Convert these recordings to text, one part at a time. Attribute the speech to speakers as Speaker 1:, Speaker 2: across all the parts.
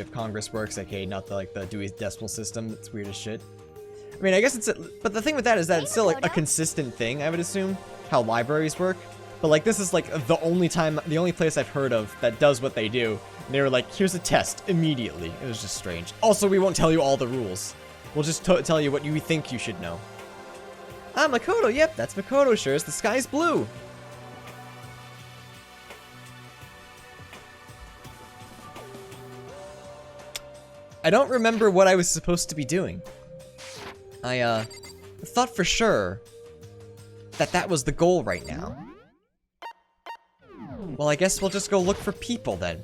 Speaker 1: of Congress works, aka not the like the Dewey Decimal System. That's weird as shit. I mean, I guess it's but the thing with that is that it's still like a consistent thing, I would assume, how libraries work. But like this is like the only place I've heard of that does what they do. And they were like, here's a test immediately. It was just strange. Also, we won't tell you all the rules. We'll just tell you what you think you should know. Ah, Makoto, yep, that's Makoto shirts. The sky's blue. I don't remember what I was supposed to be doing. I, thought for sure that was the goal right now. Well, I guess we'll just go look for people then.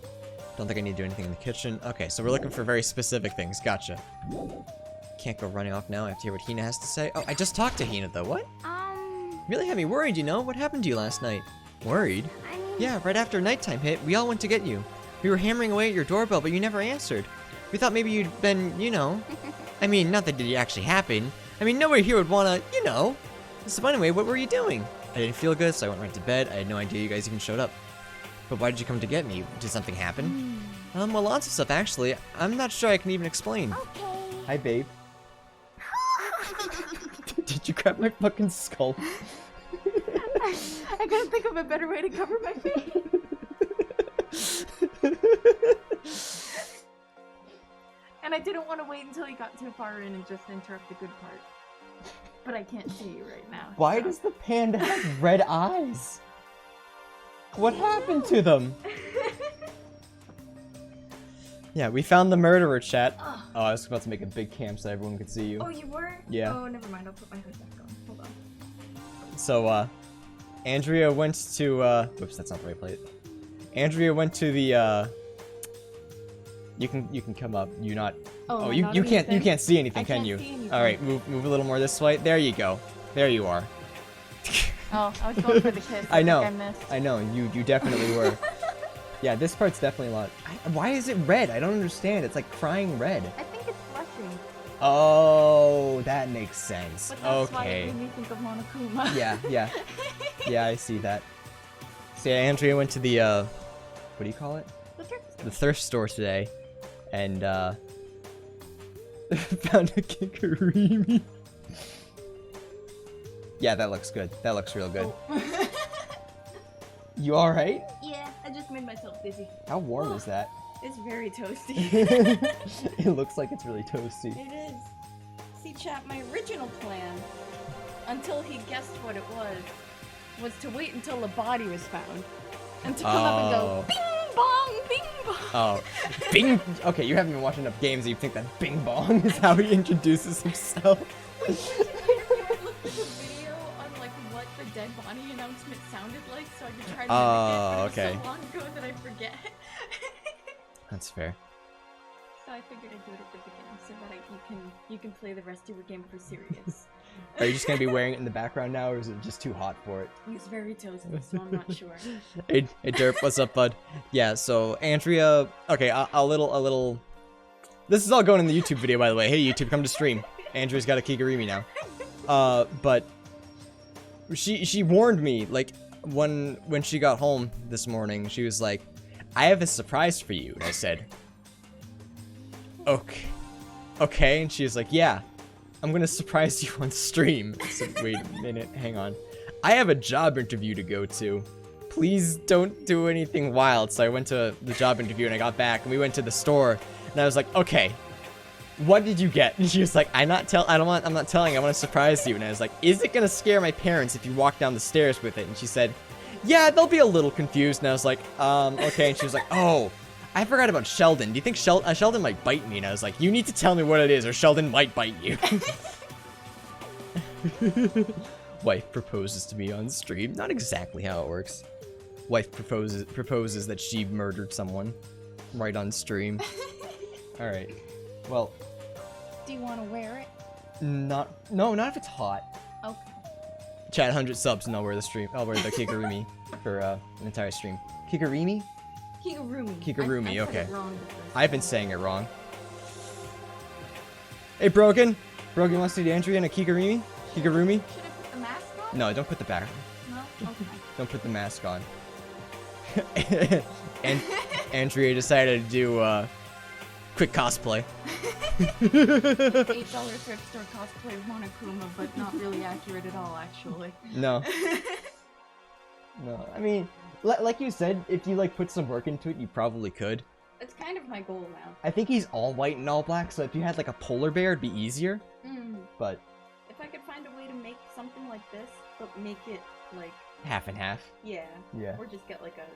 Speaker 1: Don't think I need to do anything in the kitchen. Okay, so we're looking for very specific things. Gotcha. Can't go running off now. I have to hear what Hina has to say. Oh, I just talked to Hina, though. What? Really had me worried, you know? What happened to you last night? Worried? Yeah, right after nighttime hit, we all went to get you. We were hammering away at your doorbell, but you never answered. We thought maybe you'd been, you know... I mean, not that it actually happened. I mean, nobody here would wanna, you know... So anyway, what were you doing? I didn't feel good, so I went right to bed. I had no idea you guys even showed up. But why did you come to get me? Did something happen? Well, lots of stuff, actually. I'm not sure I can even explain. Okay. Hi, babe. Did you grab my fucking skull?
Speaker 2: I couldn't think of a better way to cover my face. And I didn't want to wait until he got too far in and just interrupt the good part. But I can't see you right now.
Speaker 1: Why does the panda have red eyes? What happened to them? Yeah, we found the murderer, chat. Oh, I was about to make a big camp so everyone could see you.
Speaker 2: Oh, you were?
Speaker 1: Yeah.
Speaker 2: Oh, never mind. I'll put my hood back on. Hold on.
Speaker 1: So, Andrea went to, whoops, that's not the right place. Andrea went to the, you can come up. You're not. Oh, you can't see anything, can you? All right, move a little more this way. There you go. There you are.
Speaker 2: Oh, I was going for the kiss.
Speaker 1: I know.
Speaker 2: I missed.
Speaker 1: I know. You definitely were. Yeah, this part's definitely a lot. Why is it red? I don't understand. It's like crying red.
Speaker 2: I think it's blushing.
Speaker 1: Oh, that makes sense.
Speaker 2: But that's
Speaker 1: okay.
Speaker 2: why it made me think of Monokuma.
Speaker 1: Yeah. Yeah, I see that. So yeah, Andrea went to the what do you call it? The thrift store today, and found a Kikurimi. Yeah, that looks good. That looks real good.
Speaker 2: Oh.
Speaker 1: You alright?
Speaker 2: Yeah, I just made myself dizzy.
Speaker 1: How warm is that?
Speaker 2: It's very toasty.
Speaker 1: It looks like it's really toasty.
Speaker 2: It is. See, chat, my original plan, until he guessed what it was to wait until the body was found. And to come up and go, bing bong, bing bong.
Speaker 1: Oh, bing. Okay, you haven't been watching enough games and you think that bing bong is how he introduces himself.
Speaker 2: Dead body announcement sounded like, so I could try to
Speaker 1: mimic it,
Speaker 2: okay. So long ago that I forget.
Speaker 1: That's fair.
Speaker 2: So I figured I'd do it at the beginning so that you can play the rest of your game for serious.
Speaker 1: Are you just gonna be wearing it in the background now, or is it just too hot for it?
Speaker 2: It's very toasty, so I'm not sure.
Speaker 1: Hey Derp, what's up, bud? Yeah, so Andrea, okay, a little. This is all going in the YouTube video, by the way. Hey YouTube, come to stream. Andrea's got a Kigurumi now. But. She warned me, like, when she got home this morning, she was like, I have a surprise for you. And I said, okay. And she was like, yeah, I'm gonna surprise you on stream. I said, wait a minute, hang on. I have a job interview to go to. Please don't do anything wild. So I went to the job interview and I got back and we went to the store and I was like, okay. What did you get? And she was like, I'm not telling, I want to surprise you. And I was like, is it gonna scare my parents if you walk down the stairs with it? And she said, yeah, they'll be a little confused. And I was like, okay. And she was like, oh, I forgot about Sheldon. Do you think Sheldon might bite me? And I was like, you need to tell me what it is or Sheldon might bite you. Wife proposes to me on stream. Not exactly how it works. Wife proposes that she murdered someone right on stream. All right. Well,
Speaker 2: do you want to wear it?
Speaker 1: No, not if it's hot.
Speaker 2: Okay.
Speaker 1: Chat 100 subs and I'll wear the stream. I'll wear the Kigurumi for an entire stream. Kigurumi? Kigurumi, okay. I've been saying it wrong. Hey, Brogan wants to do Andrea in a Kigurumi? Kigurumi?
Speaker 2: Should I put the mask on?
Speaker 1: No, don't put the back.
Speaker 2: No? Okay.
Speaker 1: Don't put the mask on. And Andrea decided to do quick cosplay.
Speaker 2: $8 thrift store cosplay of Monokuma, but not really accurate at all, actually.
Speaker 1: No. No, I mean, like you said, if you like put some work into it, you probably could.
Speaker 2: It's kind of my goal now.
Speaker 1: I think he's all white and all black, so if you had like a polar bear, it'd be easier. But
Speaker 2: if I could find a way to make something like this, but make it like
Speaker 1: half and half.
Speaker 2: Yeah.
Speaker 1: Yeah.
Speaker 2: Or just get like a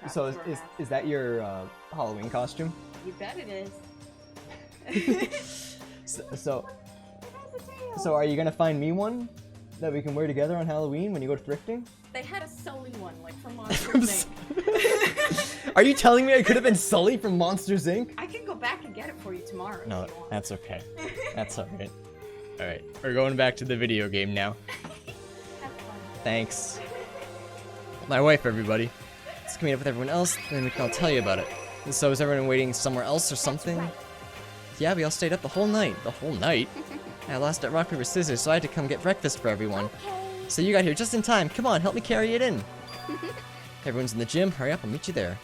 Speaker 2: craft
Speaker 1: So
Speaker 2: store hat.
Speaker 1: is that your Halloween costume?
Speaker 2: You bet it is.
Speaker 1: So are you gonna find me one that we can wear together on Halloween when you go thrifting?
Speaker 2: They had a Sully one, like from Monsters Inc.
Speaker 1: Are you telling me I could have been Sully from Monsters Inc?
Speaker 2: I can go back and get it for you tomorrow.
Speaker 1: No,
Speaker 2: if you want.
Speaker 1: that's okay. That's alright. Alright, we're going back to the video game now.
Speaker 2: Have fun.
Speaker 1: Thanks. My wife, everybody. Let's meet up with everyone else, then we can all tell you about it. And so is everyone waiting somewhere else or something?
Speaker 2: Right.
Speaker 1: Yeah, we all stayed up the whole night. The whole night? I lost at rock, paper, scissors, so I had to come get breakfast for everyone.
Speaker 3: Okay.
Speaker 1: So you got here just in time. Come on, help me carry it in. Everyone's in the gym. Hurry up, I'll meet you there.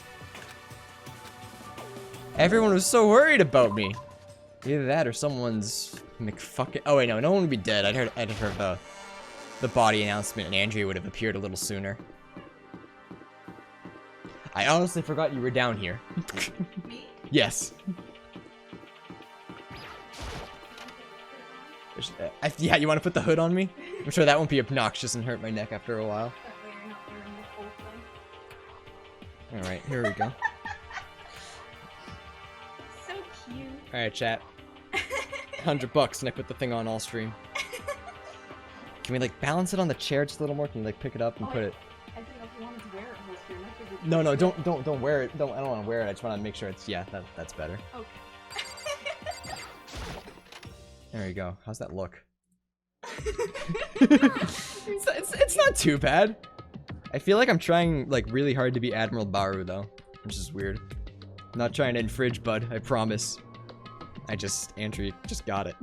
Speaker 1: Everyone was so worried about me. Either that or someone's McFucking. Oh wait, no one would be dead. I'd heard the body announcement, and Andrea would have appeared a little sooner. I honestly forgot you were down here.
Speaker 2: Me?
Speaker 1: Yes. Yeah, you want to put the hood on me? I'm sure that won't be obnoxious and hurt my neck after a while.
Speaker 2: That way you're not wearing the whole thing.
Speaker 1: Alright, here we go.
Speaker 2: So cute.
Speaker 1: Alright, chat. $100 and I put the thing on all stream. Can we like balance it on the chair just a little more? Can you like pick it up and put it?
Speaker 2: I didn't know if you wanted to wear it whole stream. I figured
Speaker 1: No, don't wear it. I don't want to wear it. I just want to make sure it's that's better.
Speaker 2: Okay.
Speaker 1: There you go. How's that look? it's not too bad. I feel like I'm trying like really hard to be Admiral Baru though, which is weird. I'm not trying to infringe, bud. I promise. Andrea just got it.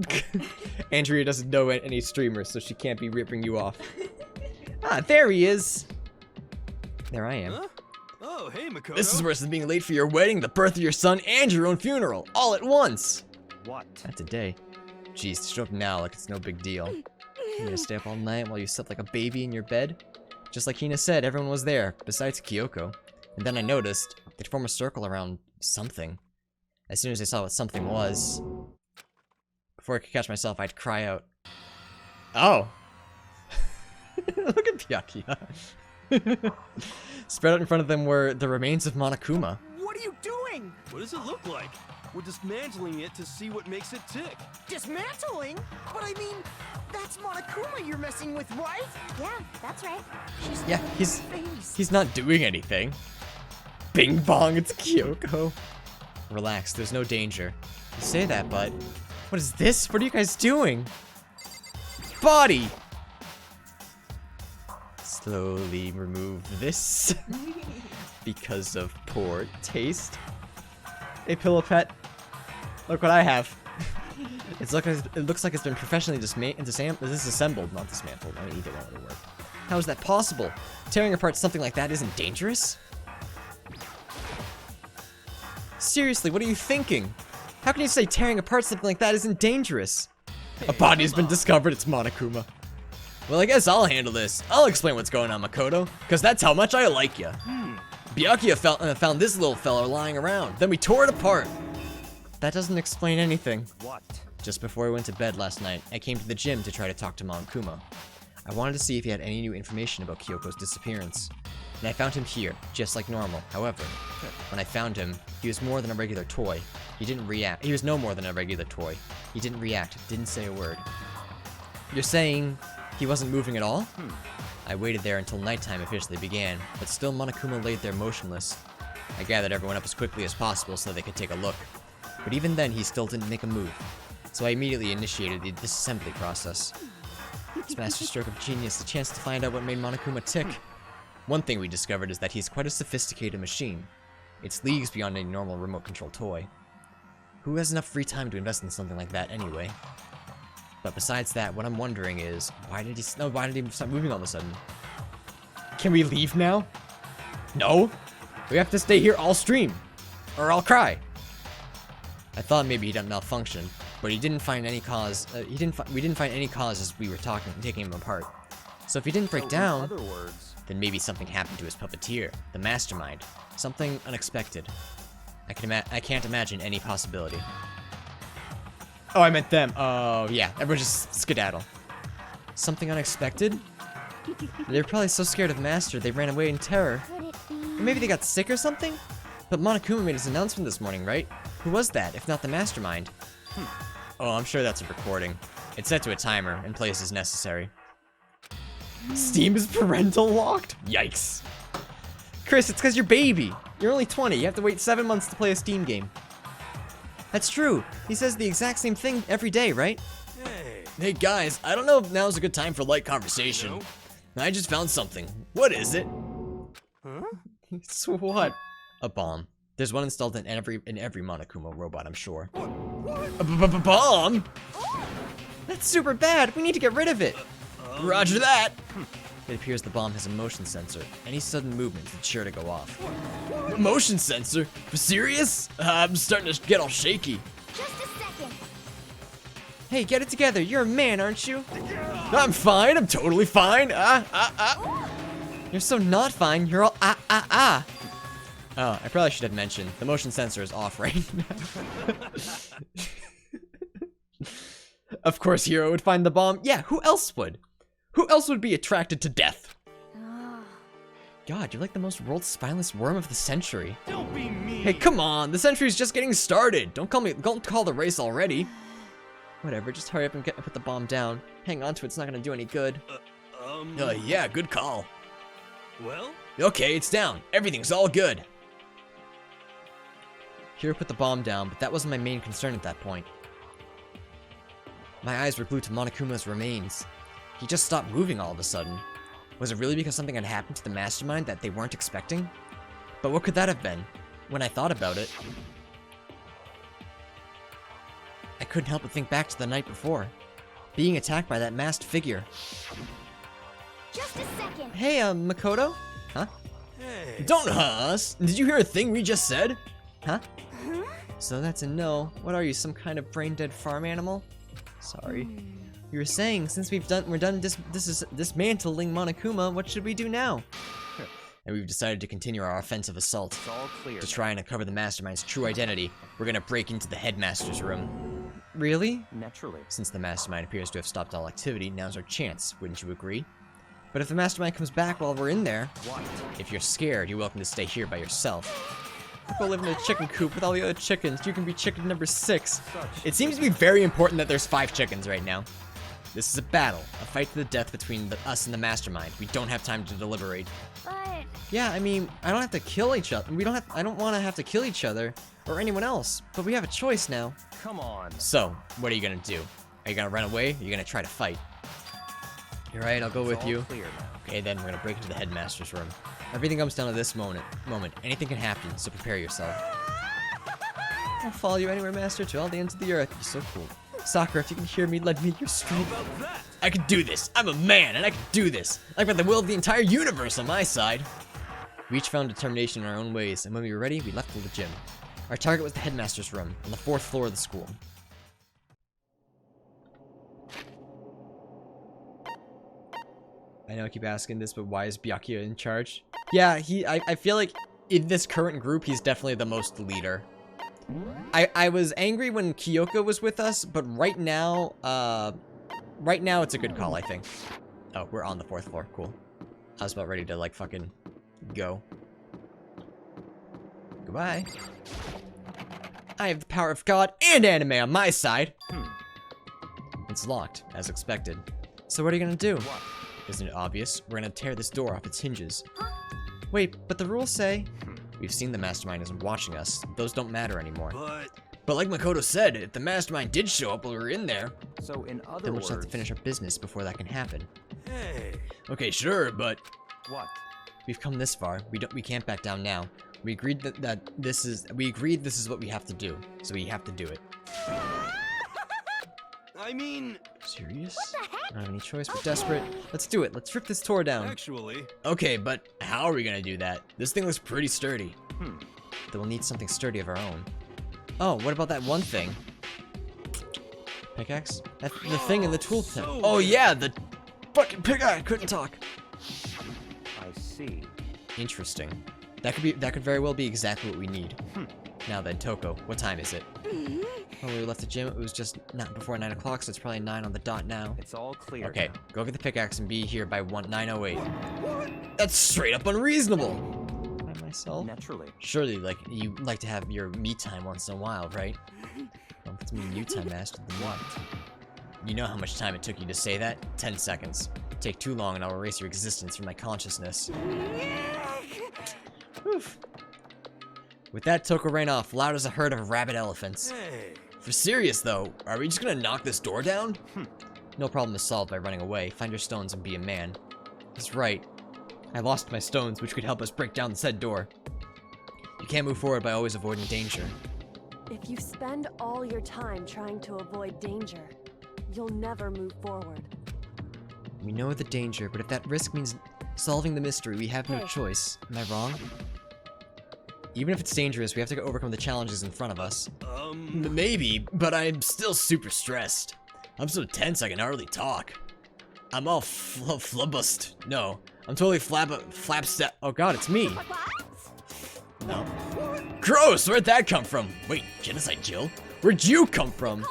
Speaker 1: Andrea doesn't know any streamers, so she can't be ripping you off. Ah, there he is. There I am.
Speaker 4: Huh? Oh, hey, Mukuro.
Speaker 1: This is worse than being late for your wedding, the birth of your son, and your own funeral, all at once.
Speaker 4: What?
Speaker 1: That's a day. Jeez, to show up now like it's no big deal. You're gonna stay up all night while you slept like a baby in your bed? Just like Hina said, everyone was there, besides Kyoko. And then I noticed they'd form a circle around something. As soon as I saw what something was, before I could catch myself, I'd cry out, "Oh!" Look at Byakuya. Spread out in front of them were the remains of Monokuma.
Speaker 5: What are you doing?
Speaker 4: What does it look like? We're dismantling it to see what makes it tick.
Speaker 5: Dismantling? But I mean, that's Monokuma you're messing with, right?
Speaker 3: Yeah, that's right. She's
Speaker 1: Yeah,
Speaker 5: Look at
Speaker 1: he's
Speaker 5: his face.
Speaker 1: he's not doing anything. Bing bong, it's Kyoko. Relax, there's no danger. You say that, but what is this? What are you guys doing? Body! Slowly remove this because of poor taste. Hey, Pillow Pet. Look what I have. It looks like it's been professionally disassembled, not dismantled. I mean, either one would work. How is that possible? Tearing apart something like that isn't dangerous? Seriously, what are you thinking? How can you say tearing apart something like that isn't dangerous? A body has been discovered, it's Monokuma. Well, I guess I'll handle this. I'll explain what's going on, Makoto, because that's how much I like you. Byakuya found this little fella lying around. Then we tore it apart. That doesn't explain anything.
Speaker 4: What?
Speaker 1: Just before I went to bed last night, I came to the gym to try to talk to Monokuma. I wanted to see if he had any new information about Kyoko's disappearance. And I found him here, just like normal. However, when I found him, he was more than a regular toy. He didn't react. He was no more than a regular toy. He didn't react, didn't say a word. You're saying he wasn't moving at all? I waited there until nighttime officially began, but still Monokuma laid there motionless. I gathered everyone up as quickly as possible so they could take a look. But even then, he still didn't make a move. So I immediately initiated the disassembly process. It's master stroke of genius, the chance to find out what made Monokuma tick. One thing we discovered is that he's quite a sophisticated machine. It's leagues beyond any normal remote control toy. Who has enough free time to invest in something like that anyway? But besides that, what I'm wondering is, why did he stop moving all of a sudden? Can we leave now? No? We have to stay here all stream, or I'll cry. I thought maybe he'd malfunction, but he didn't find any cause. We didn't find any cause as we were taking him apart. So if he didn't break down,
Speaker 4: In other words,
Speaker 1: then maybe something happened to his puppeteer, the Mastermind. Something unexpected. I can't imagine any possibility. Oh, I meant them. Oh, yeah. Everyone just skedaddle. Something unexpected? They were probably so scared of Master, they ran away in terror.
Speaker 3: Could it be?
Speaker 1: Or maybe they got sick or something? But Monokuma made his announcement this morning, right? Who was that, if not the Mastermind? Oh, I'm sure that's a recording. It's set to a timer, and plays as necessary. Steam is parental locked? Yikes. Chris, it's because you're baby. You're only 20. You have to wait 7 months to play a Steam game. That's true. He says the exact same thing every day, right? Hey guys, I don't know if now's a good time for light conversation. I just found something. What is it?
Speaker 4: huh?
Speaker 1: It's what? A bomb. There's one installed in every Monokuma robot, I'm sure. A bomb? That's super bad. We need to get rid of it. Roger that. It appears the bomb has a motion sensor. Any sudden movement is sure to go off. Motion sensor? For serious? I'm starting to get all shaky.
Speaker 3: Just a second.
Speaker 1: Hey, get it together. You're a man, aren't you? I'm fine. I'm totally fine. You're so not fine. You're all Oh, I probably should have mentioned the motion sensor is off right now. Of course, Hero would find the bomb. Yeah, who else would? Who else would be attracted to death? God, you're like the most world's spineless worm of the century.
Speaker 4: Don't be mean.
Speaker 1: Hey, come on. The century's just getting started. Don't call the race already. Whatever, just hurry up and put the bomb down. Hang on to it's not gonna do any good. Yeah, good call.
Speaker 4: Well?
Speaker 1: Okay, it's down. Everything's all good. Hiro put the bomb down, but that wasn't my main concern at that point. My eyes were glued to Monokuma's remains. He just stopped moving all of a sudden. Was it really because something had happened to the Mastermind that they weren't expecting? But what could that have been? When I thought about it, I couldn't help but think back to the night before. Being attacked by that masked figure.
Speaker 3: Just a second.
Speaker 1: Hey, Makoto? Huh?
Speaker 4: Hey.
Speaker 1: Don't us! Did you hear a thing we just said? Huh? So that's a no. What are you, some kind of brain-dead farm animal? Sorry. You were saying, since we're done dismantling Monokuma, what should we do now? And we've decided to continue our offensive assault.
Speaker 4: It's all clear.
Speaker 1: To try and uncover the Mastermind's true identity, we're gonna break into the Headmaster's room. Really?
Speaker 4: Naturally.
Speaker 1: Since the Mastermind appears to have stopped all activity, now's our chance, wouldn't you agree? But if the Mastermind comes back while we're in there,
Speaker 4: What?
Speaker 1: if you're scared, you're welcome to stay here by yourself. Go live in a chicken coop with all the other chickens. You can be chicken number 6. It seems to be very important that there's 5 chickens right now. This is a battle, a fight to the death between us and the Mastermind. We don't have time to deliberate.
Speaker 3: But
Speaker 1: Yeah, I mean, I don't have to kill each other. I don't want to have to kill each other or anyone else. But we have a choice now.
Speaker 4: Come on.
Speaker 1: So, what are you gonna do? Are you gonna run away? Or are you gonna try to fight? You're right. I'll go with
Speaker 4: It's all
Speaker 1: you.
Speaker 4: clear now.
Speaker 1: Okay, then we're gonna break into the Headmaster's room. Everything comes down to this moment. Anything can happen, so prepare yourself. I'll follow you anywhere, Master, to all the ends of the earth. You're so cool. Sakura, if you can hear me, lend me your strength.
Speaker 4: How about that?
Speaker 1: I can do this. I'm a man, and I can do this. I've got the will of the entire universe on my side. We each found determination in our own ways, and when we were ready, we left for the gym. Our target was the Headmaster's room, on the 4th floor of the school. I know I keep asking this, but why is Byakuya in charge? Yeah, I feel like in this current group, he's definitely the most leader. I was angry when Kyoko was with us, but right now it's a good call, I think. Oh, we're on the 4th floor. Cool. I was about ready to, like, fucking go. Goodbye. I have the power of God and anime on my side. It's locked, as expected. So what are you gonna do?
Speaker 4: What?
Speaker 1: Isn't it obvious? We're gonna tear this door off its hinges. Wait, but the rules say... We've seen the Mastermind isn't watching us. Those don't matter anymore. But like Makoto said, if the Mastermind did show up while we were in there,
Speaker 4: So in other
Speaker 1: then we'll
Speaker 4: words,
Speaker 1: just have to finish our business before that can happen.
Speaker 4: Hey.
Speaker 1: Okay, sure, but
Speaker 4: What?
Speaker 1: we've come this far. We can't back down now. We agreed that this is what we have to do. So we have to do it.
Speaker 4: I mean,
Speaker 1: Serious? I don't have any choice. We're desperate. Let's do it. Let's rip this door down.
Speaker 4: actually.
Speaker 1: Okay, but how are we gonna do that? This thing looks pretty sturdy. Then we'll need something sturdy of our own. Oh, what about that one thing? Pickaxe? That's the thing in the tooltip. Oh yeah, the fucking pickaxe. I couldn't talk.
Speaker 4: I see.
Speaker 1: Interesting. That could very well be exactly what we need. Now then, Toko, what time is it? When we left the gym, it was just not before 9 o'clock, so it's probably 9 on the dot now.
Speaker 4: It's all clear.
Speaker 1: Okay, go get the pickaxe and be here by 9:08. That's straight up unreasonable. By myself?
Speaker 4: Naturally.
Speaker 1: Surely, like, you like to have your me time once in a while, right? Well, if it's me you time, Master, then what? You know how much time it took you to say that? 10 seconds. Take too long and I'll erase your existence from my consciousness. Oof. With that, Toko ran off, loud as a herd of rabid elephants.
Speaker 4: Hey.
Speaker 1: For serious though, are we just gonna knock this door down? No problem is solved by running away. Find your stones and be a man. He's right. I lost my stones, which could help us break down the said door. You can't move forward by always avoiding danger.
Speaker 6: If you spend all your time trying to avoid danger, you'll never move forward.
Speaker 1: We know the danger, but if that risk means solving the mystery, we have no
Speaker 6: Hey.
Speaker 1: choice. Am I wrong? Even if it's dangerous, we have to overcome the challenges in front of us. Maybe, but I'm still super stressed. I'm so tense I can hardly talk. I'm all flabust. No, I'm totally flapstep. Oh god, it's me. No. Gross, where'd that come from? Wait, Genocide Jill? Where'd you come from?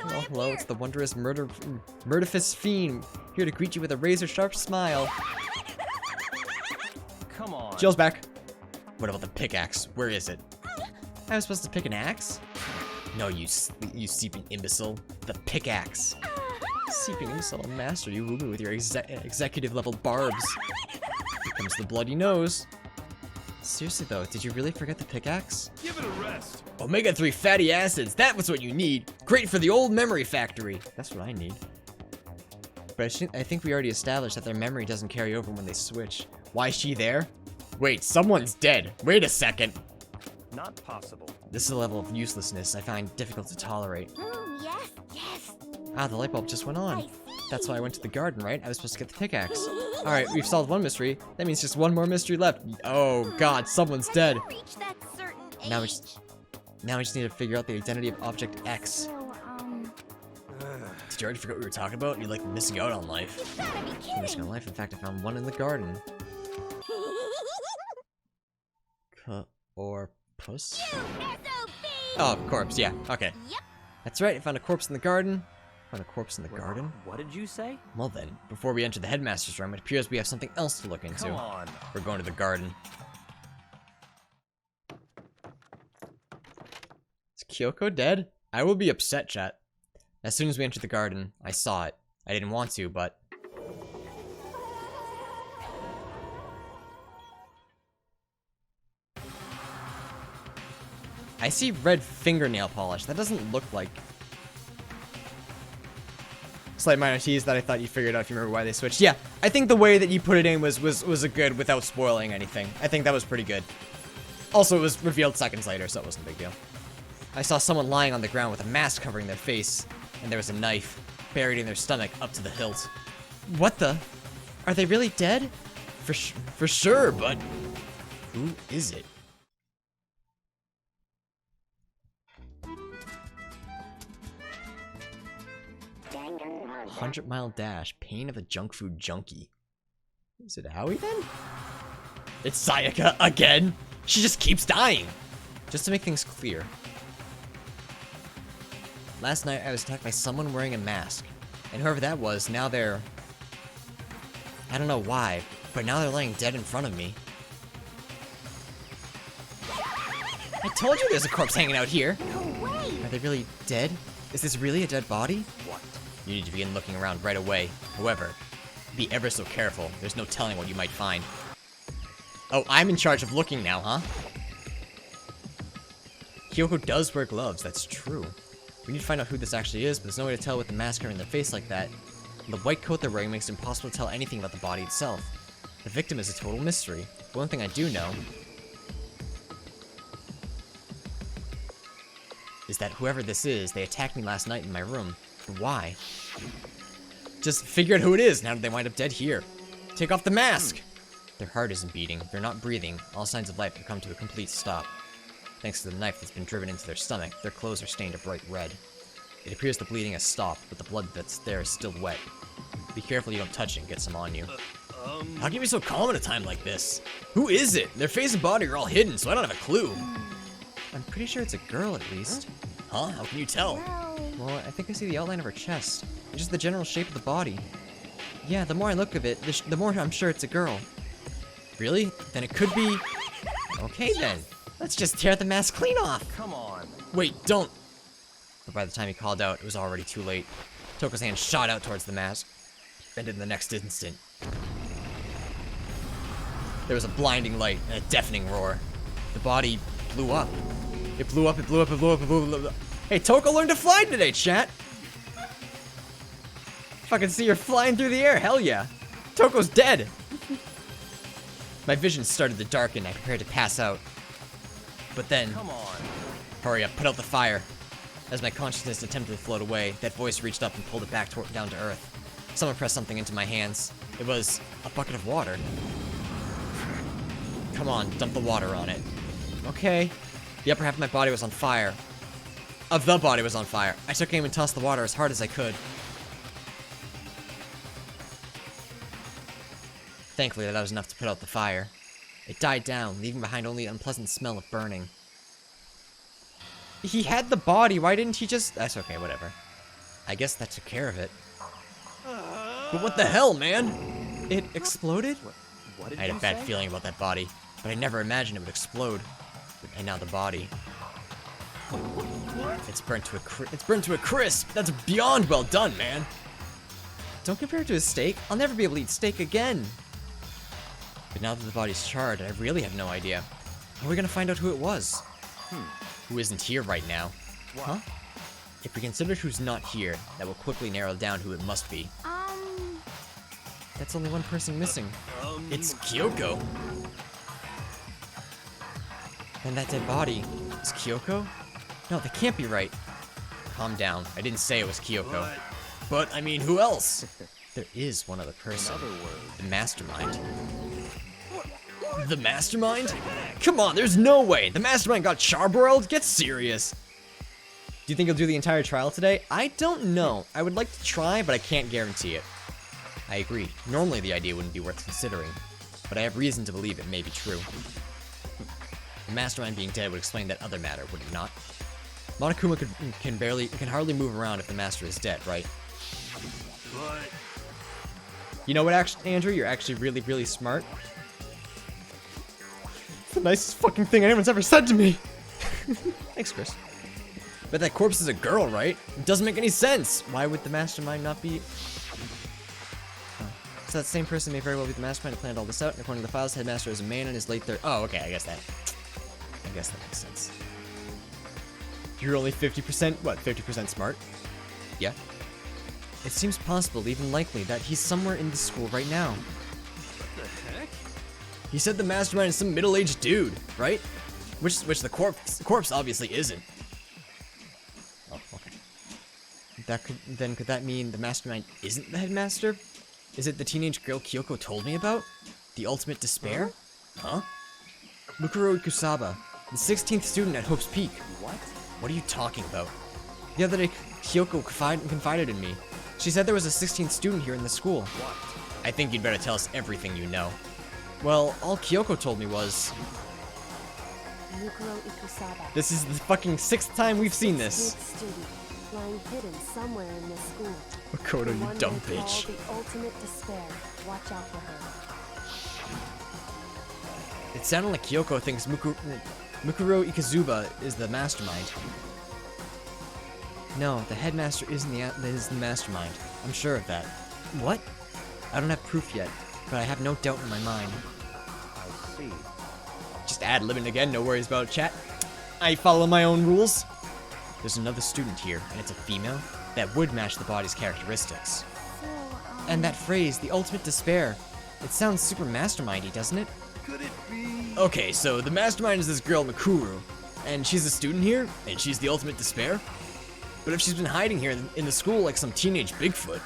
Speaker 1: Oh, hello, it's the wondrous murderous fiend, here to greet you with a razor-sharp smile.
Speaker 4: Come on.
Speaker 1: Jill's back. What about the pickaxe? Where is it? I was supposed to pick an axe? No, you seeping imbecile. The pickaxe. Seeping imbecile, master, you woo with your executive-level barbs. Here comes the bloody nose. Seriously though, did you really forget the pickaxe?
Speaker 4: Give it a rest.
Speaker 1: Omega-3 fatty acids, that was what you need. Great for the old memory factory. That's what I need. But I think we already established that their memory doesn't carry over when they switch. Why is she there? Wait, someone's dead. Wait a second.
Speaker 4: Not possible.
Speaker 1: This is a level of uselessness I find difficult to tolerate.
Speaker 3: Yes, yes.
Speaker 1: Ah, the light bulb just went
Speaker 3: I
Speaker 1: on.
Speaker 3: see.
Speaker 1: That's why I went to the garden, right? I was supposed to get the pickaxe. Alright, we've solved one mystery. That means just one more mystery left. Oh god, someone's dead.
Speaker 3: Reach that certain age.
Speaker 1: Now we just need to figure out the identity of Object X.
Speaker 3: So,
Speaker 1: Did you already forget what we were talking about? You're like missing out on life.
Speaker 3: you gotta be
Speaker 1: I'm missing
Speaker 3: kidding.
Speaker 1: on life. In fact, I found one in the garden. Or puss? Oh, corpse, yeah, okay.
Speaker 3: Yep.
Speaker 1: That's right, I found a corpse in the garden. Found a corpse in the garden?
Speaker 4: What did you say?
Speaker 1: Well then, before we enter the headmaster's room, it appears we have something else to look into.
Speaker 4: Come on.
Speaker 1: We're going to the garden. Is Kyoko dead? I will be upset, chat. As soon as we entered the garden, I saw it. I didn't want to, but... I see red fingernail polish. That doesn't look like... Slight minor tease that I thought you figured out if you remember why they switched. Yeah, I think the way that you put it in was a good without spoiling anything. I think that was pretty good. Also, it was revealed seconds later, so it wasn't a big deal. I saw someone lying on the ground with a mask covering their face, and there was a knife buried in their stomach up to the hilt. What the? Are they really dead? For sure, but who is it? A 100-mile dash. Pain of a junk food junkie. Is it Howie then? It's Sayaka again. She just keeps dying. Just to make things clear. Last night I was attacked by someone wearing a mask. And whoever that was, now they're... I don't know why, but now they're laying dead in front of me. I told you there's a corpse hanging out here.
Speaker 3: No way.
Speaker 1: Are they really dead? Is this really a dead body?
Speaker 4: What?
Speaker 1: You need to begin looking around right away. However, be ever so careful. There's no telling what you might find. Oh, I'm in charge of looking now, huh? Kyoko does wear gloves, that's true. We need to find out who this actually is, but there's no way to tell with the mask covering their face like that. And the white coat they're wearing makes it impossible to tell anything about the body itself. The victim is a total mystery. But one thing I do know is that whoever this is, they attacked me last night in my room. But why? Just figure out who it is. Now they wind up dead here. Take off the mask! Their heart isn't beating. They're not breathing. All signs of life have come to a complete stop. Thanks to the knife that's been driven into their stomach, their clothes are stained a bright red. It appears the bleeding has stopped, but the blood that's there is still wet. Be careful you don't touch it and get some on you. How can you be so calm at a time like this? Who is it? Their face and body are all hidden, so I don't have a clue. I'm pretty sure it's a girl, at least. Huh? How can you tell? Well, I think I see the outline of her chest. And just the general shape of the body. Yeah, the more I look at it, the more I'm sure it's a girl. Really? Then it could be... Okay then. Let's just tear the mask clean off.
Speaker 4: Come on.
Speaker 1: Wait, don't. But by the time he called out, it was already too late. Toko's hand shot out towards the mask. And in the next instant, there was a blinding light and a deafening roar. The body blew up. It blew up, it blew up, it blew up, it blew up. Hey, Toko learned to fly today, chat! If I can see her flying through the air, hell yeah! Toko's dead! My vision started to darken, I prepared to pass out. But then...
Speaker 4: Come on.
Speaker 1: Hurry up, put out the fire. As my consciousness attempted to float away, that voice reached up and pulled it back down to earth. Someone pressed something into my hands. It was a bucket of water. Come on, dump the water on it. Okay. The upper half of my body was on fire. The body was on fire. I took aim and tossed the water as hard as I could. Thankfully, that was enough to put out the fire. It died down, leaving behind only an unpleasant smell of burning. He had the body, why didn't he just... That's okay, whatever. I guess that took care of it. But what the hell, man? It exploded?
Speaker 4: What did
Speaker 1: I had
Speaker 4: you
Speaker 1: a bad
Speaker 4: say?
Speaker 1: feeling about that body, but I never imagined it would explode. And now the body. It's burnt to a crisp! That's beyond well done, man! Don't compare it to a steak. I'll never be able to eat steak again. But now that the body's charred, I really have no idea. How are we gonna find out who it was? Who isn't here right now? Huh? If we consider who's not here, that will quickly narrow down who it must be. That's only one person missing. It's Kyoko. And that dead body is Kyoko? No, that can't be right. Calm down. I didn't say it was Kyoko. But, I mean, who else? There is one other person. The Mastermind. The Mastermind? Come on, there's no way! The Mastermind got charbroiled? Get serious! Do you think he'll do the entire trial today? I don't know. I would like to try, but I can't guarantee it. I agree. Normally the idea wouldn't be worth considering, but I have reason to believe it may be true. The Mastermind being dead would explain that other matter, would it not? Monokuma can hardly move around if the Master is dead, right?
Speaker 4: But
Speaker 1: You know what, Andrew? You're actually really, really smart. It's the nicest fucking thing anyone's ever said to me. Thanks, Chris. But that corpse is a girl, right? It doesn't make any sense. Why would the Mastermind not be... So that same person may very well be the Mastermind who planned all this out, and according to the files, Headmaster is a man in his late 30s. Oh, okay, I guess that makes sense. You're only 50%, what, 50% smart? Yeah. It seems possible, even likely, that he's somewhere in the school right now.
Speaker 4: what the heck?
Speaker 1: He said the Mastermind is some middle-aged dude, right? Which the corpse obviously isn't. Oh, okay. Could that mean the Mastermind isn't the Headmaster? Is it the teenage girl Kyoko told me about? The ultimate despair? Huh? Mukuro Ikusaba, the 16th student at Hope's Peak.
Speaker 4: What?
Speaker 1: What are you talking about? The other day, Kyoko confided in me. She said there was a 16th student here in the school.
Speaker 4: What?
Speaker 1: I think you'd better tell us everything you know. Well, all Kyoko told me was...
Speaker 6: Mukuro Ikusaba.
Speaker 1: This is the fucking 6th time we've seen this.
Speaker 6: 16th student, lying hidden somewhere in this school.
Speaker 1: Makoto,
Speaker 6: The
Speaker 1: you
Speaker 6: one
Speaker 1: dumb
Speaker 6: they call
Speaker 1: bitch.
Speaker 6: The ultimate despair. Watch out for her.
Speaker 1: It sounded like Kyoko thinks Mukuro Ikazuba is the Mastermind. No, the Headmaster is the Mastermind. I'm sure of that. What? I don't have proof yet, but I have no doubt in my mind.
Speaker 4: I see.
Speaker 1: Just ad-libbing again, no worries about it, chat. I follow my own rules. There's another student here, and it's a female, that would match the body's characteristics. And that phrase, the ultimate despair, it sounds super mastermindy, doesn't it?
Speaker 4: Could it be?
Speaker 1: Okay, so the Mastermind is this girl Mukuro, and she's a student here, and she's the ultimate despair? But if she's been hiding here in the school like some teenage Bigfoot,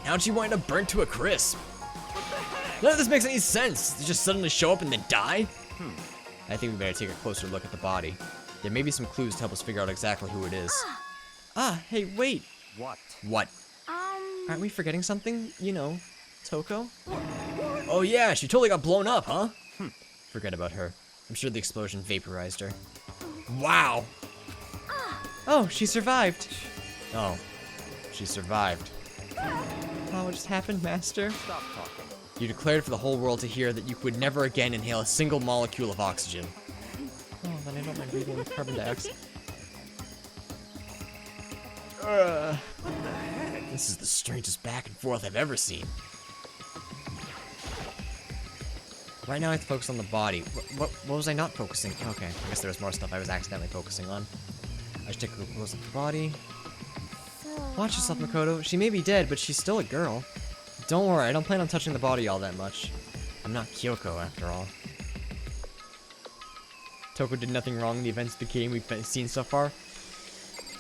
Speaker 1: how'd she wind up burnt to a crisp? None of this makes any sense. They just suddenly show up and then die? I think we better take a closer look at the body. There may be some clues to help us figure out exactly who it is. Ah, hey, wait!
Speaker 4: What?
Speaker 1: What? Aren't we forgetting something? You know, Toko? Oh yeah, she totally got blown up, huh? Forget about her. I'm sure the explosion vaporized her. Wow! Oh, she survived! Oh, she survived. Oh, what just happened, Master?
Speaker 4: Stop talking.
Speaker 1: You declared for the whole world to hear that you would never again inhale a single molecule of oxygen. Oh, then I don't mind breathing with carbon dioxide.
Speaker 4: What the heck?
Speaker 1: This is the strangest back and forth I've ever seen. Right now I have to focus on the body. What was I not focusing? Okay, I guess there was more stuff I was accidentally focusing on. I should take a close look at the body. Watch yourself, Mukuro. She may be dead, but she's still a girl. Don't worry, I don't plan on touching the body all that much. I'm not Kyoko, after all. Toko did nothing wrong in the events of the game we've seen so far.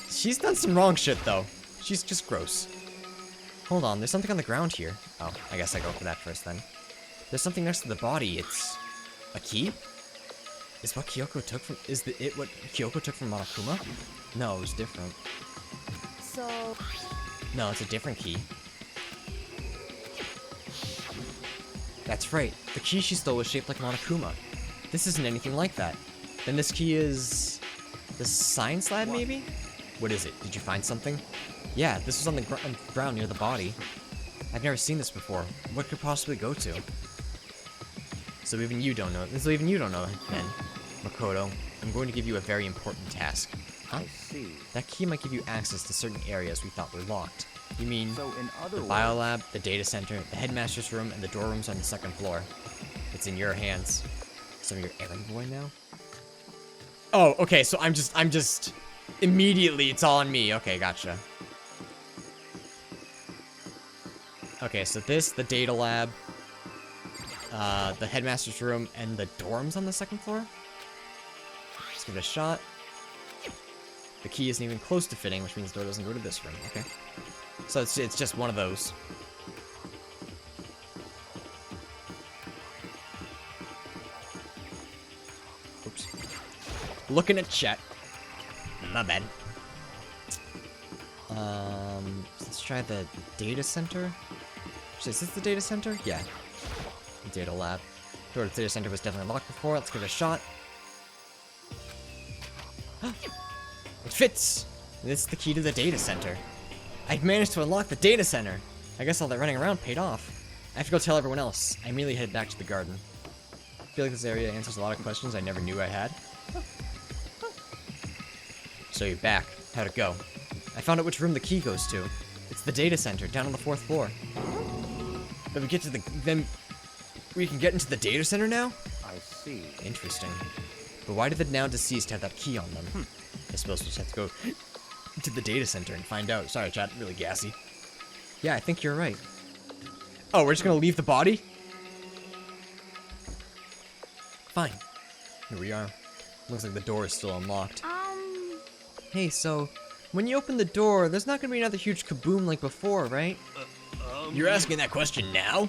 Speaker 1: She's done some wrong shit, though. She's just gross. Hold on, there's something on the ground here. Oh, I guess I go for that first, then. There's something next to the body. It's a key? Is what Kyoko took from... Is it what Kyoko took from Monokuma? No, it was different.
Speaker 6: So...
Speaker 1: No, it's a different key. That's right. The key she stole was shaped like Monokuma. This isn't anything like that. Then this key is... the science lab, maybe? What is it? Did you find something? Yeah, this was on the ground near the body. I've never seen this before. What could possibly go to? So even you don't know. So even you don't know, then. Mukuro, I'm going to give you a very important task. Huh?
Speaker 4: I see.
Speaker 1: That key might give you access to certain areas we thought were locked. You mean
Speaker 4: So in other
Speaker 1: the
Speaker 4: words,
Speaker 1: biolab, the data center, the headmaster's room, and the door rooms on the second floor. It's in your hands. So you're errand boy now? Oh, okay, so I'm just immediately it's all on me. Okay, gotcha. Okay, so this, the data lab, the headmaster's room, and the dorms on the second floor. Let's give it a shot. The key isn't even close to fitting, which means the door doesn't go to this room. Okay. So it's just one of those. Oops. Looking at chat. My bad. Let's try the data center. Is this the data center? Yeah. The data lab. Door to the data center was definitely locked before. Let's give it a shot. It fits! This is the key to the data center. I've managed to unlock the data center. I guess all that running around paid off. I have to go tell everyone else. I immediately headed back to the garden. I feel like this area answers a lot of questions I never knew I had. So you're back. How'd it go? I found out which room the key goes to. It's the data center, down on the 4th floor. Then we can get into the data center now?
Speaker 4: I see.
Speaker 1: Interesting. But why did the now deceased have that key on them? I suppose we'll just have to go to the data center and find out. Sorry, chat, really gassy. Yeah, I think you're right. Oh, we're just gonna leave the body? Fine. Here we are. Looks like the door is still unlocked. Hey, so, when you open the door, there's not gonna be another huge kaboom like before, right? You're asking that question now?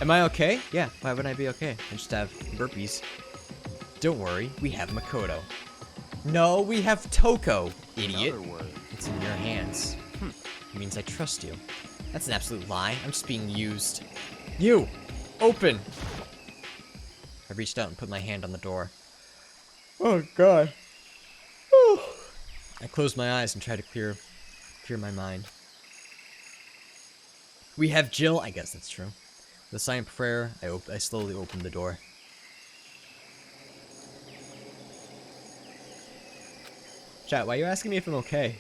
Speaker 1: Am I okay? Yeah, why would I be okay? I just have burpees. Don't worry, we have Mukuro. No, we have Toko, idiot.
Speaker 4: In other words,
Speaker 1: It's in your hands. It means I trust you. That's an absolute lie. I'm just being used. You! Open! I reached out and put my hand on the door. Oh, God. I closed my eyes and tried to clear my mind. We have Jill. I guess that's true. With a silent prayer, I slowly opened the door. Chat, why are you asking me if I'm okay?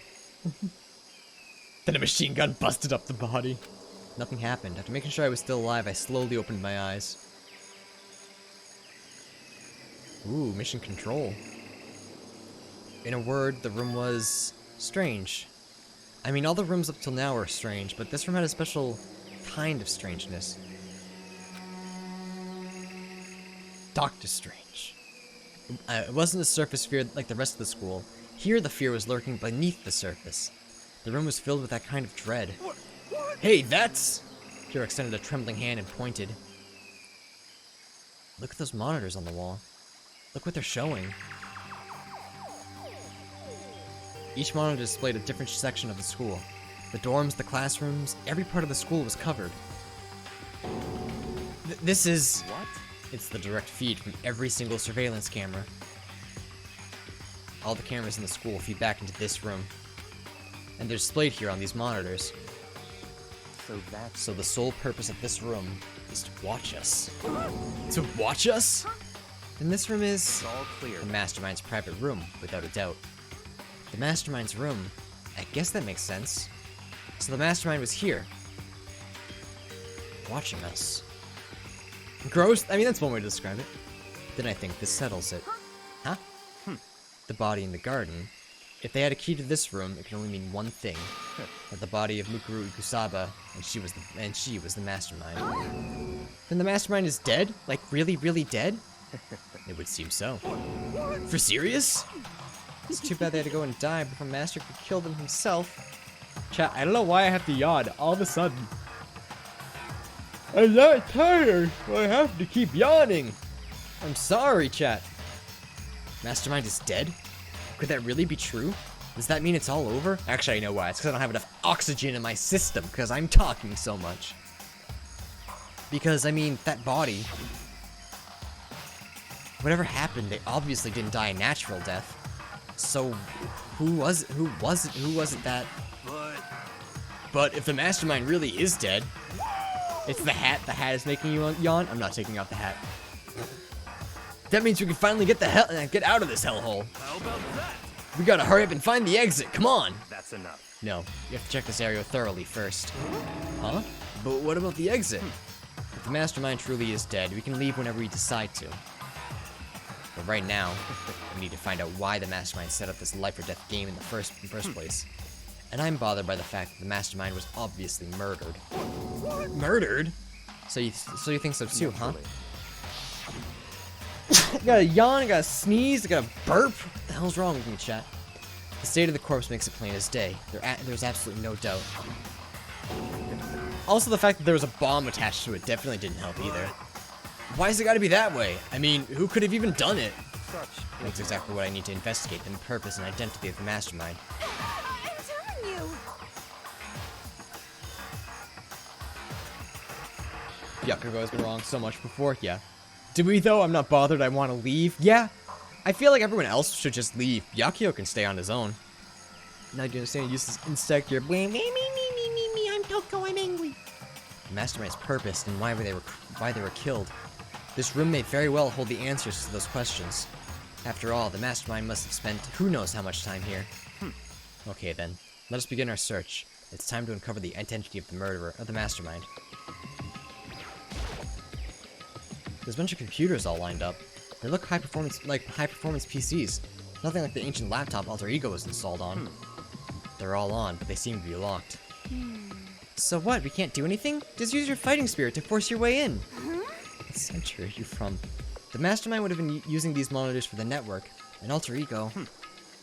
Speaker 1: Then a machine gun busted up the body. Nothing happened. After making sure I was still alive, I slowly opened my eyes. Ooh, mission control. In a word, the room was strange. I mean, all the rooms up till now were strange, but this room had a special kind of strangeness. Doctor Strange. It wasn't a surface fear like the rest of the school. Here, the fear was lurking beneath the surface. The room was filled with that kind of dread.
Speaker 4: What?
Speaker 1: Hey, that's... Kira extended a trembling hand and pointed. Look at those monitors on the wall. Look what they're showing. Each monitor displayed a different section of the school. The dorms, the classrooms, every part of the school was covered. This is...
Speaker 4: What?
Speaker 1: It's the direct feed from every single surveillance camera. All the cameras in the school feed back into this room. And they're displayed here on these monitors. So the sole purpose of this room is to watch us. To watch us? Then this room is...
Speaker 4: It's all clear.
Speaker 1: the Mastermind's private room, without a doubt. The Mastermind's room? I guess that makes sense. So the Mastermind was here. Watching us. Gross? I mean, that's one way to describe it. Then I think this settles it. Huh? The body in the garden. If they had a key to this room, it can only mean one thing. That the body of Mukuro Ikusaba, and she was the Mastermind. Then the Mastermind is dead? Like, really, really dead? It would seem so. For serious? It's too bad they had to go and die before Master could kill them himself. Chat, I don't know why I have to yawn all of a sudden. I'm not tired, but I have to keep yawning. I'm sorry, chat. Mastermind is dead? Could that really be true? Does that mean it's all over? Actually, I know why. It's because I don't have enough oxygen in my system, because I'm talking so much. Because, I mean, that body... whatever happened, they obviously didn't die a natural death. So, who was it that... But if the Mastermind really is dead... It's the hat. The hat is making you yawn. I'm not taking off the hat. That means we can finally get out of this hellhole.
Speaker 4: How about that?
Speaker 1: We gotta hurry up and find the exit. Come on.
Speaker 4: That's enough.
Speaker 1: No, you have to check this area thoroughly first. Huh? But what about the exit? If the Mastermind truly is dead, we can leave whenever we decide to. But right now, we need to find out why the Mastermind set up this life or death game in the first place. And I'm bothered by the fact that the Mastermind was obviously murdered. Murdered? So you think so too, huh? I got a yawn, I got a sneeze, I got a burp. What the hell's wrong with me, chat? The state of the corpse makes it plain as day. There's absolutely no doubt. Also, the fact that there was a bomb attached to it definitely didn't help either. Why has it got to be that way? I mean, who could have even done it? That's exactly what I need to investigate, the purpose and identity of the Mastermind.
Speaker 3: I'm telling you.
Speaker 1: Yakugo has been wrong so much before, yeah. Do we though? I'm not bothered, I want to leave. Yeah, I feel like everyone else should just leave. Yakugo can stay on his own. Now you understand, use this insect here. Me, I'm Toko, I'm angry. The Mastermind's purpose and why they were killed. This room may very well hold the answers to those questions. After all, the Mastermind must have spent who knows how much time here. Okay then, let us begin our search. It's time to uncover the identity of the murderer, of the Mastermind. There's a bunch of computers all lined up. They look high-performance PCs. Nothing like the ancient laptop Alter Ego was installed on. They're all on, but they seem to be locked. So what, we can't do anything? Just use your fighting spirit to force your way in. What century are you from? The Mastermind would have been using these monitors for the network. And Alter Ego...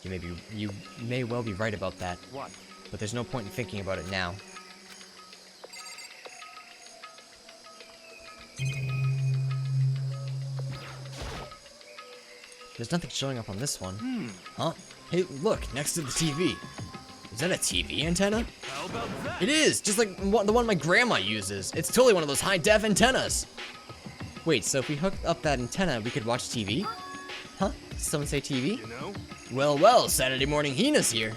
Speaker 1: You may well be right about that.
Speaker 4: What?
Speaker 1: But there's no point in thinking about it now. There's nothing showing up on this one. Huh? Hey, look, next to the TV. Is that a TV antenna?
Speaker 4: How about that?
Speaker 1: It is, just like the one my grandma uses. It's totally one of those high-def antennas. Wait, so if we hooked up that antenna, we could watch TV? Huh? Did someone say TV?
Speaker 4: You know?
Speaker 1: Well, Saturday morning Hina's here.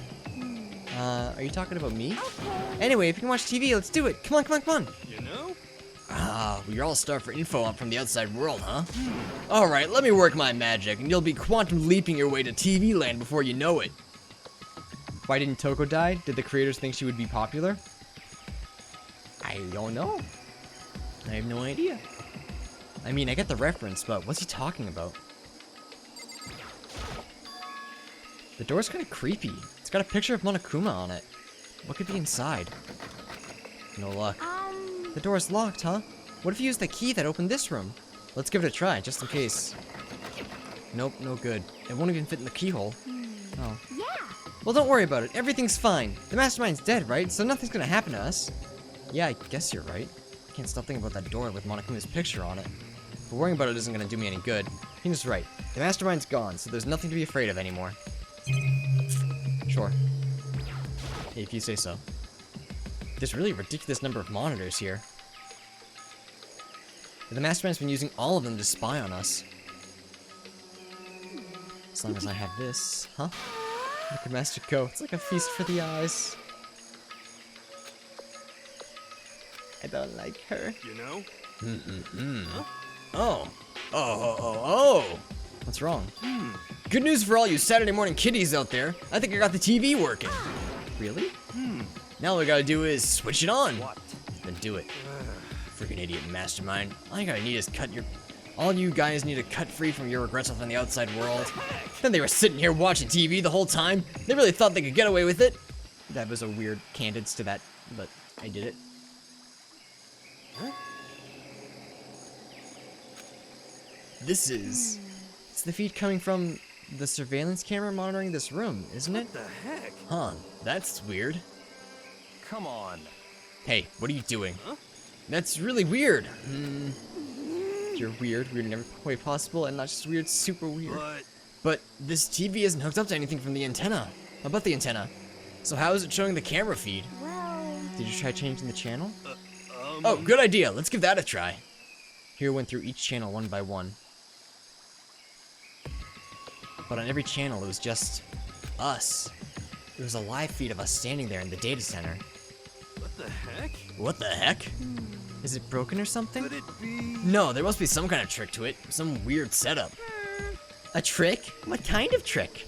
Speaker 1: Are you talking about me? Anyway, if you can watch TV, let's do it. Come on.
Speaker 4: You know?
Speaker 1: Ah, well, you're all starved for info from the outside world, huh? Alright, let me work my magic, and you'll be quantum leaping your way to TV land before you know it. Why didn't Toko die? Did the creators think she would be popular? I don't know. I have no idea. I mean, I get the reference, but what's he talking about? The door's kind of creepy. It's got a picture of Monokuma on it. What could be inside? No luck. The door's locked, huh? What if you used the key that opened this room? Let's give it a try, just in case. Nope, no good. It won't even fit in the keyhole. Oh.
Speaker 3: Yeah.
Speaker 1: Well, don't worry about it. Everything's fine. The Mastermind's dead, right? So nothing's gonna happen to us. Yeah, I guess you're right. I can't stop thinking about that door with Monokuma's picture on it. But worrying about it isn't gonna do me any good. Hina's right. The Mastermind's gone, so there's nothing to be afraid of anymore. Sure. If you say so. There's really a ridiculous number of monitors here. The Mastermind's been using all of them to spy on us. As long as I have this, huh? Look at Master go. It's like a feast for the eyes. I don't like her.
Speaker 4: You know?
Speaker 1: Huh? Oh. What's wrong? Good news for all you Saturday morning kiddies out there. I think I got the TV working. Really? Now all we gotta do is switch it on.
Speaker 4: What?
Speaker 1: Then do it. Freaking idiot Mastermind. All you gotta need is all you guys need to cut free from your regrets on the outside world. Then they were sitting here watching TV the whole time. They really thought they could get away with it. That was a weird cadence to that, but I did it. It's the feed coming from the surveillance camera monitoring this room, isn't it?
Speaker 4: What the heck?
Speaker 1: Huh, that's weird.
Speaker 4: Come on.
Speaker 1: Hey, what are you doing?
Speaker 4: Huh?
Speaker 1: That's really weird. You're weird in every way possible, and not just weird, super weird. But this TV isn't hooked up to anything from the antenna. How about the antenna? So how is it showing the camera feed?
Speaker 3: Well...
Speaker 1: Did you try changing the channel? Oh, good idea. Let's give that a try. Here went through each channel one by one. But on every channel, it was just us. It was a live feed of us standing there in the data center.
Speaker 4: What the heck?
Speaker 1: What the heck? Is it broken or something?
Speaker 4: Could it be?
Speaker 1: No, there must be some kind of trick to it. Some weird setup. A trick? What kind of trick?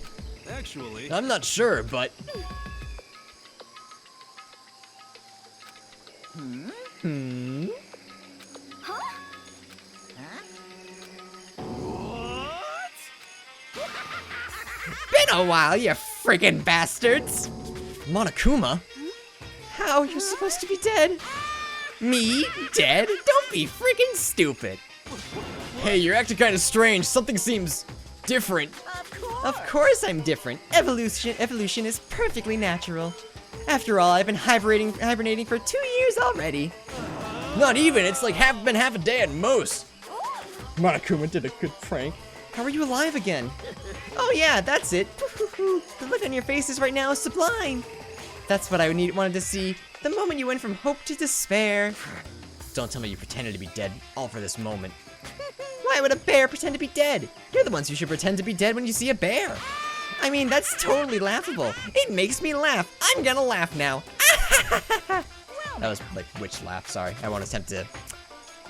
Speaker 4: Actually...
Speaker 1: I'm not sure, but... Been a while, you friggin' bastards! Monokuma? How? You're supposed to be dead? Me? Dead? Don't be friggin' stupid! Hey, you're acting kinda strange. Something seems different. Of course I'm different. Evolution is perfectly natural. After all, I've been hibernating for 2 years already. Not even, it's like been half a day at most. Monokuma did a good prank. How are you alive again? Oh yeah, that's it. The look on your faces right now is sublime. That's what I wanted to see. The moment you went from hope to despair. Don't tell me you pretended to be dead, all for this moment. Why would a bear pretend to be dead? You're the ones who should pretend to be dead when you see a bear. I mean, that's totally laughable. It makes me laugh. I'm gonna laugh now. That was like witch laugh, sorry. I won't attempt a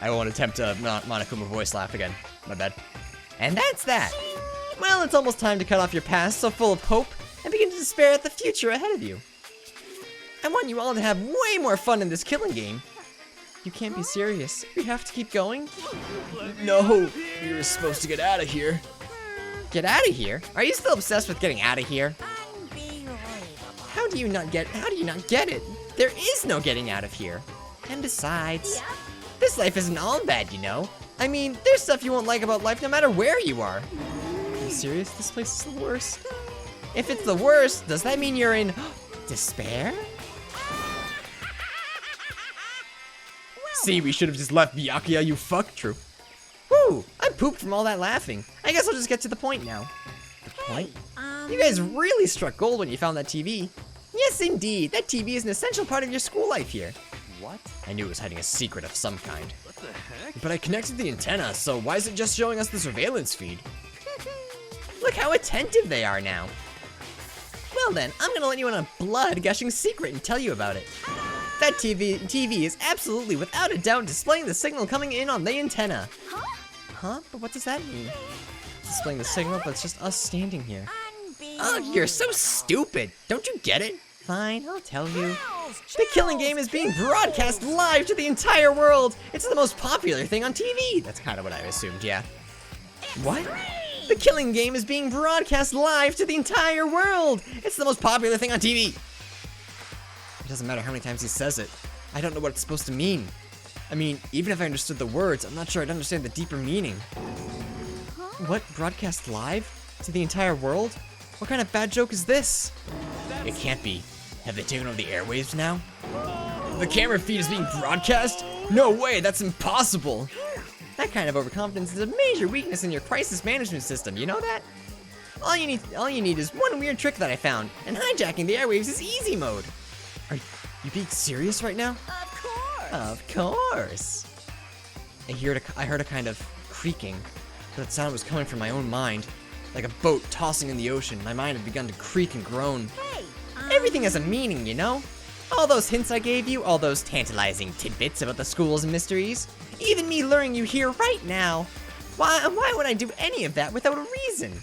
Speaker 1: Monokuma voice laugh again. My bad. And that's that. Well, it's almost time to cut off your past so full of hope and begin to despair at the future ahead of you. I want you all to have way more fun in this killing game. You can't be serious. We have to keep going? No, we were supposed to get out of here. Get out of here? Are you still obsessed with getting out of here? How do you not get it? There is no getting out of here. And besides, this life isn't all bad, you know. I mean, there's stuff you won't like about life no matter where you are. Are you serious? This place is the worst. If it's the worst, does that mean you're in despair? See, we should have just left Byakuya, you fuck. True. Whew, I'm pooped from all that laughing. I guess I'll just get to the point now. The point? You guys really struck gold when you found that TV. Yes, indeed. That TV is an essential part of your school life here. What? I knew it was hiding a secret of some kind.
Speaker 4: What the heck?
Speaker 1: But I connected the antenna, so why is it just showing us the surveillance feed? Look how attentive they are now. Well then, I'm gonna let you in on a blood-gushing secret and tell you about it. That TV is absolutely, without a doubt, displaying the signal coming in on the antenna. Huh? But what does that mean? Displaying the signal, but it's just us standing here. Oh, you're so stupid. Don't you get it? Fine, I'll tell you. The killing game is being broadcast live to the entire world. It's the most popular thing on TV. That's kind of what I assumed, yeah. What? The killing game is being broadcast live to the entire world. It's the most popular thing on TV. It doesn't matter how many times he says it. I don't know what it's supposed to mean. I mean, even if I understood the words, I'm not sure I'd understand the deeper meaning. What? Broadcast live? To the entire world? What kind of bad joke is this? It can't be. Have they taken over the airwaves now? The camera feed is being broadcast? No way, that's impossible. That kind of overconfidence is a major weakness in your crisis management system, you know that? All you need is one weird trick that I found, and hijacking the airwaves is easy mode. Are you being serious right now?
Speaker 3: Of course.
Speaker 1: Of course. I heard a kind of creaking. That sound was coming from my own mind. Like a boat tossing in the ocean, my mind had begun to creak and groan.
Speaker 3: Hey,
Speaker 1: Everything has a meaning, you know? All those hints I gave you, all those tantalizing tidbits about the schools and mysteries, even me luring you here right now. Why would I do any of that without a reason?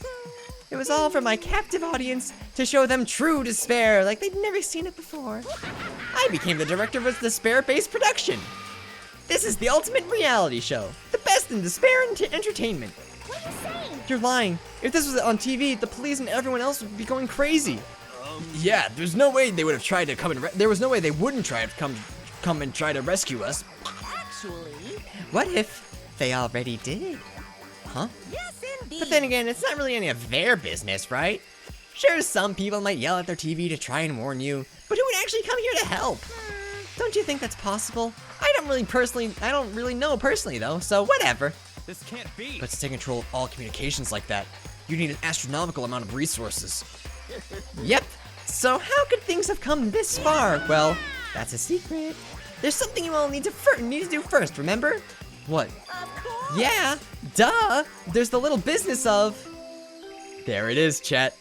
Speaker 1: It was all for my captive audience, to show them true despair like they'd never seen it before. I became the director of a despair-based production. This is the ultimate reality show, the best in despair and entertainment.
Speaker 3: what are you saying?
Speaker 1: You're lying. If this was on TV, the police and everyone else would be going crazy. Yeah, there's no way they would have tried to come and there was no way they wouldn't try to come and try to rescue us.
Speaker 3: Actually,
Speaker 1: What if they already did? Huh?
Speaker 3: yes indeed.
Speaker 1: But then again, it's not really any of their business, right? Sure, some people might yell at their TV to try and warn you, but who would actually come here to help? Don't you think that's possible? I don't really know personally though, so whatever.
Speaker 4: This can't be.
Speaker 1: But to take control of all communications like that, you need an astronomical amount of resources. Yep. So how could things have come this far? Well, that's a secret. There's something you all need to do first, remember? What?
Speaker 3: Of course.
Speaker 1: Yeah, duh. There's the little business of... There it is, chat.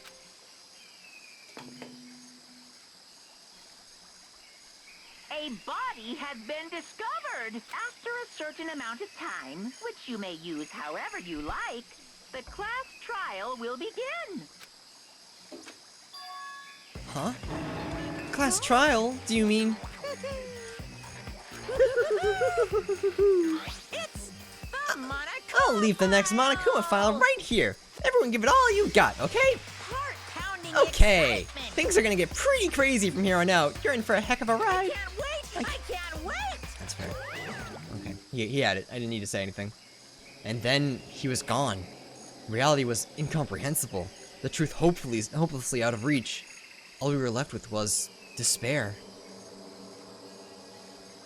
Speaker 7: A body has been discovered. After a certain amount of time, which you may use however you like, the class trial will begin.
Speaker 1: Huh? Class trial? Do you mean...
Speaker 3: It's the Monokuma.
Speaker 1: I'll leave the next Monokuma file right here. Everyone give it all you got, okay?
Speaker 3: Heart-pounding
Speaker 1: Okay.
Speaker 3: excitement.
Speaker 1: Things are gonna get pretty crazy from here on out. You're in for a heck of a
Speaker 3: I
Speaker 1: ride.
Speaker 3: can't wait. I can't wait.
Speaker 1: That's fair. Okay. He had it. I didn't need to say anything. And then he was gone. Reality was incomprehensible. The truth hopelessly out of reach. All we were left with was despair.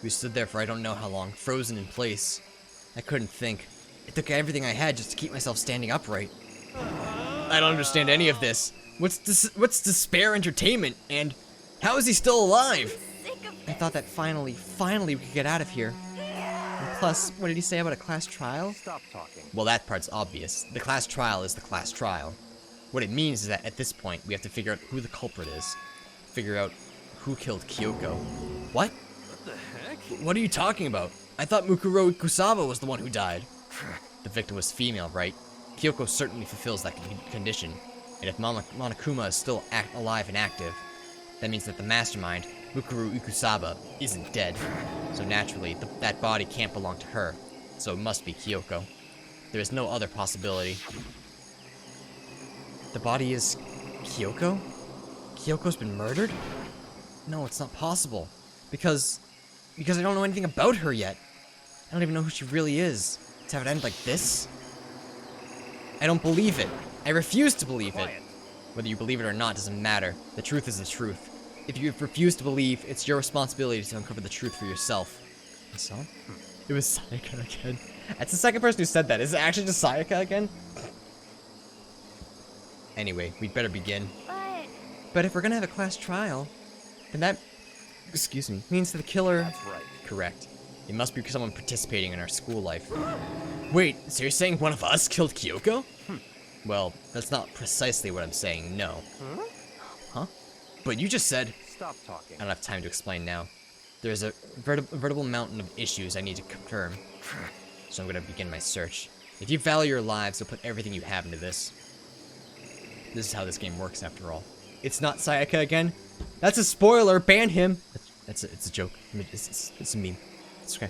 Speaker 1: We stood there for I don't know how long, frozen in place. I couldn't think. It took everything I had just to keep myself standing upright. I don't understand any of this. What's despair entertainment? And how is he still alive?
Speaker 3: Sick of
Speaker 1: I thought that finally we could get out of here. And plus, what did he say about a class trial?
Speaker 4: Stop talking.
Speaker 1: Well, that part's obvious. The class trial is the class trial. What it means is that at this point, we have to figure out who the culprit is. Figure out who killed Kyoko. What?
Speaker 4: What the heck?
Speaker 1: What are you talking about? I thought Mukuro Kusaba was the one who died. The victim was female, right? Kyoko certainly fulfills that condition. And if Monokuma is still alive and active, that means that the mastermind, Mukuro Ikusaba, isn't dead. So naturally, that body can't belong to her. So it must be Kyoko. There is no other possibility. The body is Kyoko? Kyoko's been murdered? No, it's not possible. Because I don't know anything about her yet. I don't even know who she really is. To have it end like this? I don't believe it. I refuse to believe it. Whether you believe it or not doesn't matter. The truth is the truth. If you refuse to believe, it's your responsibility to uncover the truth for yourself. And so? It was Sayaka again. That's the second person who said that. Is it actually just Sayaka again? Anyway, we'd better begin. But if we're gonna have a class trial, then that, excuse me, means that the killer...
Speaker 4: That's right.
Speaker 1: Correct. It must be someone participating in our school life. Wait, so you're saying one of us killed Kyoko? Well, that's not precisely what I'm saying, no. Huh? But you just said...
Speaker 4: Stop talking.
Speaker 1: I don't have time to explain now. There's a veritable mountain of issues I need to confirm. So I'm gonna begin my search. If you value your lives, you'll put everything you have into this. This is how this game works, after all. It's not Sayaka again. That's a spoiler. Ban him. It's a joke. It's a meme. It's okay.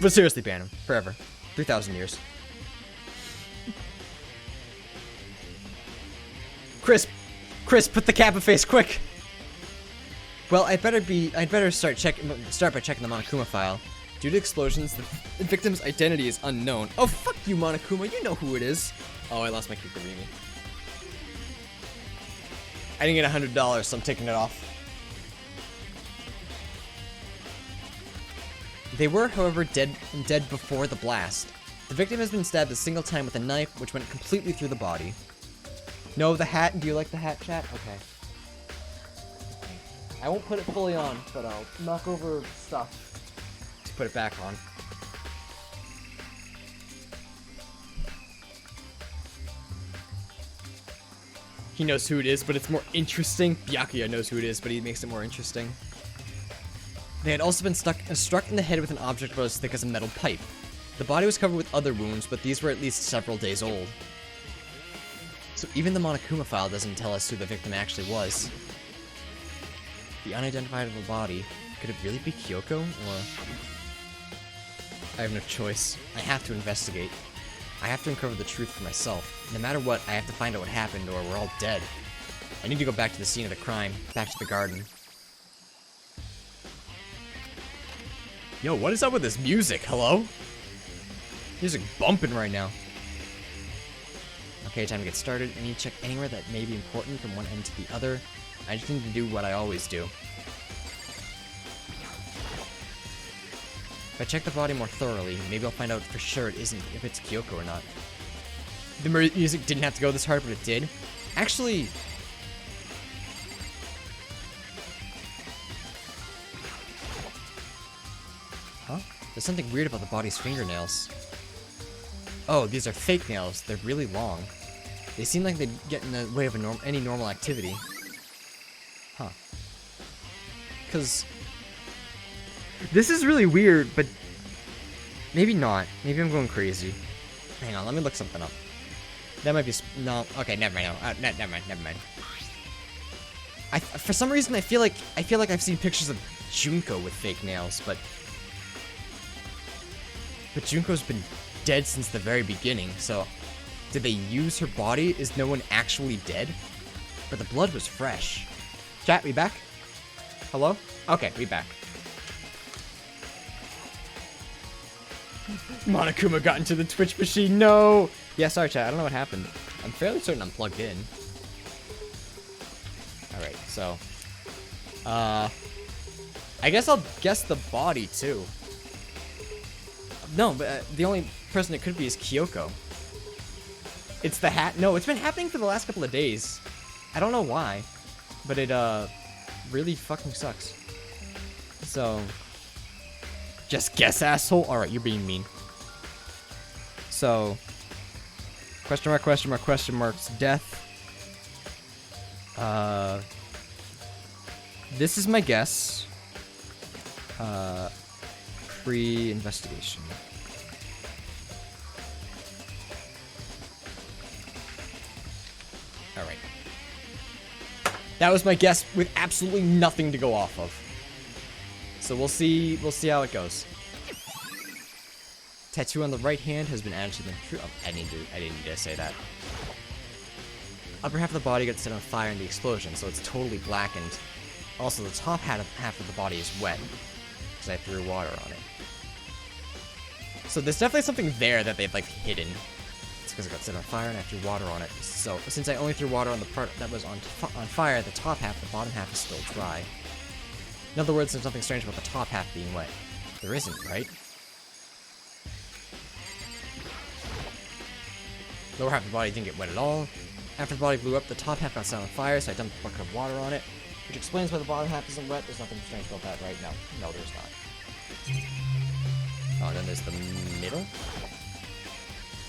Speaker 1: But seriously, ban him forever. 3,000 years. Chris, put the kappa face quick. Well, I'd better start by checking the Monokuma file. Due to explosions, the victim's identity is unknown. Oh, fuck you, Monokuma. You know who it is. Oh, I lost my Kukurimi. I didn't get $100, so I'm taking it off. They were, however, dead before the blast. The victim has been stabbed a single time with a knife, which went completely through the body. No, the hat. Do you like the hat, chat? Okay. I won't put it fully on, but I'll knock over stuff to put it back on. He knows who it is, but it's more interesting. Byakuya knows who it is, but he makes it more interesting. They had also been struck in the head with an object about as thick as a metal pipe. The body was covered with other wounds, but these were at least several days old. So even the Monokuma file doesn't tell us who the victim actually was. The unidentifiable body, could it really be Kyoko, or... I have no choice. I have to investigate. I have to uncover the truth for myself. No matter what, I have to find out what happened, or we're all dead. I need to go back to the scene of the crime, back to the garden. Yo, what is up with this music? Hello? Music bumping right now. Okay, time to get started. I need to check anywhere that may be important from one end to the other. I just need to do what I always do. If I check the body more thoroughly, maybe I'll find out for sure if it's Kyoko or not. The music didn't have to go this hard, but it did. Actually... Huh? There's something weird about the body's fingernails. Oh, these are fake nails. They're really long. They seem like they'd get in the way of any normal activity. Huh. Because... This is really weird, but... Maybe not. Maybe I'm going crazy. Hang on, let me look something up. That might be... No, okay, never mind. No, never mind. For some reason, I feel like I've seen pictures of Junko with fake nails, but Junko's been dead since the very beginning, so... Did they use her body? Is no one actually dead? But the blood was fresh. Chat, we back? Hello? Okay, we back. Monokuma got into the Twitch machine, no! Yeah, sorry chat, I don't know what happened. I'm fairly certain I'm plugged in. Alright, so... I guess I'll guess the body, too. No, but the only person it could be is Kyoko. It's the hat? No, it's been happening for the last couple of days. I don't know why, but it, really fucking sucks. So... Just guess, asshole. Alright, you're being mean. So... Question marks, death. This is my guess. Pre-investigation. Alright. That was my guess with absolutely nothing to go off of. So we'll see how it goes. Tattoo on the right hand has been added to the true. Oh, I didn't need to say that. Upper half of the body got set on fire in the explosion, so it's totally blackened. Also, the top half of the body is wet, because I threw water on it. So there's definitely something there that they've, like, hidden. It's because it got set on fire and I threw water on it. So, since I only threw water on the part that was on fire, the top half, the bottom half is still dry. In other words, there's nothing strange about the top half being wet. There isn't, right? Lower half of the body didn't get wet at all. After the body blew up, the top half got set on fire, so I dumped a bucket of water on it, which explains why the bottom half isn't wet. There's nothing strange about that, right? No, there's not. Oh, then there's the middle.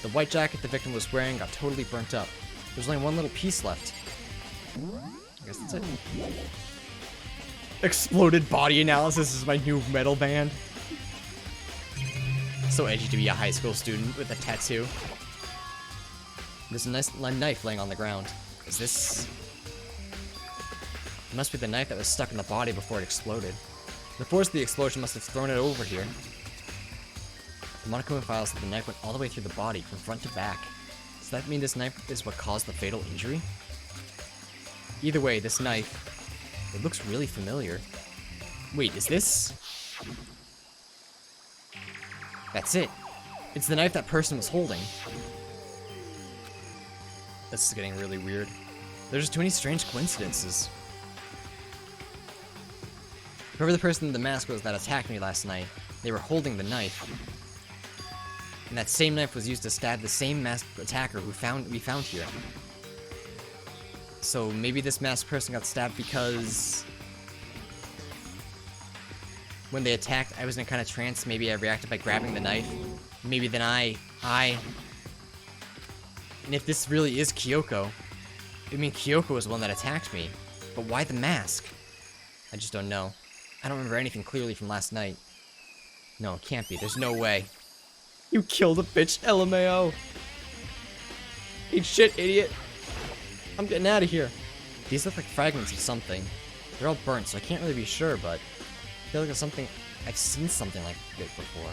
Speaker 1: The white jacket the victim was wearing got totally burnt up. There's only one little piece left. I guess that's it. Exploded body analysis is my new metal band. So edgy to be a high school student with a tattoo. There's a nice knife laying on the ground. Is this... It must be the knife that was stuck in the body before it exploded. The force of the explosion must have thrown it over here. The Monokuma file said the knife went all the way through the body, from front to back. Does that mean this knife is what caused the fatal injury? Either way, this knife, it looks really familiar. Wait, is this... That's it. It's the knife that person was holding. This is getting really weird. There's just too many strange coincidences. Whoever the person in the mask was that attacked me last night, They were holding the knife. And that same knife was used to stab the same masked attacker we found here. So maybe this masked person got stabbed because when they attacked, I was in a kind of trance. Maybe I reacted by grabbing the knife. Maybe then and if this really is Kyoko, I mean, Kyoko was the one that attacked me. But why the mask? I just don't know. I don't remember anything clearly from last night. No, it can't be. There's no way. You killed a bitch, LMAO. Eat shit, idiot. I'm getting out of here. These look like fragments of something. They're all burnt, so I can't really be sure, but I feel like it's something. I've seen something like it before.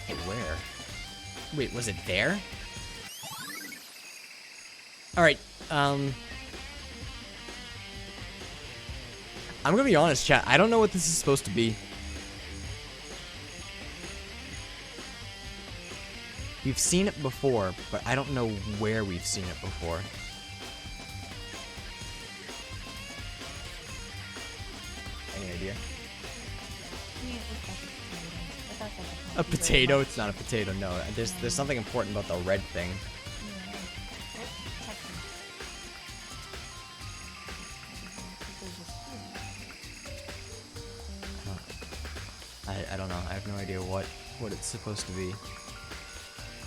Speaker 1: And where? Wait, was it there? Alright, I'm gonna be honest, chat. I don't know what this is supposed to be. We've seen it before, but I don't know where we've seen it before. Any idea? A potato? It's not a potato, no. There's something important about the red thing. I don't know. I have no idea what it's supposed to be.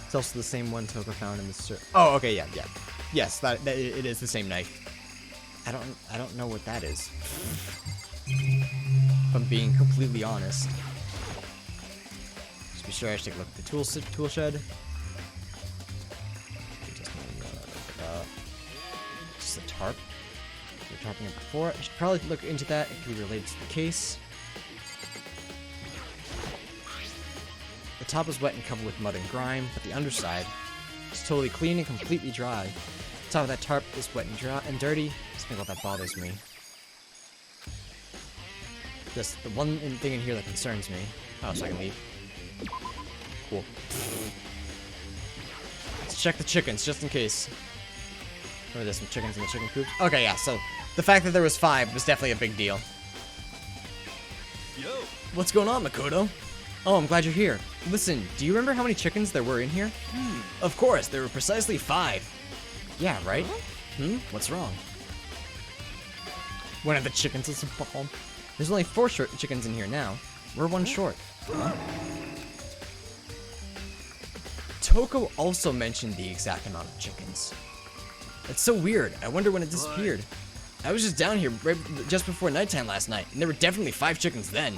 Speaker 1: It's also the same one Toko found in the Oh, okay, yeah. Yes, that it is the same knife. I don't know what that is. If I'm being completely honest. Just be sure I should take a look at the tool shed. Just a tarp. We were tarping it before. I should probably look into that. It could be related to the case. The top is wet and covered with mud and grime, but the underside is totally clean and completely dry. The top of that tarp is wet and dry and dirty. Something about that bothers me. Just the one thing in here that concerns me. Oh, so I can leave. Cool. Let's check the chickens, just in case. Or there's some chickens in the chicken coops. Okay, yeah, so the fact that there was 5 was definitely a big deal.
Speaker 4: Yo.
Speaker 1: What's going on, Mukuro? Oh, I'm glad you're here. Listen, do you remember how many chickens there were in here? Of course, there were precisely 5. Yeah, right? What's wrong? One of the chickens is a bomb. There's only 4 chickens in here now. We're 1 short. Huh? Toko also mentioned the exact amount of chickens. It's so weird. I wonder when it disappeared. I was just down here right just before nighttime last night, and there were definitely 5 chickens then.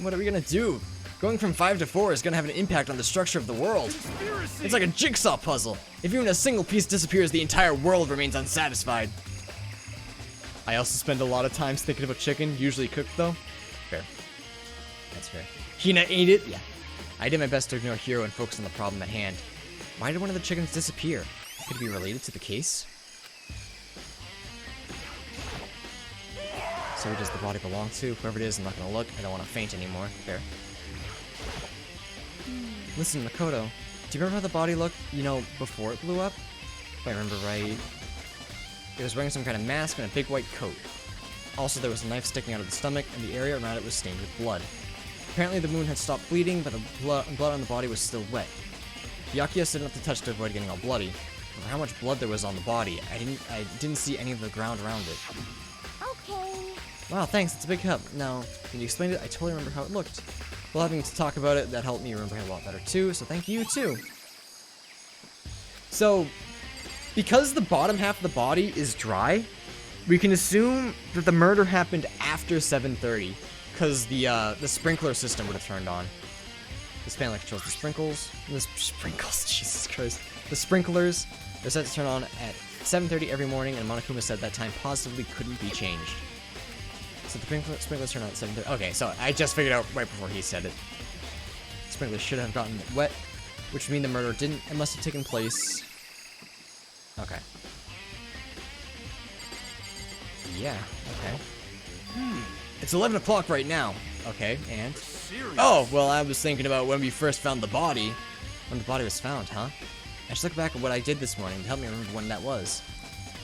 Speaker 1: What are we gonna do? Going from 5 to 4 is gonna have an impact on the structure of the world.
Speaker 4: Conspiracy.
Speaker 1: It's like a jigsaw puzzle. If even a single piece disappears, the entire world remains unsatisfied. I also spend a lot of time thinking about chicken, usually cooked though. Fair. That's fair. Hina ate it? Yeah. I did my best to ignore Hiro and focus on the problem at hand. Why did one of the chickens disappear? Could it be related to the case? So who does the body belong to? Whoever it is, I'm not gonna look. I don't want to faint anymore. Fair. Listen, Makoto, do you remember how the body looked, you know, before it blew up? If I remember right. It was wearing some kind of mask and a big white coat. Also, there was a knife sticking out of the stomach, and the area around it was stained with blood. Apparently, the wound had stopped bleeding, but the blood on the body was still wet. Byakuya stood up to touch to avoid getting all bloody. For how much blood there was on the body, I didn't see any of the ground around it.
Speaker 3: Okay.
Speaker 1: Wow, thanks, it's a big help. Now, when you explained it, I totally remember how it looked. Well, having to talk about it, that helped me remember it a lot better too, so thank you too. So, because the bottom half of the body is dry, we can assume that the murder happened after 7:30, because the sprinkler system would have turned on. This panel controls the sprinkles. Jesus Christ. The sprinklers are set to turn on at 7:30 every morning, and Monokuma said that time positively couldn't be changed. So the sprinklers turn on at 7:30. Okay, so I just figured out right before he said it. The sprinklers should have gotten wet, which would mean the murder didn't. It must have taken place. Okay. Yeah. Okay. It's 11 o'clock right now. Okay, and
Speaker 4: Serious.
Speaker 1: oh well, I was thinking about when we first found the body. When the body was found, huh? I should look back at what I did this morning to help me remember when that was.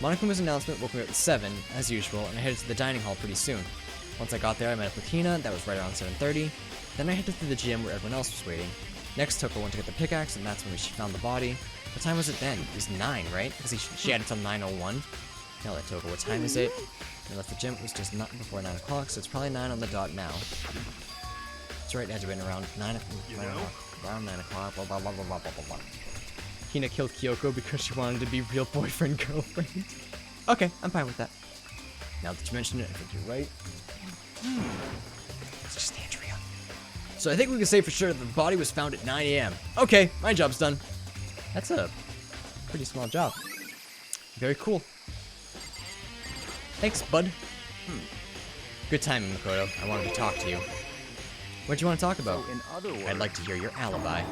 Speaker 1: Monokuma's announcement woke me up at 7, as usual, and I headed to the dining hall pretty soon. Once I got there, I met up with Hina. That was right around 7:30. Then I headed to the gym where everyone else was waiting. Next, Toko went to get the pickaxe, and that's when she found the body. What time was it then? It was 9, right? Because she had it till 9:01. Hell, that Toko. What time is it? I left the gym. It was just not before 9 o'clock, so it's probably 9 on the dot now. That's right. It had to been around 9 o'clock. Around 9 o'clock. Blah blah blah blah blah blah blah. Hina killed Kyoko because she wanted to be real boyfriend-girlfriend. Okay, I'm fine with that. Now that you mention it, I think you're right. It's just Andrea. So I think we can say for sure that the body was found at 9 a.m. Okay, my job's done. That's a pretty small job. Very cool. Thanks, bud. Good timing, Mukuro. I wanted to talk to you. What do you want to talk about?
Speaker 4: So in other words,
Speaker 1: I'd like to hear your alibi.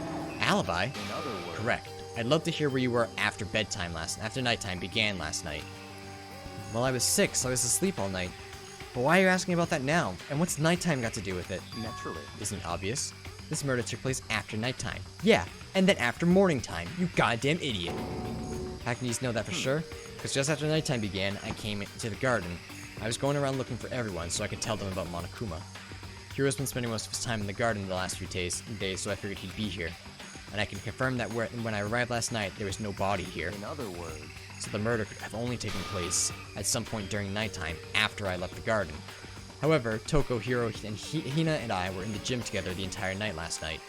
Speaker 1: Alibi?
Speaker 4: in other words,
Speaker 1: Correct. I'd love to hear where you were after nighttime began last night. Well, I was sick, so I was asleep all night. But why are you asking about that now? And what's nighttime got to do with it?
Speaker 4: naturally.
Speaker 1: Isn't it obvious? This murder took place after nighttime. Yeah, and then after morning time, you goddamn idiot. How can you know that for sure? Because just after nighttime began, I came into the garden. I was going around looking for everyone so I could tell them about Monokuma. Hiro's been spending most of his time in the garden the last few days, so I figured he'd be here. And I can confirm that when I arrived last night, there was no body here.
Speaker 4: In other words,
Speaker 1: So the murder could have only taken place at some point during nighttime after I left the garden. However, Toko, Hiro, and Hina and I were in the gym together the entire night last night.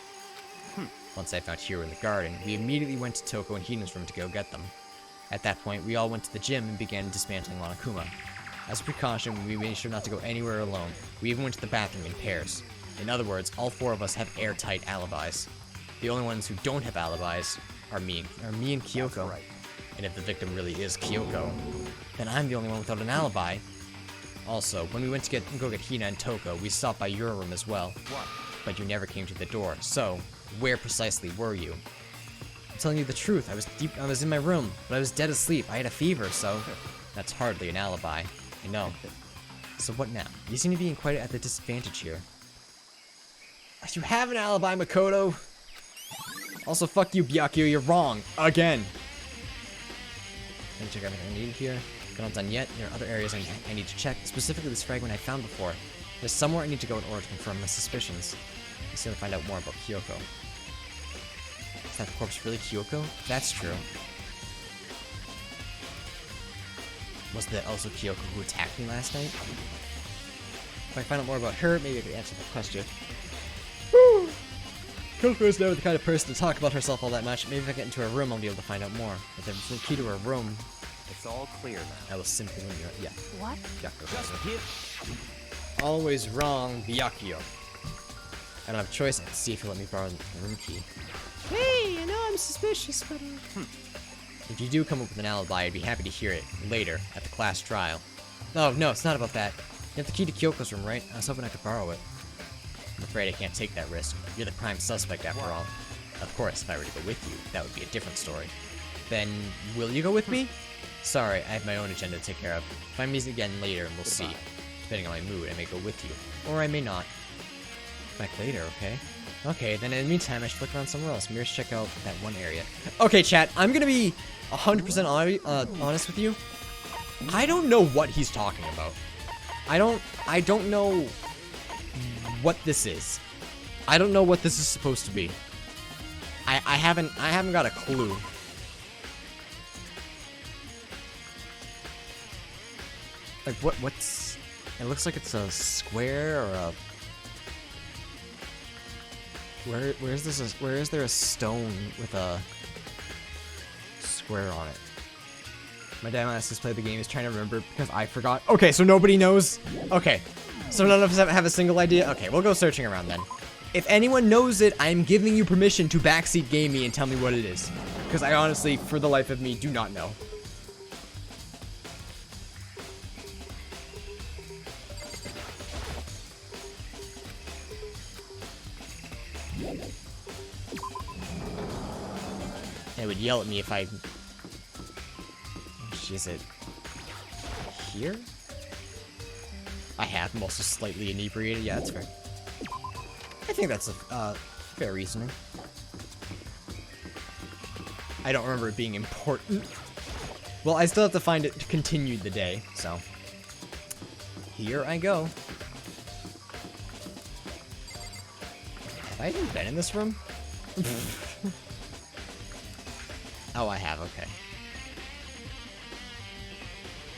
Speaker 1: Once I found Hiro in the garden, we immediately went to Toko and Hina's room to go get them. At that point, we all went to the gym and began dismantling Monokuma. As a precaution, we made sure not to go anywhere alone. We even went to the bathroom in pairs. In other words, all 4 of us have airtight alibis. The only ones who don't have alibis are me and Kyoko.
Speaker 4: right.
Speaker 1: And if the victim really is Kyoko, then I'm the only one without an alibi. Also, when we went to go get Hina and Toko, we stopped by your room as well.
Speaker 4: what?
Speaker 1: But you never came to the door. So, where precisely were you? I'm telling you the truth. I was in my room, but I was dead asleep. I had a fever, so that's hardly an alibi. I know. So what now? You seem to be quite at the disadvantage here. You have an alibi, Makoto. Also, fuck you, Byakuya. You're wrong again. Let me check everything I need here. But not done yet. There are other areas I need to check. Specifically, this fragment I found before. There's somewhere I need to go in order to confirm my suspicions. Let's see if I find out more about Kyoko. Is that corpse really Kyoko? That's true. Was that also Kyoko who attacked me last night? If I find out more about her, maybe I could answer that question. Woo! Kyoko is never the kind of person to talk about herself all that much. Maybe if I get into her room, I'll be able to find out more. If there's no key to her room,
Speaker 4: It's all clear now.
Speaker 1: I will simply let you. Yeah.
Speaker 6: What?
Speaker 4: Just hit.
Speaker 1: Always wrong, Byakuya. I don't have a choice. I have to see if he'll let me borrow the room key. Hey, I know I'm suspicious, but if you do come up with an alibi, I'd be happy to hear it later at the class trial. Oh, no, it's not about that. You have the key to Kyoko's room, right? I was hoping I could borrow it. I'm afraid I can't take that risk. You're the prime suspect after all. Of course, if I were to go with you, that would be a different story. Then, will you go with me? Sorry, I have my own agenda to take care of. Find me again later and we'll see. Depending on my mood, I may go with you. Or I may not. Back later, okay? Okay, then in the meantime, I should look around somewhere else. Maybe check out that one area. Okay, chat, I'm gonna be 100% honest with you. I don't know what he's talking about. I don't know what this is. I don't know what this is supposed to be. I haven't got a clue. Like what's it looks like it's a square or a where is there a stone with a square on it? My dad asked us to play the game. He's trying to remember because I forgot. Okay, so nobody knows. Okay, so none of us have a single idea. Okay, we'll go searching around then. If anyone knows it, I'm giving you permission to backseat game me and tell me what it is. Because I honestly, for the life of me, do not know. It would yell at me if I... Is it here? I have. I'm also slightly inebriated. Yeah, that's fair. I think that's a fair reasoning. I don't remember it being important. Well, I still have to find it to continue the day, so... Here I go. Have I even been in this room? Oh, I have, okay.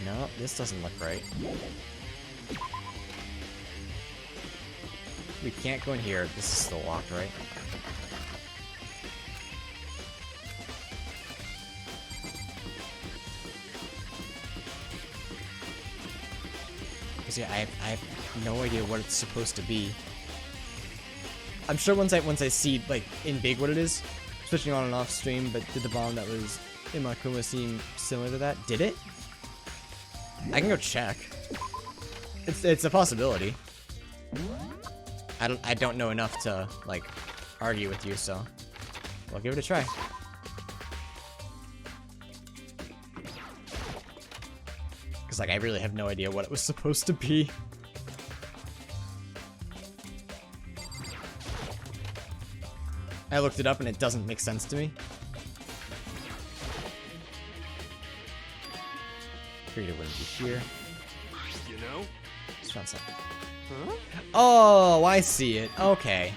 Speaker 1: No, this doesn't look right. We can't go in here. This is still locked, right? Because yeah, I have no idea what it's supposed to be. I'm sure once I see like in big what it is, switching on and off stream, but did the bomb that was in Monokuma seem similar to that? Did it? I can go check. It's a possibility. I don't know enough to like argue with you, so we'll give it a try. Cause like I really have no idea what it was supposed to be. I looked it up and it doesn't make sense to me. Figured it wouldn't be here.
Speaker 4: You know?
Speaker 1: Let's try something. Huh? Oh, I see it. Okay.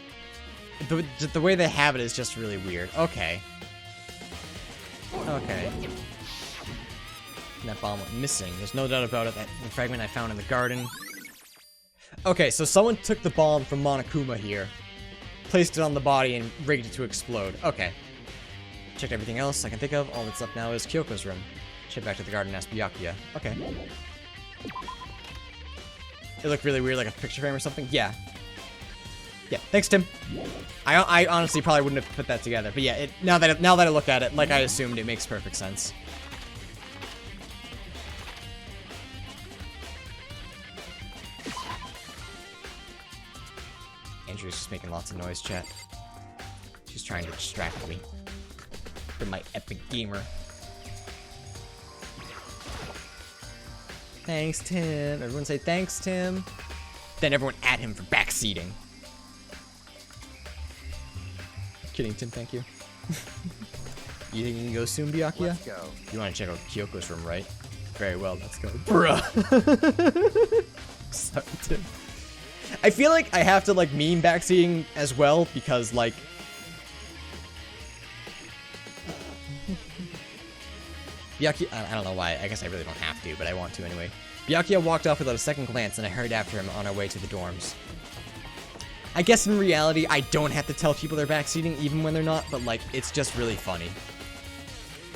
Speaker 1: The way they have it is just really weird. Okay. Okay. That bomb went missing. There's no doubt about it. That the fragment I found in the garden. Okay, so someone took the bomb from Monokuma here, placed it on the body, and rigged it to explode. Okay. Checked everything else I can think of. All that's left now is Kyoko's room. Check back to the garden and ask Byakuya. Okay. It looked really weird, like a picture frame or something? Yeah. Yeah, thanks, Tim. I honestly probably wouldn't have put that together, but yeah, now that I look at it, like I assumed, it makes perfect sense. Andrew's just making lots of noise, chat. She's trying to distract me from my epic gamer. Thanks, Tim. Everyone say thanks, Tim. Then everyone at him for backseating. Kidding, Tim. Thank you. You think you can go soon, Byakuya?
Speaker 4: Let's go.
Speaker 1: You want to check out Kyoko's room, right? Very well. Let's go. Bruh. Sorry, Tim. I feel like I have to, like, meme backseating as well, because, like... Byakuya, I don't know why, I guess I really don't have to, but I want to anyway. Byakuya walked off without a second glance, and I hurried after him on our way to the dorms. I guess in reality, I don't have to tell people they're backseating, even when they're not, but, like, it's just really funny.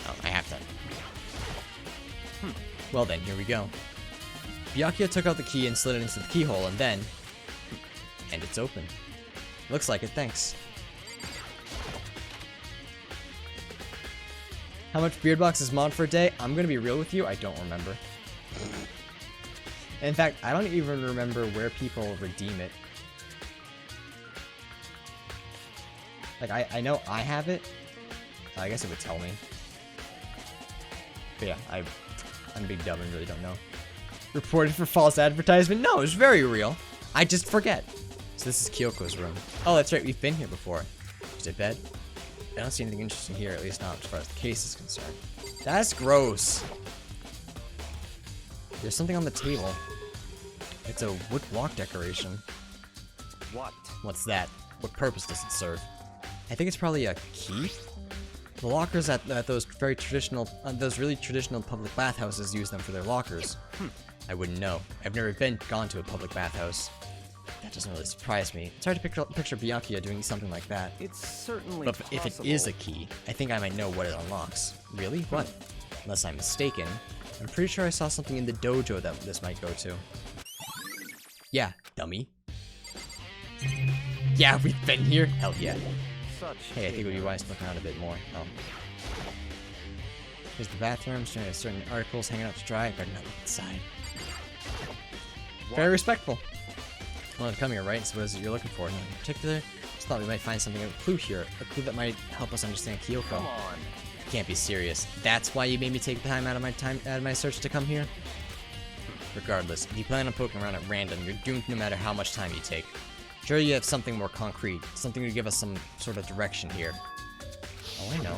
Speaker 1: Oh, I have to. Well then, here we go. Byakuya took out the key and slid it into the keyhole, and then... And it's open. Looks like it, thanks. How much beard box is mod for a day? I'm gonna be real with you, I don't remember. In fact, I don't even remember where people redeem it. Like, I know I have it. I guess it would tell me. But yeah, I'm big dumb and really don't know. Reported for false advertisement? No, it's very real. I just forget. So this is Kyoko's room. Oh, that's right, we've been here before. Is it bed? I don't see anything interesting here, at least not as far as the case is concerned. That's gross. There's something on the table. It's a wood block decoration.
Speaker 4: What?
Speaker 1: What's that? What purpose does it serve? I think it's probably a key? The lockers at those very traditional, those really traditional public bathhouses use them for their lockers. I wouldn't know. I've never gone to a public bathhouse. That doesn't really surprise me. It's hard to picture Byakuya doing something like that.
Speaker 4: It's certainly
Speaker 1: But if it is a key, I think I might know what it unlocks. Really? What? Unless I'm mistaken. I'm pretty sure I saw something in the dojo that this might go to. Yeah, dummy. Yeah, we've been here? Hell yeah.
Speaker 4: such.
Speaker 1: Hey, I think it would be wise to look around a bit more. Oh. Here's the bathroom, showing certain articles hanging out to dry. Better not look inside. Very respectful. Well, to come here, right? So what is it you're looking for? Nothing in particular. Just thought we might find something, a clue here. A clue that might help us understand Kyoko.
Speaker 4: Come on.
Speaker 1: You can't be serious. That's why you made me take the time out of my search to come here? Regardless, if you plan on poking around at random, you're doomed no matter how much time you take. Sure, you have something more concrete, something to give us some sort of direction here. Oh, I know.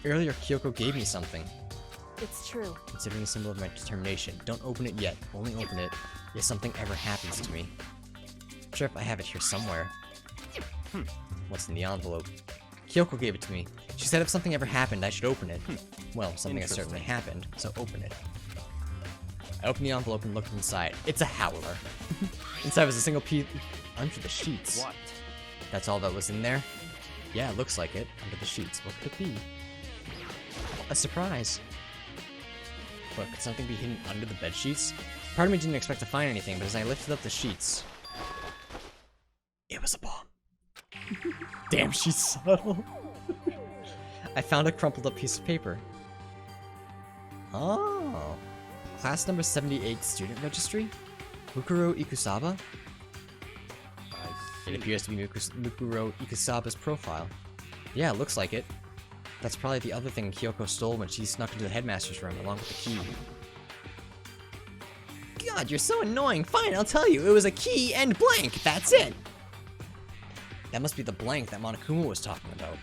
Speaker 1: Earlier, Kyoko gave me something.
Speaker 6: It's true.
Speaker 1: Considering the symbol of my determination. Don't open it yet. Only open it if something ever happens to me. I'm sure if I have it here somewhere. What's in the envelope? Kyoko gave it to me. She said if something ever happened, I should open it. Well, something has certainly happened, so open it. I opened the envelope and looked inside. It's a howler. Inside was a single piece under the sheets.
Speaker 4: What?
Speaker 1: That's all that was in there? Yeah, it looks like it. Under the sheets. What could it be? A surprise. What, could something be hidden under the bed sheets? Part of me didn't expect to find anything, but as I lifted up the sheets, it was a bomb. Damn, she's subtle. I found a crumpled up piece of paper. Oh. Class number 78 student registry? Mukuro Ikusaba? It appears to be Mukuro Ikusaba's profile. Yeah, it looks like it. That's probably the other thing Kyoko stole when she snuck into the headmaster's room along with the key. God, you're so annoying. Fine, I'll tell you. It was a key and blank. That's it. That must be the blank that Monokuma was talking about.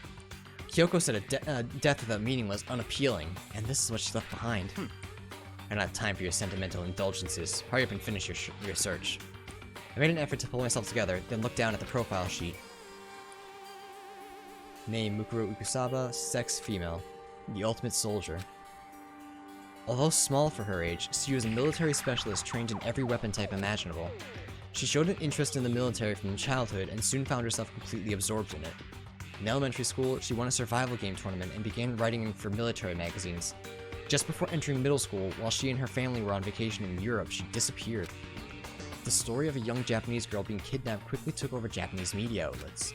Speaker 1: Kyoko said a death without meaning was unappealing, and this is what she left behind. I don't have time for your sentimental indulgences. Hurry up and finish your search. I made an effort to pull myself together, then looked down at the profile sheet. Name Mukuro Ikusaba, sex female, the ultimate soldier. Although small for her age, she was a military specialist trained in every weapon type imaginable. She showed an interest in the military from childhood and soon found herself completely absorbed in it. In elementary school, she won a survival game tournament and began writing for military magazines. Just before entering middle school, while she and her family were on vacation in Europe, she disappeared. The story of a young Japanese girl being kidnapped quickly took over Japanese media outlets.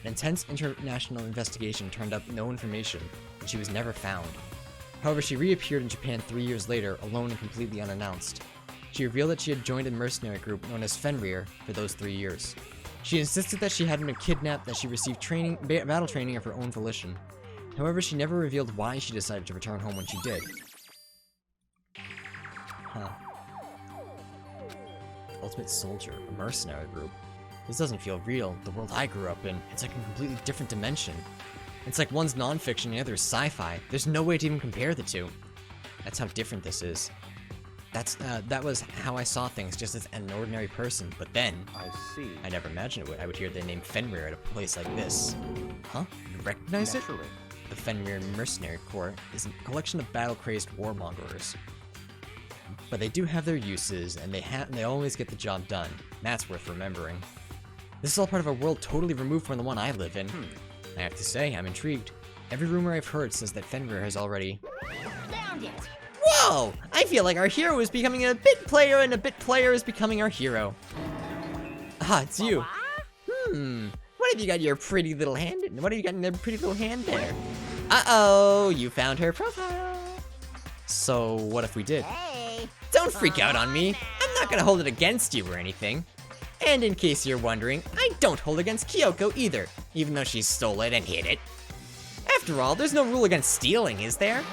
Speaker 1: An intense international investigation turned up no information, and she was never found. However, she reappeared in Japan 3 years later, alone and completely unannounced. She revealed that she had joined a mercenary group known as Fenrir for those 3 years. She insisted that she hadn't been kidnapped, that she received battle training of her own volition. However, she never revealed why she decided to return home when she did. Huh. Ultimate Soldier, a mercenary group. This doesn't feel real. The world I grew up in, it's like a completely different dimension. It's like one's non-fiction and the other's sci-fi. There's no way to even compare the two. That's how different this is. That was how I saw things, just as an ordinary person, but then...
Speaker 4: I see.
Speaker 1: I never imagined I would hear the name Fenrir at a place like this. Huh? You recognize it? The Fenrir Mercenary Corps is a collection of battle-crazed warmongers. But they do have their uses, and they always get the job done. That's worth remembering. This is all part of a world totally removed from the one I live in. I have to say, I'm intrigued. Every rumor I've heard says that Fenrir has already...
Speaker 3: Found it.
Speaker 1: Whoa! I feel like our hero is becoming a bit player, and a bit player is becoming our hero. Ah, it's you. What have you got in your pretty little hand? What have you got in your pretty little hand there? Uh-oh, you found her profile. So, what if we did?
Speaker 3: Hey.
Speaker 1: Don't freak out on me. I'm not gonna hold it against you or anything. And in case you're wondering, I don't hold against Kyoko either, even though she stole it and hid it. After all, there's no rule against stealing, is there?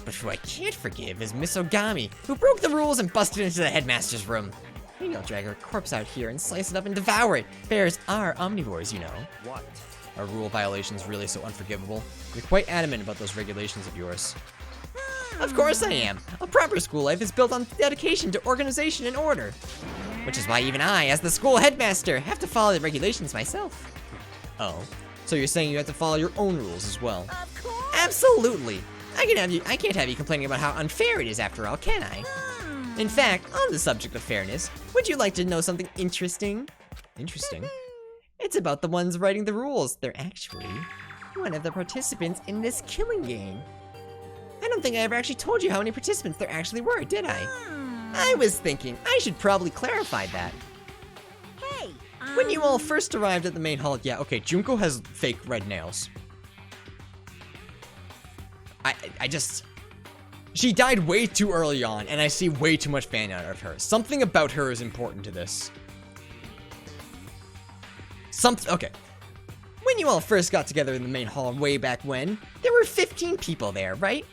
Speaker 1: But who I can't forgive is Miss Ogami, who broke the rules and busted into the headmaster's room. Maybe I'll drag her corpse out here and slice it up and devour it. Bears are omnivores, you know.
Speaker 4: What?
Speaker 1: Are rule violations really so unforgivable? You're quite adamant about those regulations of yours. Of course I am. A proper school life is built on dedication to organization and order. Which is why even I, as the school headmaster, have to follow the regulations myself. Oh, so you're saying you have to follow your own rules as well?
Speaker 3: Of course.
Speaker 1: Absolutely. I can't have you complaining about how unfair it is after all, can I? In fact, on the subject of fairness, would you like to know something interesting? Interesting? It's about the ones writing the rules. They're actually one of the participants in this killing game. I don't think I ever actually told you how many participants there actually were, did I? I was thinking, I should probably clarify that.
Speaker 3: Hey.
Speaker 1: When you all first arrived at the main hall, yeah, okay, Junko has fake red nails. She died way too early on, and I see way too much fan art of her. Something about her is important to this. Okay. When you all first got together in the main hall way back when, there were 15 people there, right?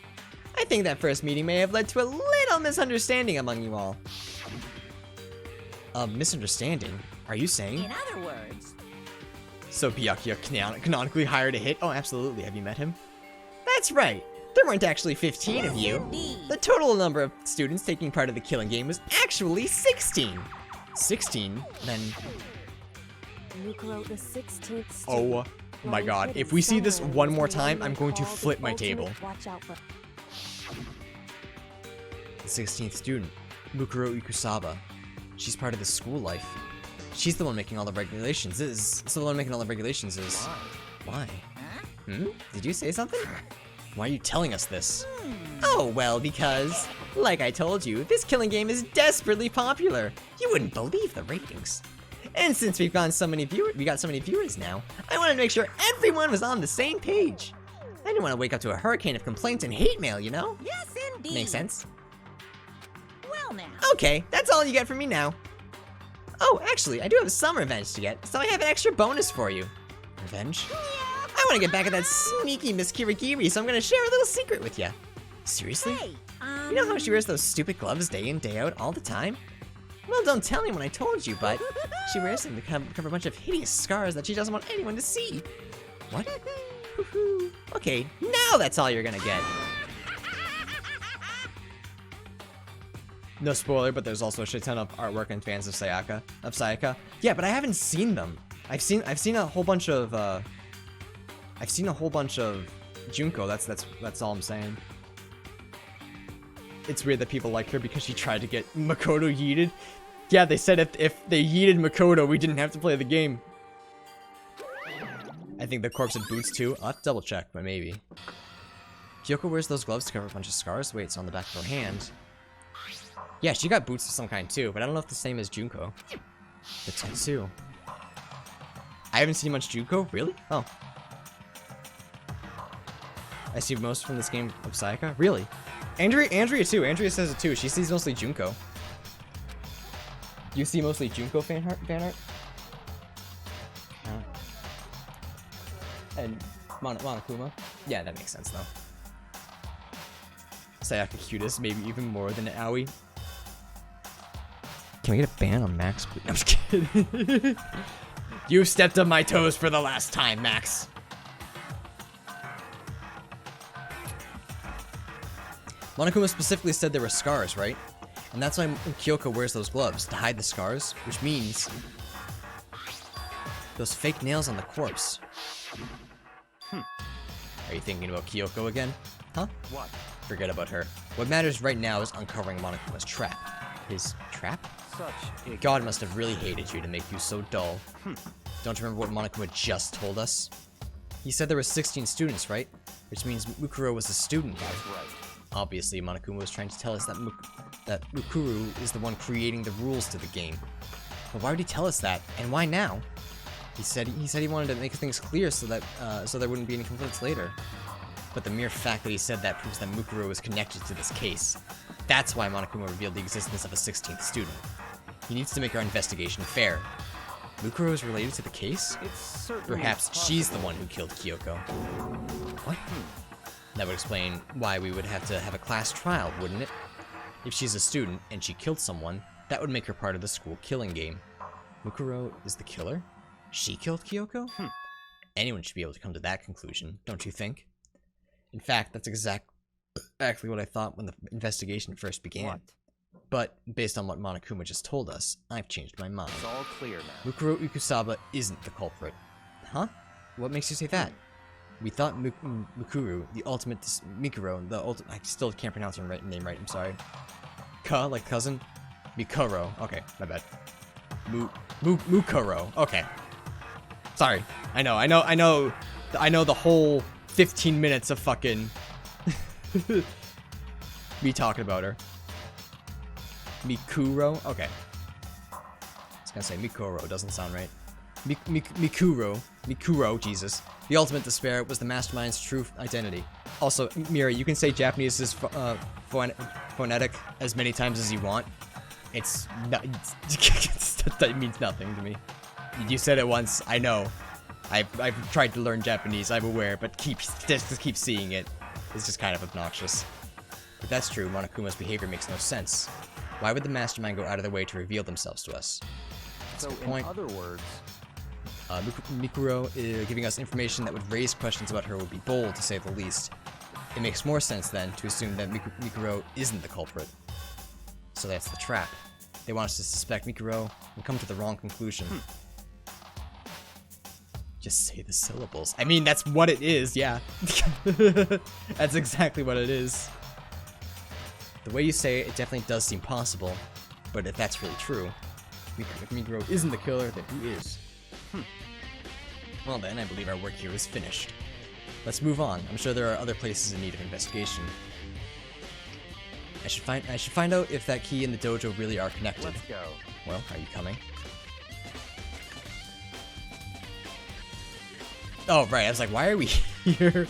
Speaker 1: I think that first meeting may have led to a little misunderstanding among you all. A misunderstanding? Are you saying?
Speaker 3: In other words.
Speaker 1: So Byakuya canonically hired a hit? Oh, absolutely. Have you met him? That's right. There weren't actually 15 of you. The total number of students taking part of the killing game was actually 16. 16? Then
Speaker 6: Mukuro, the 16th student.
Speaker 1: Oh my god. If we see this one more time, I'm going to flip my table.
Speaker 6: Watch out for.
Speaker 1: The 16th student, Mukuro Ikusaba. She's part of the school life. She's the one making all the regulations. So the one making all the regulations is... Why? Hmm? Did you say something? Why are you telling us this? Oh, well, because, like I told you, this killing game is desperately popular. You wouldn't believe the ratings. And since we got so many viewers now, I wanted to make sure everyone was on the same page. I didn't want to wake up to a hurricane of complaints and hate mail, you know?
Speaker 3: Yes, indeed.
Speaker 1: Makes sense?
Speaker 3: Well now.
Speaker 1: Okay, that's all you get from me now. Oh, actually, I do have a summer revenge to get, so I have an extra bonus for you. Revenge? I want to get back at that sneaky Miss Kirigiri, so I'm going to share a little secret with you. Seriously?
Speaker 3: Hey,
Speaker 1: You know how she wears those stupid gloves day in, day out, all the time? Well, don't tell anyone I told you, but she wears them to cover a bunch of hideous scars that she doesn't want anyone to see. What? Okay, now that's all you're gonna get. No spoiler, but there's also a shit ton of artwork and fans of Sayaka. Yeah, but I haven't seen them. I've seen a whole bunch of Junko. That's all I'm saying. It's weird that people like her because she tried to get Makoto yeeted. Yeah, they said if they yeeted Makoto, we didn't have to play the game. I think the corpse had boots too. I'll have to double check, but maybe. Kyoko wears those gloves to cover a bunch of scars. Wait, it's on the back of her hand. Yeah, she got boots of some kind too, but I don't know if the same as Junko. The tattoo. I haven't seen much Junko, really? Oh. I see most from this game of Sayaka? Really? Andrea too. Andrea says it too. She sees mostly Junko. You see mostly Junko fan art? And Monokuma? Yeah, that makes sense though. Sayaka cutest, maybe even more than Aoi. Can we get a ban on Max, please? I'm just kidding. You stepped on my toes for the last time, Max. Monokuma specifically said there were scars, right? And that's why Kyoko wears those gloves, to hide the scars, which means those fake nails on the corpse. Are you thinking about Kyoko again? Huh?
Speaker 4: What?
Speaker 1: Forget about her. What matters right now is uncovering Monokuma's trap. His trap?
Speaker 4: Such
Speaker 1: God must have really hated you to make you so dull. Don't you remember what Monokuma just told us? He said there were 16 students, right? Which means Mukuro was a student here.
Speaker 4: That's right.
Speaker 1: Obviously, Monokuma was trying to tell us that Mukuro is the one creating the rules to the game. But why would he tell us that? And why now? He said he wanted to make things clear so that so there wouldn't be any conflicts later. But the mere fact that he said that proves that Mukuro is connected to this case. That's why Monokuma revealed the existence of a 16th student. He needs to make our investigation fair. Mukuro is related to the case?
Speaker 4: It's certainly
Speaker 1: Perhaps
Speaker 4: possible.
Speaker 1: she's the one who killed Kyoko. What? That would explain why we would have to have a class trial, wouldn't it? If she's a student and she killed someone, that would make her part of the school killing game. Mukuro is the killer? She killed Kyoko? Anyone should be able to come to that conclusion, don't you think? In fact, that's exactly what I thought when the investigation first began.
Speaker 4: What?
Speaker 1: But, based on what Monokuma just told us, I've changed my mind.
Speaker 4: It's all clear now.
Speaker 1: Mukuro Ikusaba isn't the culprit. Huh? What makes you say that? We thought Mukuro, the ultimate Mikuro, the ultimate. I still can't pronounce her name right. I'm sorry. Like cousin. Mikuro. Okay, my bad. Mukuro. Okay. Sorry. I know the whole 15 minutes of fucking me talking about her. Mikuro. Okay. I was gonna say Mikuro. Doesn't sound right. Mikuro, Jesus. The ultimate despair was the Mastermind's true identity. Also, Mira, you can say Japanese is phonetic as many times as you want. It means nothing to me. You said it once, I know. I've tried to learn Japanese, I'm aware, but just keep seeing it. It's just kind of obnoxious. If that's true, Monokuma's behavior makes no sense. Why would the Mastermind go out of their way to reveal themselves to us? That's
Speaker 4: So,
Speaker 1: a good
Speaker 4: in
Speaker 1: point.
Speaker 4: other words,
Speaker 1: Mukuro giving us information that would raise questions about her would be bold, to say the least. It makes more sense, then, to assume that Mukuro isn't the culprit. So that's the trap. They want us to suspect Mukuro and come to the wrong conclusion. Just say the syllables. I mean, that's what it is, yeah. That's exactly what it is. The way you say it, it definitely does seem possible. But if that's really true, if Mukuro isn't the killer, then who is? Well then, I believe our work here is finished. Let's move on. I'm sure there are other places in need of investigation. I should find out if that key and the dojo really are connected.
Speaker 4: Let's go.
Speaker 1: Well, are you coming? Oh, right. I was like, why are we here?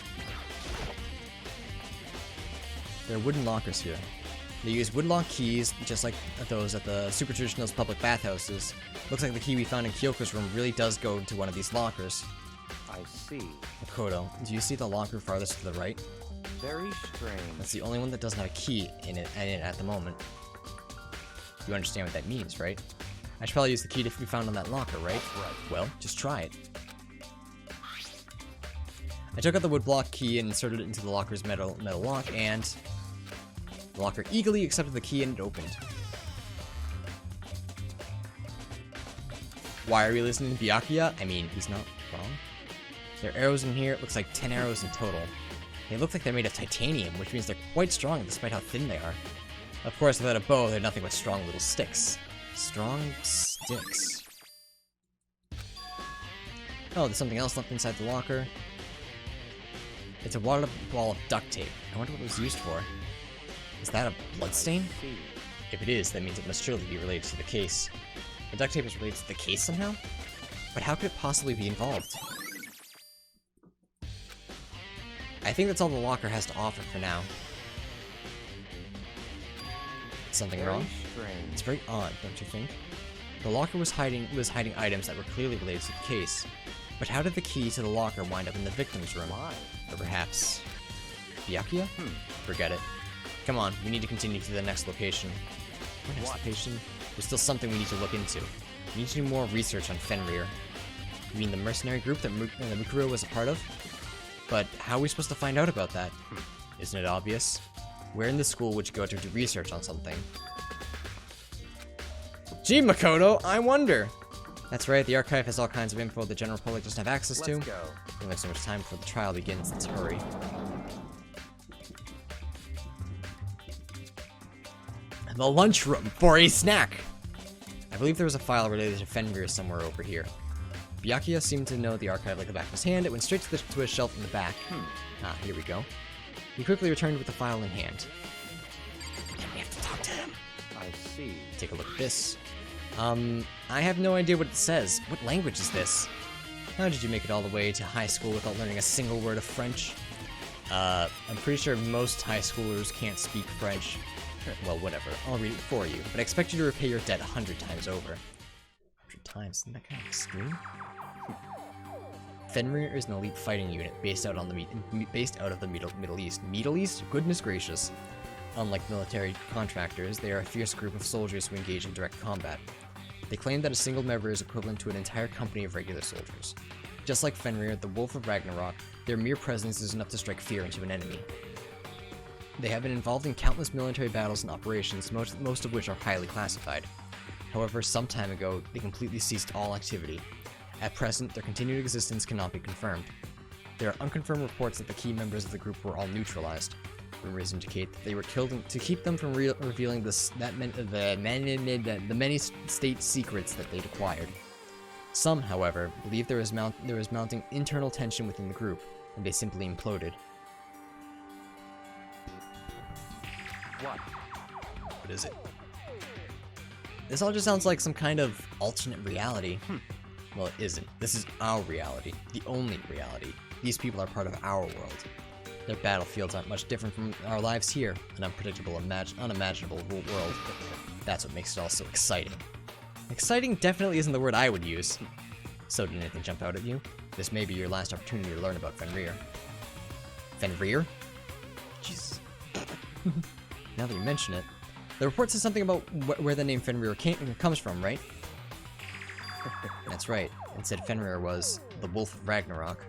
Speaker 1: There are wooden lockers here. They use wood-lock keys, just like those at the Super Traditional's public bathhouses. Looks like the key we found in Kyoko's room really does go into one of these lockers.
Speaker 4: I see.
Speaker 1: Makoto, do you see the locker farthest to the right?
Speaker 4: Very strange.
Speaker 1: That's the only one that doesn't have a key in it at the moment. You understand what that means, right? I should probably use the key we found on that locker, right?
Speaker 4: Right.
Speaker 1: Well, just try it. I took out the woodblock key and inserted it into the locker's metal lock, and the locker eagerly accepted the key and it opened. Why are we listening to Byakuya? I mean, he's not wrong. There are arrows in here. It looks like 10 arrows in total. They look like they're made of titanium, which means they're quite strong despite how thin they are. Of course, without a bow, they're nothing but strong little sticks. Strong sticks. Oh, there's something else left inside the locker. It's a water ball of duct tape. I wonder what it was used for. Is that a bloodstain? If it is, that means it must surely be related to the case. The duct tape is related to the case somehow? But how could it possibly be involved? I think that's all the locker has to offer for now. Something wrong?
Speaker 4: Strange.
Speaker 1: It's very odd, don't you think? The locker was hiding items that were clearly related to the case. But how did the key to the locker wind up in the victim's room? Or perhaps Byakuya? Forget it. Come on, we need to continue to the next location. What next location? There's still something we need to look into. We need to do more research on Fenrir. You mean the mercenary group that Mukuro was a part of? But how are we supposed to find out about that? Isn't it obvious? Where in the school would you go to do research on something? Gee, Makoto, I wonder! That's right, the archive has all kinds of info the general public doesn't have access to.
Speaker 4: Let's go.
Speaker 1: We don't have so much time before the trial begins, let's hurry. The lunchroom for a snack! I believe there was a file related to Fenrir somewhere over here. Byakuya seemed to know the archive like the back of his hand. It went straight to a shelf in the back. Ah, here we go. He quickly returned with the file in hand. And we have to talk to him.
Speaker 4: I see.
Speaker 1: Take a look at this. I have no idea what it says. What language is this? How did you make it all the way to high school without learning a single word of French? I'm pretty sure most high schoolers can't speak French. Well, whatever. I'll read it for you. But I expect you to repay your debt 100 times over. 100 times? Isn't that kind of extreme? Fenrir is an elite fighting unit based out of the Middle East. Middle East? Goodness gracious. Unlike military contractors, they are a fierce group of soldiers who engage in direct combat. They claim that a single member is equivalent to an entire company of regular soldiers. Just like Fenrir, the Wolf of Ragnarok, their mere presence is enough to strike fear into an enemy. They have been involved in countless military battles and operations, most of which are highly classified. However, some time ago, they completely ceased all activity. At present, their continued existence cannot be confirmed. There are unconfirmed reports that the key members of the group were all neutralized. Rumors indicate that they were killed to keep them from revealing the many state secrets that they'd acquired. Some, however, believe there is mounting internal tension within the group, and they simply imploded. What is it? This all just sounds like some kind of alternate reality. Well, it isn't. This is our reality. The only reality. These people are part of our world. Their battlefields aren't much different from our lives here. An unpredictable, unimaginable world. That's what makes it all so exciting. Exciting definitely isn't the word I would use. So did anything jump out at you? This may be your last opportunity to learn about Fenrir. Fenrir? Jesus. Now that you mention it, the report says something about where the name Fenrir comes from, right? That's right. It said Fenrir was the Wolf of Ragnarok.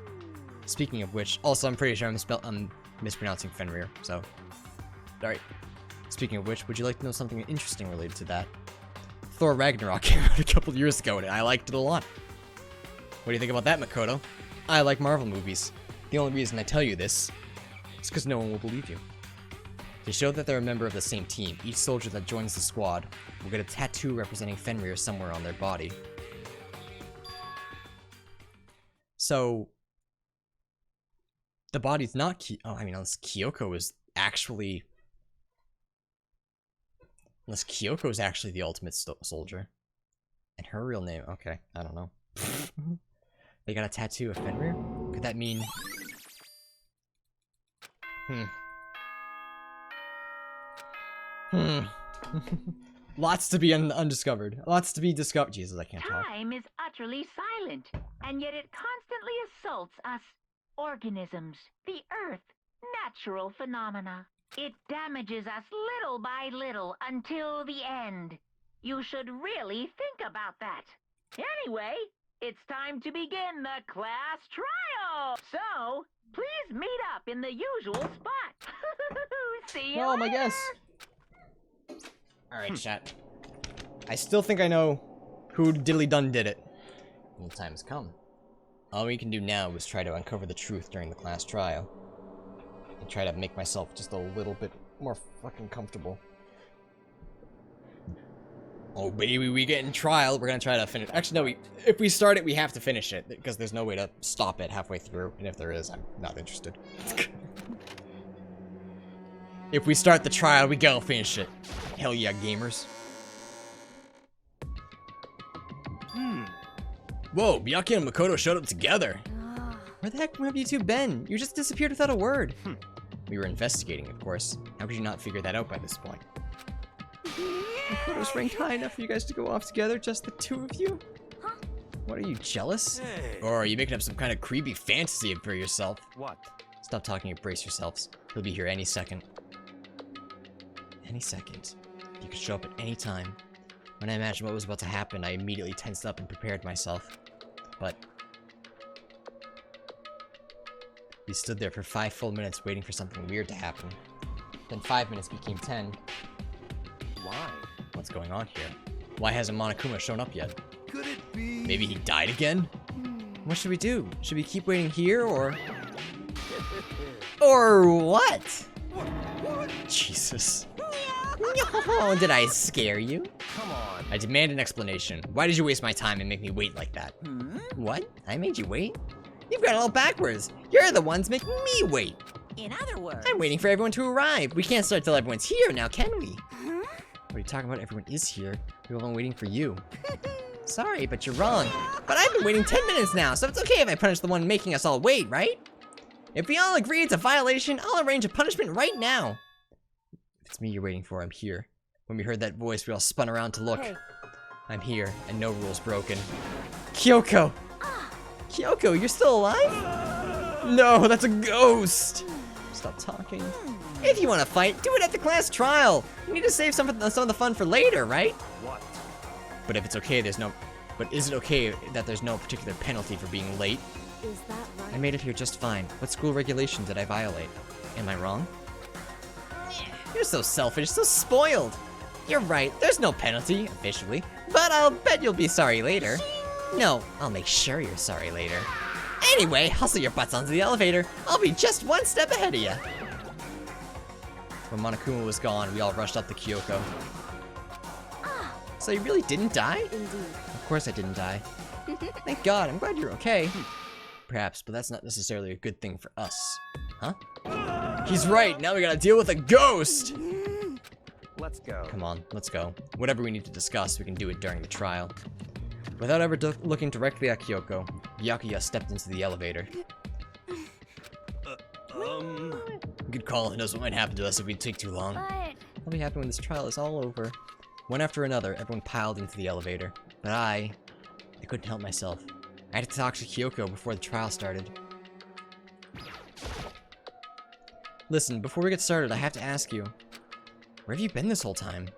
Speaker 1: Speaking of which, also I'm pretty sure I'm mispronouncing Fenrir, so... Alright. Speaking of which, would you like to know something interesting related to that? Thor Ragnarok came out a couple years ago and I liked it a lot. What do you think about that, Mukuro? I like Marvel movies. The only reason I tell you this is because no one will believe you. To show that they're a member of the same team, each soldier that joins the squad will get a tattoo representing Fenrir somewhere on their body. So, the body's not unless Kyoko is actually... Unless Kyoko is actually the ultimate soldier. And her real name, okay, I don't know. They got a tattoo of Fenrir? Could that mean... Lots to be undiscovered. Lots to be discovered. Jesus, I can't talk.
Speaker 7: Time is utterly silent, and yet it constantly assaults us, organisms, the Earth, natural phenomena. It damages us little by little until the end. You should really think about that. Anyway, it's time to begin the class trial. So, please meet up in the usual spot. See you
Speaker 1: No, my
Speaker 7: later.
Speaker 1: guess. Alright, chat. I still think I know who diddly done did it. And the time has come. All we can do now is try to uncover the truth during the class trial. And try to make myself just a little bit more fucking comfortable. Oh baby, we get in trial. We're gonna try to finish. Actually, no, if we start it, we have to finish it. Because there's no way to stop it halfway through. And if there is, I'm not interested. If we start the trial, we go finish it. Hell yeah, gamers. Whoa, Miyake and Mukuro showed up together. Where the heck have you two been? You just disappeared without a word. We were investigating, of course. How could you not figure that out by this point? Mukuro's ranked high enough for you guys to go off together, just the two of you? What, are you jealous?
Speaker 4: Hey.
Speaker 1: Or are you making up some kind of creepy fantasy for yourself?
Speaker 4: What?
Speaker 1: Stop talking and brace yourselves. He'll be here any second. Any second. You could show up at any time. When I imagined what was about to happen, I immediately tensed up and prepared myself. But... we stood there for 5 full minutes waiting for something weird to happen. Then 5 minutes became 10.
Speaker 4: Why?
Speaker 1: What's going on here? Why hasn't Monokuma shown up yet?
Speaker 4: Could it be?
Speaker 1: Maybe he died again? What should we do? Should we keep waiting here, or... Or what?
Speaker 4: What?
Speaker 1: Jesus. Oh, did I scare you?
Speaker 4: Come on.
Speaker 1: I demand an explanation. Why did you waste my time and make me wait like that? What? I made you wait? You've got it all backwards. You're the ones making me wait.
Speaker 3: In other words,
Speaker 1: I'm waiting for everyone to arrive. We can't start till everyone's here now, can we? What are you talking about? Everyone is here. We've been waiting for you. Sorry, but you're wrong. But I've been waiting 10 minutes now, so it's okay if I punish the one making us all wait, right? If we all agree it's a violation, I'll arrange a punishment right now. If it's me you're waiting for, I'm here. When we heard that voice, we all spun around to look.
Speaker 6: Hey.
Speaker 1: I'm here, and no rules broken. Kyoko! Kyoko, you're still alive? No, that's a ghost! Stop talking. If you want to fight, do it at the class trial. You need to save some of the fun for later, right?
Speaker 4: What?
Speaker 1: But if it's okay, But is it okay that there's no particular penalty for being late?
Speaker 6: Is that right?
Speaker 1: I made it here just fine. What school regulation did I violate? Am I wrong? You're so selfish, so spoiled. You're right, there's no penalty, officially. But I'll bet you'll be sorry later. No, I'll make sure you're sorry later. Anyway, hustle your butts onto the elevator. I'll be just one step ahead of you. When Monokuma was gone, we all rushed up to Kyoko. So you really didn't die?
Speaker 6: Indeed.
Speaker 1: Of course I didn't die. Thank God, I'm glad you're okay. Perhaps, but that's not necessarily a good thing for us. Huh? He's right, now we gotta deal with a ghost!
Speaker 4: Let's go.
Speaker 1: Come on, let's go. Whatever we need to discuss, we can do it during the trial. Without ever looking directly at Kyoko, Byakuya stepped into the elevator. Good call, who knows what might happen to us if we take too long. I'll be happy when this trial is all over. One after another, everyone piled into the elevator. But I couldn't help myself. I had to talk to Kyoko before the trial started. Listen, before we get started, I have to ask you. Where have you been this whole time?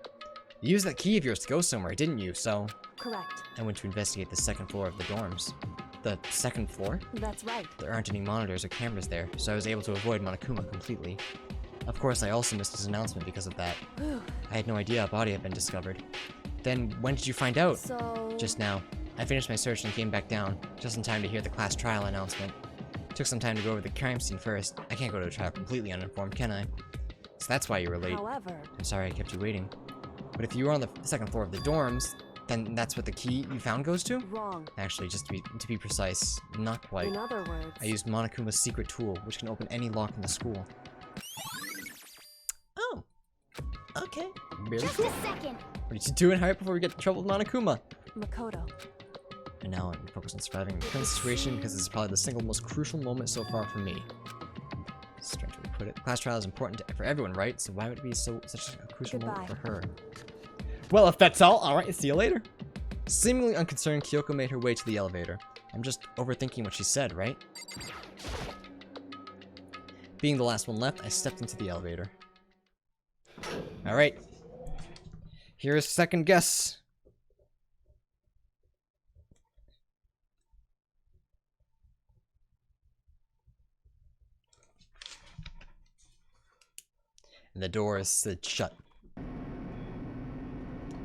Speaker 1: You used that key of yours to go somewhere, didn't you? So...
Speaker 6: Correct.
Speaker 1: I went to investigate the second floor of the dorms. The second floor?
Speaker 6: That's right.
Speaker 1: There aren't any monitors or cameras there, so I was able to avoid Monokuma completely. Of course, I also missed his announcement because of that. I had no idea a body had been discovered. Then, when did you find out?
Speaker 6: So...
Speaker 1: Just now. I finished my search and came back down, just in time to hear the class trial announcement. Took some time to go over the crime scene first. I can't go to a trial completely uninformed, can I? So that's why you were late.
Speaker 6: However,
Speaker 1: I'm sorry I kept you waiting. But if you were on the second floor of the dorms, then that's what the key you found goes to?
Speaker 6: wrong.
Speaker 1: Actually, just to be precise, not quite.
Speaker 6: In other words,
Speaker 1: I used Monokuma's secret tool, which can open any lock in the school. Oh. Okay. Really
Speaker 8: Just
Speaker 1: cool.
Speaker 8: a second.
Speaker 1: What are you doing? Hurry up before we get in trouble with Monokuma.
Speaker 6: Makoto.
Speaker 1: And now I'm focused on surviving the current situation because this is probably the single most crucial moment so far for me. Strange way to put it. Class trial is important for everyone, right? So why would it be such a crucial moment for her? Well, if that's alright, see you later. Seemingly unconcerned, Kyoko made her way to the elevator. I'm just overthinking what she said, right? Being the last one left, I stepped into the elevator. Alright. Here's second guess. And the door is slid shut.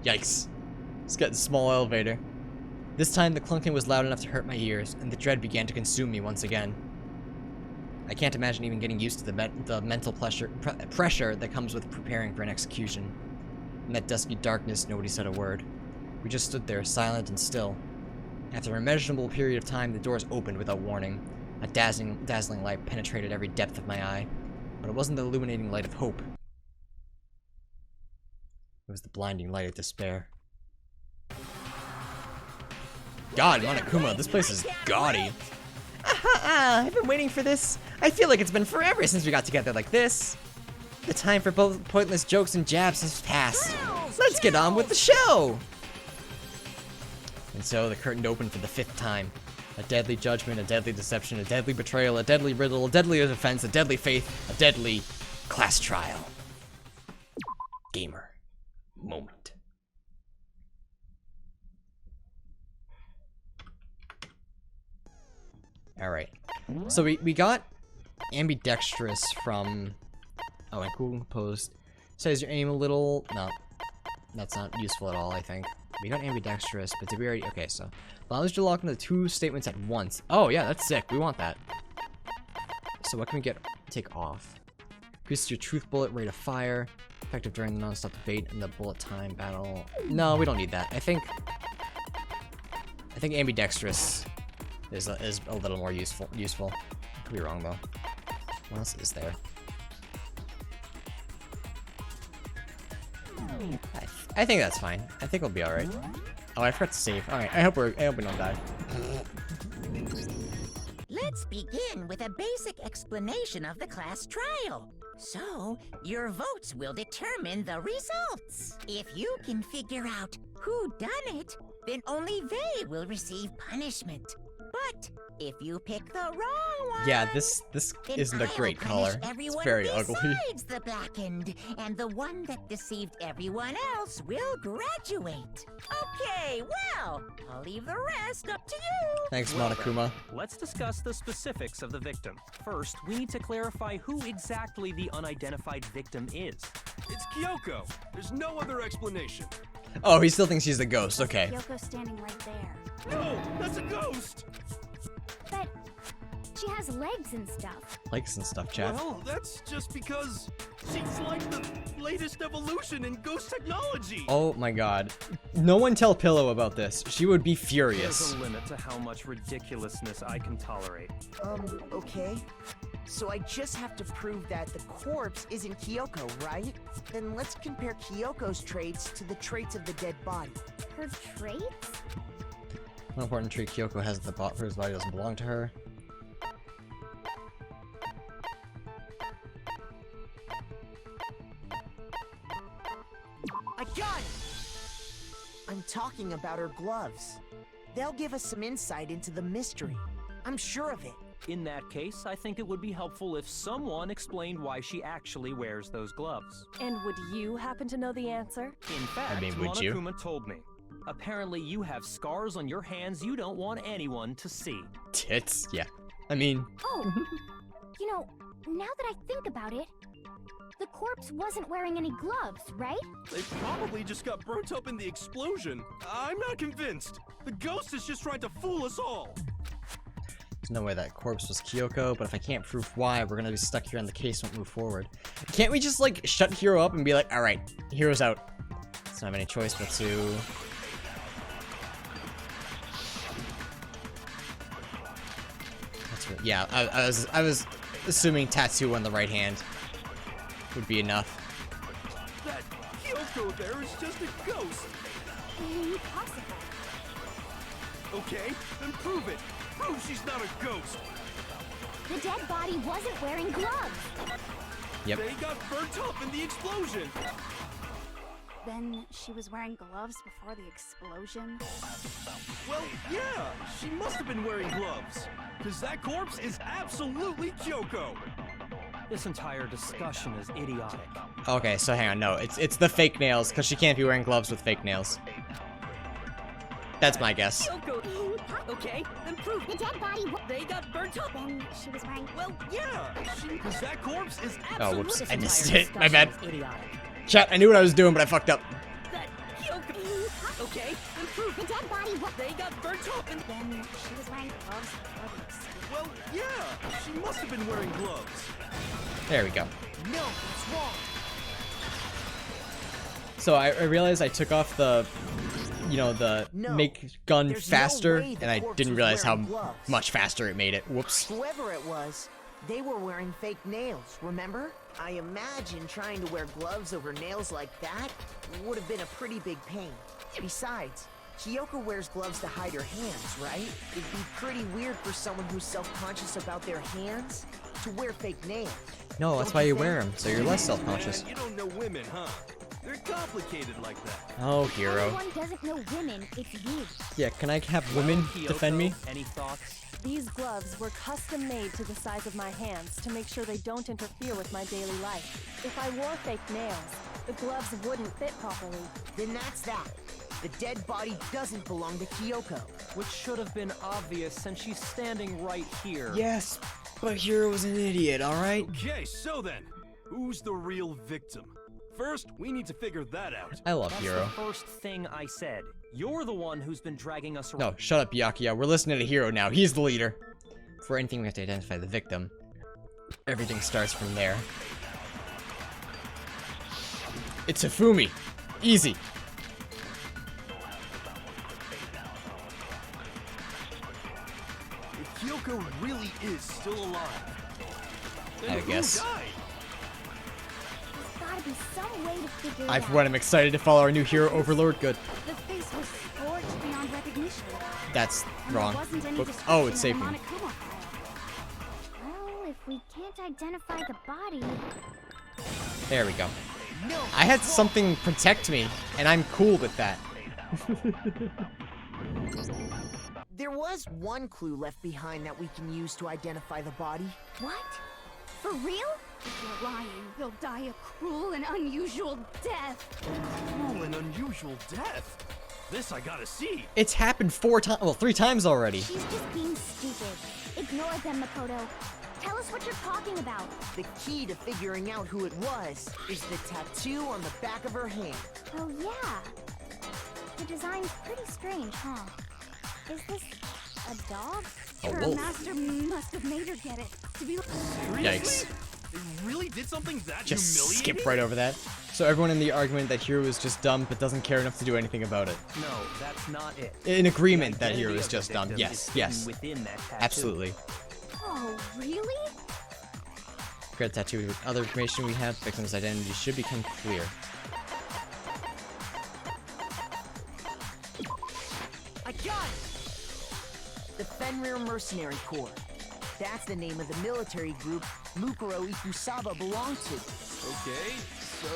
Speaker 1: Yikes. It's getting a small elevator. This time the clunking was loud enough to hurt my ears, and the dread began to consume me once again. I can't imagine even getting used to the mental pressure that comes with preparing for an execution. In that dusky darkness, nobody said a word. We just stood there, silent and still. After a measurable period of time, the doors opened without warning. A dazzling light penetrated every depth of my eye. But it wasn't the illuminating light of hope. It was the blinding light of despair. God, Monokuma, this place is gaudy. I've been waiting for this. I feel like it's been forever since we got together like this. The time for both pointless jokes and jabs has passed. Let's get on with the show! And so the curtain opened for the 5th time. A deadly judgment, a deadly deception, a deadly betrayal, a deadly riddle, a deadly offense, a deadly faith, a deadly class trial. Gamer moment. Alright. So we got ambidextrous from... Oh, and cool composed. Says your aim a little... No. That's not useful at all, I think. We got ambidextrous, but did we already... Okay, so... Allows you to lock into 2 statements at once. Oh, yeah, that's sick. We want that. So what can we take off? Increases your truth bullet rate of fire. Effective during the non-stop debate and the bullet time battle. No, we don't need that. I think ambidextrous is a little more useful. I could be wrong though. What else is there? I think that's fine. I think we'll be all right. Oh, I forgot to save. All right. I hope we don't die.
Speaker 3: Let's begin with a basic explanation of the class trial. So, your votes will determine the results. If you can figure out who done it, then only they will receive punishment. But if you pick the wrong one,
Speaker 1: yeah, this isn't a great color. It's very ugly.
Speaker 3: Besides the blackened, and the one that deceived everyone else will graduate. Okay, well, I'll leave the rest up to you.
Speaker 1: Thanks, Monokuma.
Speaker 9: Let's discuss the specifics of the victim. First, we need to clarify who exactly the unidentified victim is.
Speaker 4: It's Kyoko. There's no other explanation.
Speaker 1: Oh, he still thinks she's the ghost. Okay.
Speaker 8: Kyoko's standing right there.
Speaker 4: No, that's a ghost.
Speaker 8: But she has legs and stuff.
Speaker 1: Legs and stuff, chat.
Speaker 4: Well, that's just because she's like the latest evolution in ghost technology.
Speaker 1: Oh my god. No one tell Pillow about this. She would be furious.
Speaker 9: There's a limit to how much ridiculousness I can tolerate.
Speaker 5: Okay. So I just have to prove that the corpse isn't Kyoko, right? Then let's compare Kyoko's traits to the traits of the dead body.
Speaker 8: Her traits?
Speaker 1: One important trait Kyoko has at the whose body doesn't belong to her.
Speaker 5: I got it! I'm talking about her gloves. They'll give us some insight into the mystery. I'm sure of it.
Speaker 9: In that case, I think it would be helpful if someone explained why she actually wears those gloves.
Speaker 6: And would you happen to know the answer?
Speaker 9: In fact,
Speaker 1: would you?
Speaker 9: Monokuma told me. Apparently you have scars on your hands you don't want anyone to see.
Speaker 1: Tits? Yeah. I mean...
Speaker 8: Oh, You know, now that I think about it, the corpse wasn't wearing any gloves, right?
Speaker 4: They probably just got burnt up in the explosion. I'm not convinced. The ghost is just trying to fool us all.
Speaker 1: There's no way that corpse was Kyoko, but if I can't prove why, we're gonna be stuck here and the case won't move forward. Can't we just, like, shut Hiro up and be like, alright, Hiro's out. Doesn't have any choice but to... That's right. Yeah, I was assuming tattoo on the right hand would be enough.
Speaker 4: That Kyoko there is just a ghost.
Speaker 8: Impossible.
Speaker 4: Okay, then prove it. Prove she's not a ghost.
Speaker 8: The dead body wasn't wearing gloves.
Speaker 1: Yep.
Speaker 4: They got burnt up in the explosion.
Speaker 10: Then she was wearing gloves before the explosion?
Speaker 4: Well, yeah, she must have been wearing gloves. Because that corpse is absolutely Kyoko.
Speaker 9: This entire discussion is idiotic.
Speaker 1: Okay, so hang on, no, it's the fake nails, because she can't be wearing gloves with fake nails. That's my guess.
Speaker 10: Kyoko. Okay, then prove
Speaker 8: The dead body.
Speaker 10: they got burnt up.
Speaker 8: Then she was wearing.
Speaker 4: Well, yeah, because that corpse is absolutely...
Speaker 1: Oh, whoops,
Speaker 9: This
Speaker 1: I missed
Speaker 9: entire
Speaker 1: it. My bad.
Speaker 9: discussion is idiotic.
Speaker 1: Chat, I knew what I was doing, but I fucked up.
Speaker 10: That Kyoko. Okay, then prove
Speaker 8: The dead body.
Speaker 10: they got burnt up and
Speaker 8: Then she was wearing gloves before the explosion.
Speaker 4: Well, yeah, she must have been wearing gloves.
Speaker 1: There we go.
Speaker 5: No, it's wrong.
Speaker 1: So I realized I took off the, you know, the
Speaker 5: No,
Speaker 1: make gun
Speaker 5: there's no
Speaker 1: faster,
Speaker 5: way the
Speaker 1: and I
Speaker 5: corpse
Speaker 1: didn't
Speaker 5: was
Speaker 1: realize how
Speaker 5: wearing gloves.
Speaker 1: much faster it made it. Whoops.
Speaker 5: Whoever it was, they were wearing fake nails, remember? I imagine trying to wear gloves over nails like that would have been a pretty big pain. Besides, Kyoko wears gloves to hide her hands, right? It'd be pretty weird for someone who's self-conscious about their hands to wear fake nails.
Speaker 1: No, that's why you wear them, so you're less self-conscious.
Speaker 4: Man, you don't know women, huh? They're complicated like that.
Speaker 1: Oh, hero.
Speaker 8: Everyone doesn't know women. It's you.
Speaker 1: Yeah, can I have women
Speaker 9: Kyoko,
Speaker 1: defend me?
Speaker 9: Any thoughts?
Speaker 6: These gloves were custom made to the size of my hands to make sure they don't interfere with my daily life. If I wore fake nails, the gloves wouldn't fit properly.
Speaker 5: Then that's that. The dead body doesn't belong to Kyoko.
Speaker 9: Which should have been obvious since she's standing right here.
Speaker 1: Yes, but Hero was an idiot, alright?
Speaker 4: Okay, so then, who's the real victim? First, we need to figure that out.
Speaker 1: I love
Speaker 9: That's
Speaker 1: Hero.
Speaker 9: the first thing I said. You're the one who's been dragging us around.
Speaker 1: No, shut up, Byakuya. We're listening to Hero now. He's the leader. For anything, we have to identify the victim. Everything starts from there. It's Hifumi. Easy.
Speaker 4: If Kyoko really is still alive, then
Speaker 1: I
Speaker 4: who
Speaker 1: guess.
Speaker 4: died?
Speaker 8: There's gotta be some way to figure it
Speaker 1: I've
Speaker 8: out.
Speaker 1: what I'm excited to follow our new hero overlord. Good.
Speaker 10: the face was scorched beyond recognition.
Speaker 1: That's
Speaker 10: And
Speaker 1: wrong.
Speaker 10: There wasn't any
Speaker 1: Whoops.
Speaker 10: description
Speaker 1: Oh, it's
Speaker 10: of the
Speaker 1: saving.
Speaker 10: Monokuma file.
Speaker 8: Well, if we can't identify the body,
Speaker 1: There we go.
Speaker 5: No,
Speaker 1: I had something protect me, and I'm cool with that.
Speaker 5: there was one clue left behind that we can use to identify the body.
Speaker 8: what? For real?
Speaker 10: If you're lying, you'll die a cruel and unusual death.
Speaker 4: Cruel and unusual death. This I gotta see.
Speaker 1: It's happened 4 times, well, 3 times already.
Speaker 8: She's just being stupid. Ignore them, Makoto. Tell us what you're talking about.
Speaker 5: The key to figuring out who it was is the tattoo on the back of her hand.
Speaker 8: Oh, yeah. The design's pretty strange, huh? Is this a dog?
Speaker 1: A
Speaker 10: Her
Speaker 1: wolf.
Speaker 10: master must have made her get it. To be
Speaker 1: Yikes.
Speaker 4: They really did something that
Speaker 1: Just
Speaker 4: humiliating?
Speaker 1: skip right over that. So everyone in the argument that Hiro is just dumb but doesn't care enough to do anything about it.
Speaker 9: No, that's not it.
Speaker 1: In agreement that
Speaker 9: The
Speaker 1: Hiro
Speaker 9: identity
Speaker 1: is
Speaker 9: of the
Speaker 1: just dumb.
Speaker 9: victim
Speaker 1: Yes,
Speaker 9: is
Speaker 1: yes.
Speaker 9: hidden Within that tattoo.
Speaker 1: Absolutely.
Speaker 8: Oh, really?
Speaker 1: Create a tattoo with other information we have, victim's identity should become clear.
Speaker 5: I got it! The Fenrir Mercenary Corps. That's the name of the military group Mukuro Ikusaba belonged to.
Speaker 4: Okay, so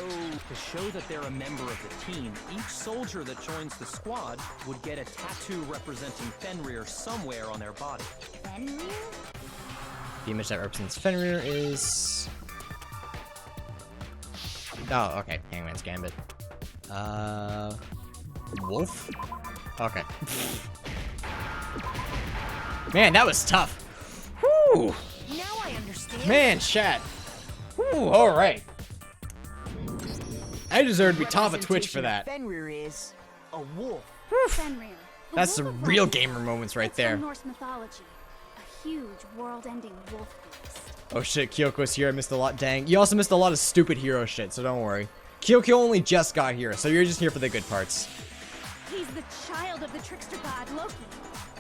Speaker 9: To show that they're a member of the team, each soldier that joins the squad would get a tattoo representing Fenrir somewhere on their body.
Speaker 8: Fenrir?
Speaker 1: The image that represents Fenrir is... Oh, okay. Hangman's Gambit. Wolf? Okay. Man, that was tough. Whew!
Speaker 5: Now I understand
Speaker 1: Man, chat. Ooh, alright. I deserve to be top of Twitch for that.
Speaker 5: Fenrir is a wolf.
Speaker 10: Fenrir. the
Speaker 1: That's
Speaker 10: wolf
Speaker 1: some
Speaker 10: of
Speaker 1: real
Speaker 10: life.
Speaker 1: gamer moments right
Speaker 10: It's
Speaker 1: there.
Speaker 10: from Norse mythology. A huge, world-ending wolf beast.
Speaker 1: Oh shit, Kyoko's here. I missed a lot. Dang. You also missed a lot of stupid hero shit, so don't worry. Kyoko only just got here, so you're just here for the good parts.
Speaker 10: He's the child of the trickster god Loki,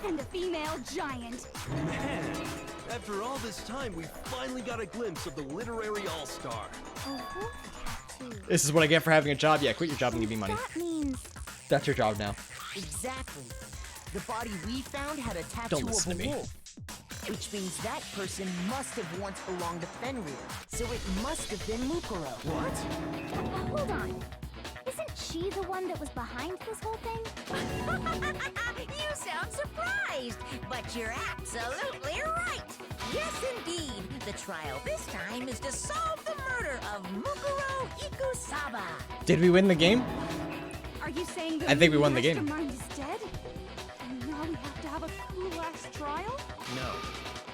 Speaker 10: and a female giant.
Speaker 4: Man, after all this time, we finally got a glimpse of the literary all-star.
Speaker 10: A wolf tattoo.
Speaker 1: This is what I get for having a job. Yeah, quit your job and give me money.
Speaker 10: That means
Speaker 1: That's your job now.
Speaker 5: Exactly. The body we found had a tattoo
Speaker 1: Don't listen
Speaker 5: of a
Speaker 1: to me.
Speaker 5: wolf. Which means that person must have once belonged to Fenrir. So it must have been Mukuro.
Speaker 4: What?
Speaker 8: Hold on. Isn't she the one that was behind this whole thing?
Speaker 3: You sound surprised, but you're absolutely right. Yes, indeed. The trial this time is to solve the murder of Mukuro Ikusaba.
Speaker 1: Did we win the game?
Speaker 10: Are you saying that
Speaker 1: I think we won the game.
Speaker 10: Mastermind is dead? And now we have to have a cool last trial?
Speaker 9: No.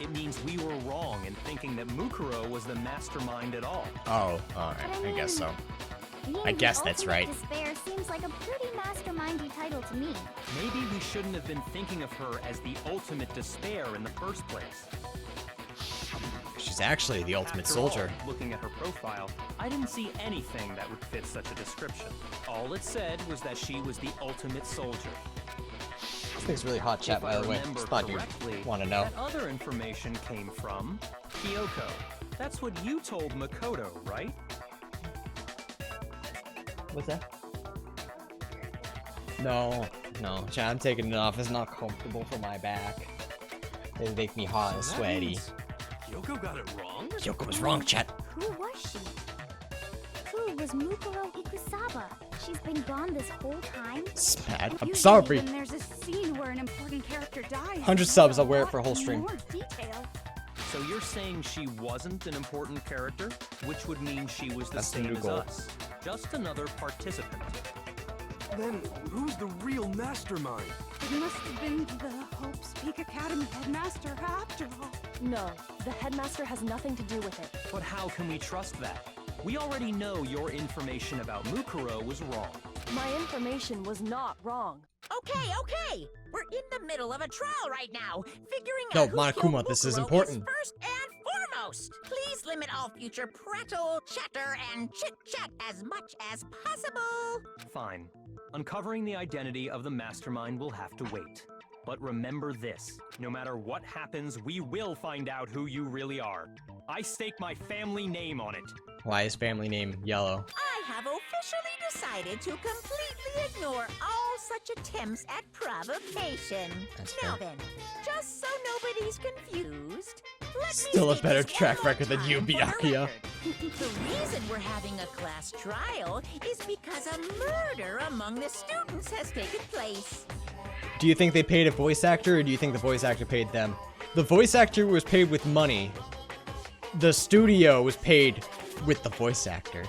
Speaker 9: It means we were wrong in thinking that Mukuro was the mastermind at all.
Speaker 1: Oh, alright.
Speaker 8: But
Speaker 1: I guess so.
Speaker 8: Being
Speaker 1: I guess
Speaker 8: the
Speaker 1: that's
Speaker 8: ultimate
Speaker 1: right.
Speaker 8: Despair seems like a pretty mastermindy title to me.
Speaker 9: Maybe we shouldn't have been thinking of her as the ultimate despair in the first place.
Speaker 1: She's actually the ultimate
Speaker 9: After
Speaker 1: soldier.
Speaker 9: all, looking at her profile, I didn't see anything that would fit such a description. All it said was that she was the ultimate soldier.
Speaker 1: This thing's really hot, chat,
Speaker 9: If
Speaker 1: by
Speaker 9: I
Speaker 1: the way.
Speaker 9: remember
Speaker 1: Just thought
Speaker 9: correctly,
Speaker 1: you'd want to know.
Speaker 9: that other information came from Kyoko. That's what you told Makoto, right?
Speaker 1: What's that? No, chat, I'm taking it off. It's not comfortable for my back. They make me hot and
Speaker 4: So that
Speaker 1: sweaty.
Speaker 4: means Kyoko got it wrong?
Speaker 1: Kyoko was wrong, chat.
Speaker 8: Who was she? Who was Mukuro Ikusaba? She's been gone this whole time?
Speaker 1: Smad. I'm
Speaker 10: Usually
Speaker 1: sorry.
Speaker 10: When there's a scene where an important character dies,
Speaker 1: 100
Speaker 10: there's
Speaker 1: subs,
Speaker 10: a
Speaker 1: I'll wear it
Speaker 10: lot
Speaker 1: for a whole stream.
Speaker 10: More detail.
Speaker 9: So you're saying she wasn't an important character, which would mean she was the
Speaker 1: That's the
Speaker 9: same
Speaker 1: new
Speaker 9: as
Speaker 1: goal.
Speaker 9: us. Just another participant.
Speaker 4: Then who's the real mastermind?
Speaker 10: It must have been the Hope's Peak Academy headmaster after all.
Speaker 6: No, the headmaster has nothing to do with it.
Speaker 9: But how can we trust that? We already know your information about Mukuro was wrong.
Speaker 6: My information was not wrong.
Speaker 3: Okay. We're in the middle of a trial right now, figuring
Speaker 1: No,
Speaker 3: out who
Speaker 1: Monokuma,
Speaker 3: killed
Speaker 1: this is
Speaker 3: Mukuro
Speaker 1: important.
Speaker 3: first and foremost. Please limit all future prattle, chatter, and chit-chat as much as possible.
Speaker 9: Fine. Uncovering the identity of the mastermind will have to wait. But remember this, no matter what happens, we will find out who you really are. I stake my family name on it.
Speaker 1: Why is family name yellow?
Speaker 3: I have officially decided to completely ignore all such attempts at provocation.
Speaker 1: That's
Speaker 3: Now
Speaker 1: fair.
Speaker 3: then, just so nobody's confused, let me
Speaker 1: Still a
Speaker 3: state
Speaker 1: better
Speaker 3: this
Speaker 1: track
Speaker 3: one more
Speaker 1: record than you,
Speaker 3: time for the
Speaker 1: Byakuya.
Speaker 3: record. The reason we're having a class trial is because a murder among the students has taken place.
Speaker 1: Do you think they paid a voice actor, or do you think the voice actor paid them? The voice actor was paid with money. The studio was paid with the voice actor,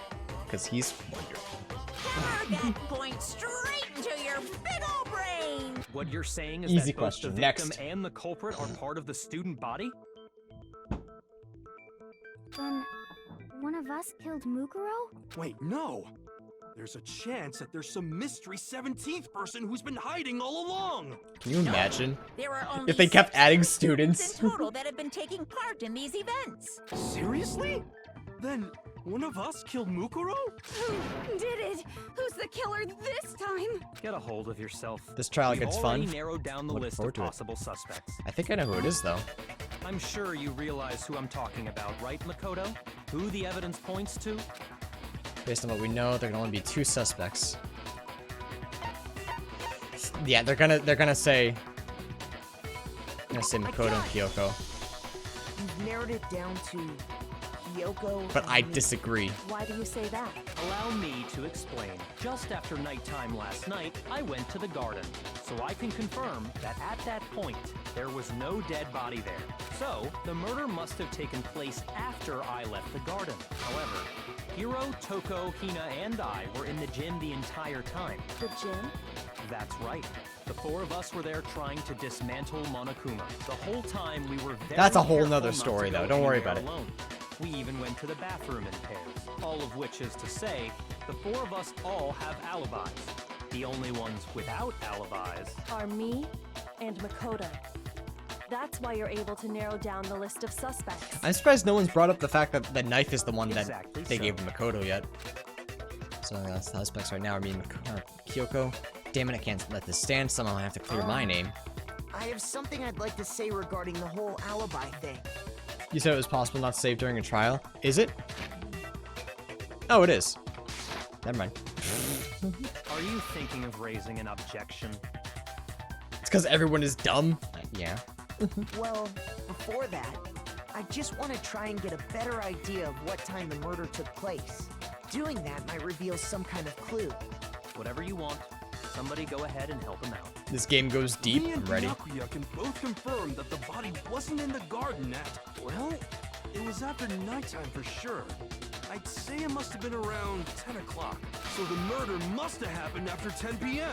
Speaker 1: because he's wonderful.
Speaker 3: Hammer that point straight into your big ol' brain.
Speaker 9: What you're saying is
Speaker 1: Easy
Speaker 9: that both the
Speaker 1: question.
Speaker 9: victim
Speaker 1: Next.
Speaker 9: and the culprit are part of the student body?
Speaker 8: Then, one of us killed Mukuro?
Speaker 4: Wait, no! There's a chance that there's some mystery 17th person who's been hiding all along!
Speaker 1: Can you imagine?
Speaker 3: There are only
Speaker 1: If they kept
Speaker 3: 6
Speaker 1: adding
Speaker 3: students in
Speaker 1: students.
Speaker 3: total that have been taking part in these events.
Speaker 4: Seriously? Then one of us killed Mukuro?
Speaker 10: Who did it? Who's the killer this time?
Speaker 9: Get a hold of yourself.
Speaker 1: This trial
Speaker 9: We've
Speaker 1: gets
Speaker 9: already
Speaker 1: fun.
Speaker 9: narrowed down the
Speaker 1: Looking
Speaker 9: list
Speaker 1: forward
Speaker 9: of
Speaker 1: to it.
Speaker 9: possible suspects.
Speaker 1: I think I know who it is, though.
Speaker 9: I'm sure you realize who I'm talking about, right, Makoto? Who the evidence points to?
Speaker 1: Based on what we know, there can only be 2 suspects. Yeah, they're gonna say Makoto and Kyoko,
Speaker 5: You've narrowed it down to Kyoko.
Speaker 1: but
Speaker 5: and
Speaker 1: I
Speaker 5: me.
Speaker 1: disagree.
Speaker 6: Why do you say that?
Speaker 9: Allow me to explain. Just after nighttime last night, I went to the garden, so I can confirm that at that point, there was no dead body there. So, the murder must have taken place after I left the garden. However, Hiro, Toko, Hina, and I were in the gym the entire time.
Speaker 6: The gym?
Speaker 9: That's right. The four of us were there trying to dismantle Monokuma. The whole time we were very
Speaker 1: That's a whole
Speaker 9: careful
Speaker 1: nother
Speaker 9: not to
Speaker 1: story,
Speaker 9: go
Speaker 1: though. Don't worry
Speaker 9: anywhere
Speaker 1: about it.
Speaker 9: alone. We even went to the bathroom in pairs. All of which is to say, the four of us all have alibis. The only ones without alibis
Speaker 6: Are me and Makoto. That's why you're able to narrow down the list of suspects.
Speaker 1: I'm surprised no one's brought up the fact that the knife is the one that
Speaker 9: Exactly
Speaker 1: they
Speaker 9: so.
Speaker 1: gave Makoto yet. So the suspects right now are me and Kyoko. Damn it, I can't let this stand. Somehow I have to clear my name.
Speaker 5: I have something I'd like to say regarding the whole alibi thing.
Speaker 1: You said it was possible not to save during a trial. Is it? Oh, it is. Never mind.
Speaker 9: Are you thinking of raising an objection?
Speaker 1: It's because everyone is dumb. Yeah.
Speaker 5: Well, before that, I just want to try and get a better idea of what time the murder took place. Doing that might reveal some kind of clue.
Speaker 9: Whatever you want. Somebody go ahead and help him out.
Speaker 1: This game goes deep.
Speaker 4: Me
Speaker 1: I'm
Speaker 4: and
Speaker 1: ready.
Speaker 4: Byakuya can both confirm that the body wasn't in the garden at, well, it was after nighttime for sure. I'd say it must have been around 10 o'clock. So the murder must have happened after 10 p.m.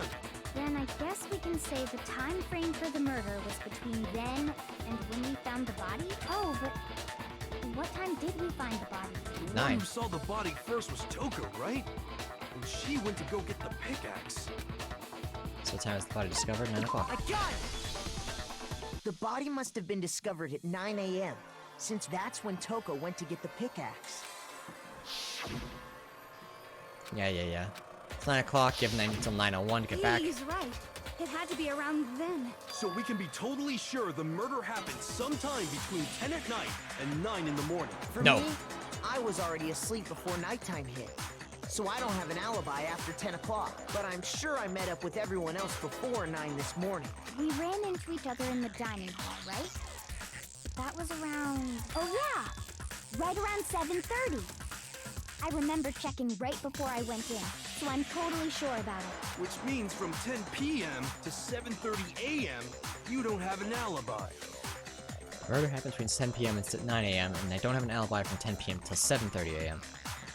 Speaker 8: Then I guess we can say the time frame for the murder was between then and when we found the body? Oh, but what time did we find the body?
Speaker 4: The one
Speaker 1: 9.
Speaker 4: who saw the body first was Toko, right? And she went to go get the pickaxe.
Speaker 1: So what time is the body discovered? 9 o'clock.
Speaker 5: I got it! The body must have been discovered at 9 a.m., since that's when Toko went to get the pickaxe.
Speaker 1: Yeah. It's 9 o'clock. You have 9 until 9:01 to get back.
Speaker 10: He's right. It had to be around then.
Speaker 4: So we can be totally sure the murder happened sometime between 10 at night and 9 in the morning.
Speaker 5: For
Speaker 1: No.
Speaker 5: me, I was already asleep before nighttime hit, so I don't have an alibi after 10 o'clock. But I'm sure I met up with everyone else before 9 this morning.
Speaker 8: We ran into each other in the dining hall, right? That was around... Oh yeah! Right around 7:30. I remember checking right before I went in, so I'm totally sure about it.
Speaker 4: Which means from 10 p.m. to 7:30 a.m., you don't have an alibi.
Speaker 1: Murder happened between 10 p.m. and 9 a.m. and I don't have an alibi from 10 p.m. till 7:30 a.m.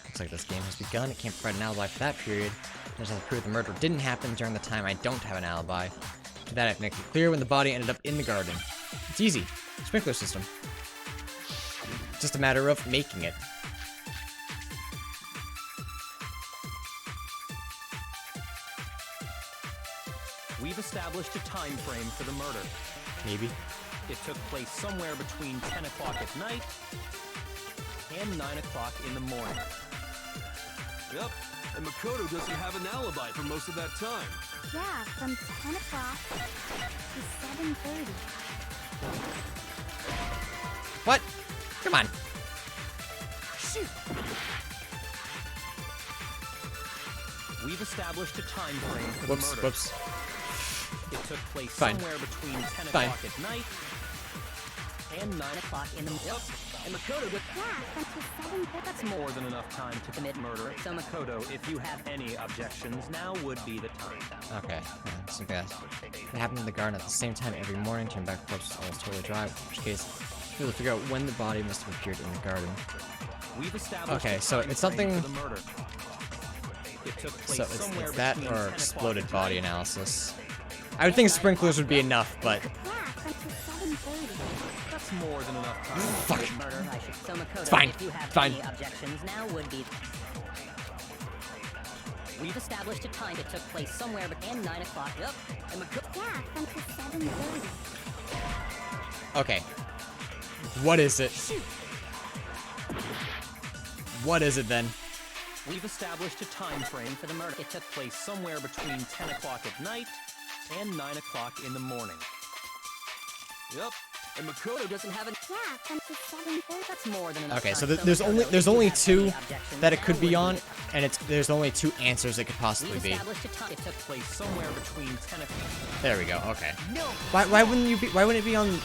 Speaker 1: Looks like this game has begun. It can't provide an alibi for that period. I just have to prove the murder didn't happen during the time I don't have an alibi. To that, I have to make it clear when the body ended up in the garden. It's easy. Sprinkler system. Just a matter of making it.
Speaker 9: We've established a time frame for the murder.
Speaker 1: Maybe.
Speaker 9: It took place somewhere between 10 o'clock at night and 9 o'clock in the morning.
Speaker 4: Yep, and Makoto doesn't have an alibi for most of that time.
Speaker 8: Yeah, from 10 o'clock to 7:30.
Speaker 1: What? Come on.
Speaker 5: Shoot!
Speaker 9: We've established a time frame for the
Speaker 1: Whoops,
Speaker 9: murder.
Speaker 1: whoops.
Speaker 9: It took place
Speaker 1: Fine.
Speaker 9: somewhere between 10
Speaker 1: Fine.
Speaker 9: o'clock at night and 9 o'clock in the morning. And Makoto,
Speaker 8: Yeah, from 7:30.
Speaker 9: that's more than enough time to commit murder. So Makoto, if you have any objections, now would be the time.
Speaker 1: Okay. Something else. It happened in the garden at the same time every morning. Turn back corpse almost totally dry. In which case, we will figure out when the body must have appeared in the garden.
Speaker 9: We've established
Speaker 1: Okay,
Speaker 9: a
Speaker 1: so
Speaker 9: time
Speaker 1: it's
Speaker 9: frame
Speaker 1: something-
Speaker 9: for the murder. It took place
Speaker 1: So
Speaker 9: somewhere
Speaker 1: it's that
Speaker 9: between
Speaker 1: or
Speaker 9: 10 o'clock
Speaker 1: exploded
Speaker 9: at
Speaker 1: body
Speaker 9: night
Speaker 1: analysis. I would think sprinklers would be enough, but
Speaker 8: Yeah, from 7:30.
Speaker 9: That's more than enough time.
Speaker 1: fuck.
Speaker 11: Murder, I should. So Makoto,
Speaker 1: It's fine.
Speaker 11: if you have
Speaker 1: It's fine.
Speaker 11: any objections, now would be. We've established a time. It took place somewhere between 9 o'clock. Yep. And Makoto.
Speaker 8: Yeah, from 7:30.
Speaker 1: Okay. What is it? What is it then?
Speaker 9: We've established a time frame for the murder. It took place somewhere between 10 o'clock at night and 9 o'clock in the morning.
Speaker 4: Yep, and Makoto
Speaker 11: Doesn't have an.
Speaker 8: Yeah, from 7:30.
Speaker 11: That's more than enough.
Speaker 1: Okay, so
Speaker 11: time.
Speaker 1: there's
Speaker 11: Makoto,
Speaker 1: only
Speaker 11: if you have
Speaker 1: two
Speaker 11: any objections,
Speaker 1: that it
Speaker 11: now
Speaker 1: would be
Speaker 11: would
Speaker 1: on,
Speaker 11: the time.
Speaker 1: and there's only 2 answers it could possibly
Speaker 11: We've
Speaker 1: be.
Speaker 11: established a time.
Speaker 9: It took place somewhere between 10 o'clock.
Speaker 1: There we go. Okay.
Speaker 5: No!
Speaker 1: Why wouldn't you be? Why wouldn't it be on?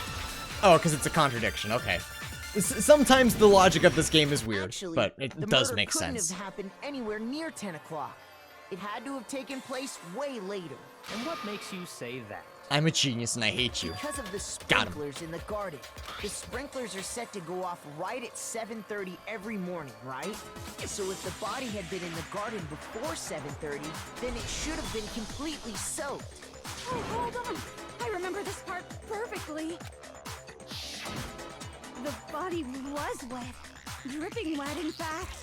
Speaker 1: Oh, because it's a contradiction. Okay. Sometimes the logic of this game is weird,
Speaker 5: Actually,
Speaker 1: but it
Speaker 5: the
Speaker 1: does
Speaker 5: murder
Speaker 1: make
Speaker 5: couldn't
Speaker 1: sense.
Speaker 5: have happened anywhere near 10 o'clock. It had to have taken place way later.
Speaker 9: And what makes you say that?
Speaker 1: I'm a genius and I hate you.
Speaker 5: Because of the
Speaker 1: Got him.
Speaker 5: sprinklers in the garden. The sprinklers are set to go off right at 7:30 every morning, right? So if the body had been in the garden before 7:30, then it should have been completely soaked.
Speaker 10: Oh, hold on. I remember this part perfectly. The body was wet. Dripping wet, in fact.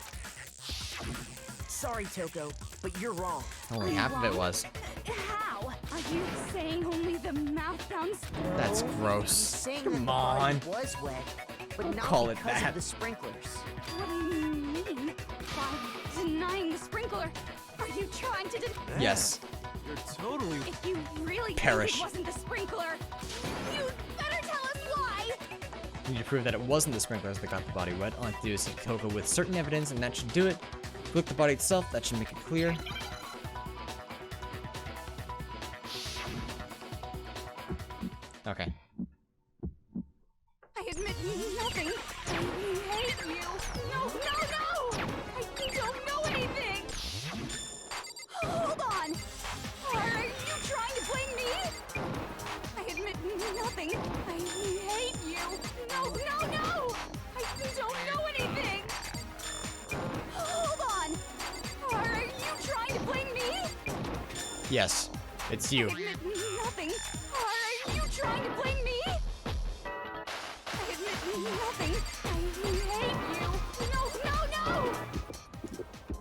Speaker 5: Sorry, Toko, but you're wrong.
Speaker 1: Only half of it was.
Speaker 10: How? Are you saying only the mouth sounds?
Speaker 1: That's
Speaker 5: I'm
Speaker 1: gross.
Speaker 5: saying that
Speaker 1: Come
Speaker 5: the body
Speaker 1: on.
Speaker 5: was wet, but
Speaker 1: Don't
Speaker 5: not
Speaker 1: call it
Speaker 5: because
Speaker 1: that.
Speaker 5: of the sprinklers.
Speaker 10: What do you mean? By denying the sprinkler? Are you trying to
Speaker 1: Yes.
Speaker 4: You're totally...
Speaker 10: If you really
Speaker 1: Perish.
Speaker 10: think it wasn't the sprinkler, you better tell us why!
Speaker 1: We need to prove that it wasn't the sprinklers that got the body wet. All I have to do is see Toko with certain evidence, and that should do it. Look the body itself, that should make it clear. Okay.
Speaker 10: I admit nothing. I hate you. No, no, no! I don't know anything! Hold on! Are you trying to blame me? I admit nothing. I hate you. No, no, no! I don't know anything! Hold on! Are you trying to blame me?
Speaker 1: Yes, it's you.
Speaker 10: I admit nothing. Are you trying to blame me? I admit nothing. I hate you. No, no,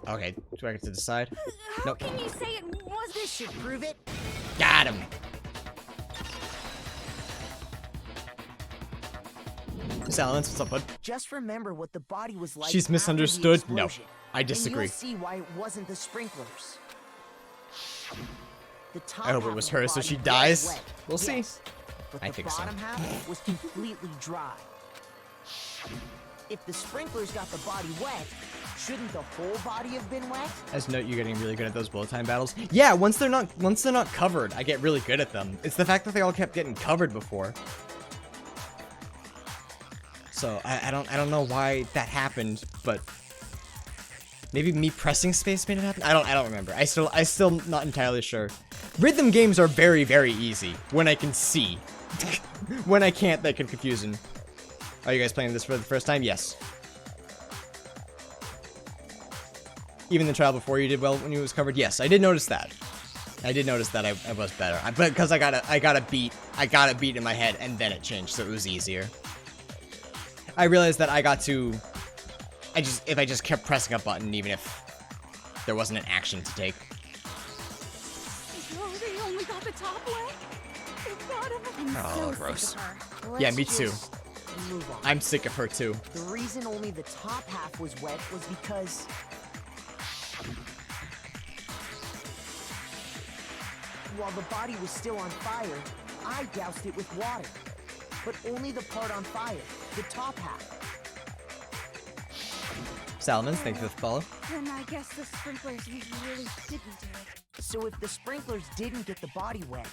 Speaker 10: no!
Speaker 1: Okay, do I get to decide?
Speaker 10: How
Speaker 1: Nope.
Speaker 10: can you say it was
Speaker 5: This should prove it.
Speaker 1: Got him! Silence, what's up, bud?
Speaker 5: Just remember what the body was like.
Speaker 1: She's
Speaker 5: after the
Speaker 1: misunderstood? No,
Speaker 5: explosion.
Speaker 1: I
Speaker 5: Then
Speaker 1: disagree.
Speaker 5: you'll see why it wasn't the sprinklers. The top
Speaker 1: I hope it
Speaker 5: half
Speaker 1: was
Speaker 5: of the
Speaker 1: her, so
Speaker 5: body
Speaker 1: she
Speaker 5: was
Speaker 1: dies.
Speaker 5: wet,
Speaker 1: We'll see.
Speaker 5: yes, But
Speaker 1: I
Speaker 5: the
Speaker 1: think so.
Speaker 5: bottom half was completely dry. If the sprinklers got the body wet, shouldn't the whole body have been wet?
Speaker 1: As note, you're getting really good at those bullet time battles. Yeah, once they're not covered, I get really good at them. It's the fact that they all kept getting covered before. So I don't know why that happened, but maybe me pressing space made it happen. I don't remember. I still not entirely sure. Rhythm games are very, very easy when I can see. When I can't, they can confuse them. Are you guys playing this for the first time? Yes. Even the trial before you did well when you was covered? Yes, I did notice that. I did notice that I was better. Because I got a beat in my head and then it changed, so it was easier. I realized that if I just kept pressing a button, even if there wasn't an action to take.
Speaker 10: No, they only got the top wet. The bottom.
Speaker 8: I'm
Speaker 1: Oh,
Speaker 8: so
Speaker 1: gross.
Speaker 8: sick of her.
Speaker 1: Yeah,
Speaker 5: Let's
Speaker 1: me too.
Speaker 5: just Move on.
Speaker 1: I'm sick of her too.
Speaker 5: The reason only the top half was wet was because while the body was still on fire, I doused it with water. But only the part on fire, the top half.
Speaker 1: Salamans, thank you for the follow.
Speaker 10: Then I guess the sprinklers really didn't do it.
Speaker 5: So if the sprinklers didn't get the body wet,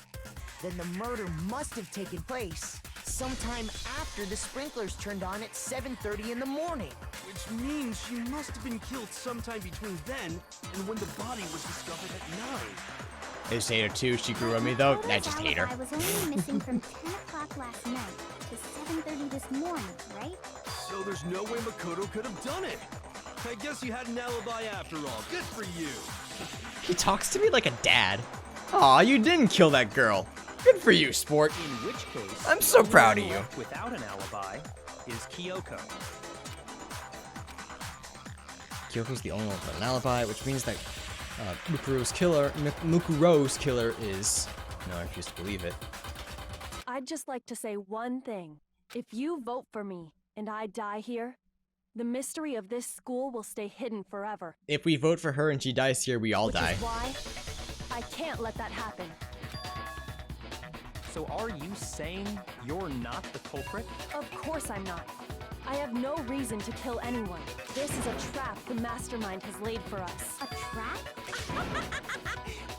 Speaker 5: then the murder must have taken place sometime after the sprinklers turned on at 7:30 in the morning.
Speaker 4: Which means she must have been killed sometime between then and when the body was discovered at 9.
Speaker 1: I just hate her too. She grew on me though.
Speaker 8: Makoto's
Speaker 1: I just hate her.
Speaker 8: alibi was only missing from 10 o'clock last night to 7:30 this morning, right?
Speaker 4: So there's no way Mukuro could have done it. I guess you had an alibi after all. Good for you.
Speaker 1: He talks to me like a dad. Aw, you didn't kill that girl. Good for you, sport.
Speaker 9: In which case,
Speaker 1: I'm
Speaker 9: the
Speaker 1: so
Speaker 9: only
Speaker 1: proud of
Speaker 9: one
Speaker 1: you.
Speaker 9: left without an alibi is Kyoko.
Speaker 1: Kyoko's the only one with an alibi, which means that Mukuro's killer is... No, I refuse to believe it.
Speaker 6: I'd just like to say one thing. If you vote for me and I die here, the mystery of this school will stay hidden forever.
Speaker 1: If we vote for her and she dies here, we all
Speaker 6: Which
Speaker 1: die.
Speaker 6: is why I can't let that happen.
Speaker 9: So are you saying you're not the culprit?
Speaker 6: Of course I'm not. I have no reason to kill anyone. This is a trap the Mastermind has laid for us.
Speaker 8: A trap?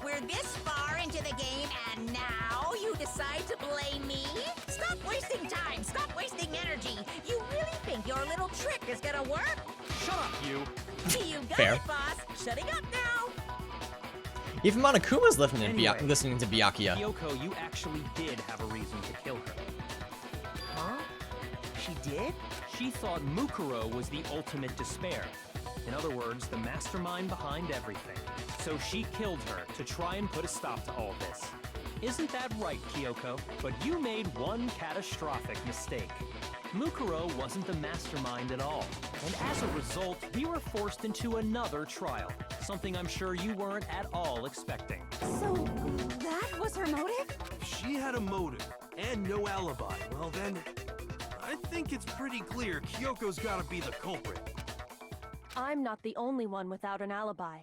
Speaker 3: We're this far into the game, and now you decide to blame me? Stop wasting time! Stop wasting energy! You really think your little trick is gonna work?
Speaker 9: Shut up, you!
Speaker 3: You got
Speaker 1: Fair.
Speaker 3: it, boss! Shutting up now!
Speaker 1: Even Monokuma's listening
Speaker 9: Anyway,
Speaker 1: to Byakuya.
Speaker 9: Kyoko, you actually did have a reason to kill her.
Speaker 5: Huh? She did?
Speaker 9: She thought Mukuro was the ultimate despair. In other words, the mastermind behind everything. So she killed her to try and put a stop to all this. Isn't that right, Kyoko? But you made one catastrophic mistake. Mukuro wasn't the mastermind at all. And as a result, we were forced into another trial. Something I'm sure you weren't at all expecting.
Speaker 10: So, that was her motive?
Speaker 4: If she had a motive and no alibi, well then, I think it's pretty clear Kyoko's gotta be the culprit.
Speaker 6: I'm not the only one without an alibi.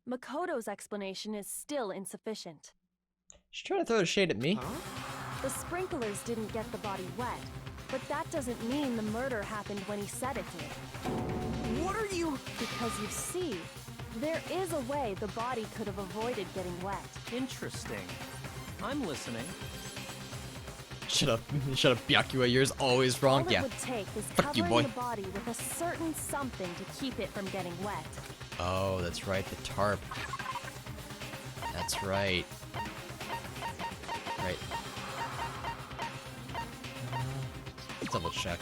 Speaker 6: Makoto's explanation is still insufficient.
Speaker 1: She's trying to throw the shade at me.
Speaker 6: The sprinklers didn't get the body wet, but that doesn't mean the murder happened when he said it did.
Speaker 5: What are you...
Speaker 6: Because you see, there is a way the body could have avoided getting wet.
Speaker 9: Interesting. I'm listening.
Speaker 1: Shut up, Byakuya, yours always wrong.
Speaker 6: All
Speaker 1: Yeah.
Speaker 6: it would take is
Speaker 1: Fuck you,
Speaker 6: covering
Speaker 1: boy.
Speaker 6: the body with a certain something to keep it from getting wet.
Speaker 1: Oh, that's right, the tarp. That's right. Right. Let's double check.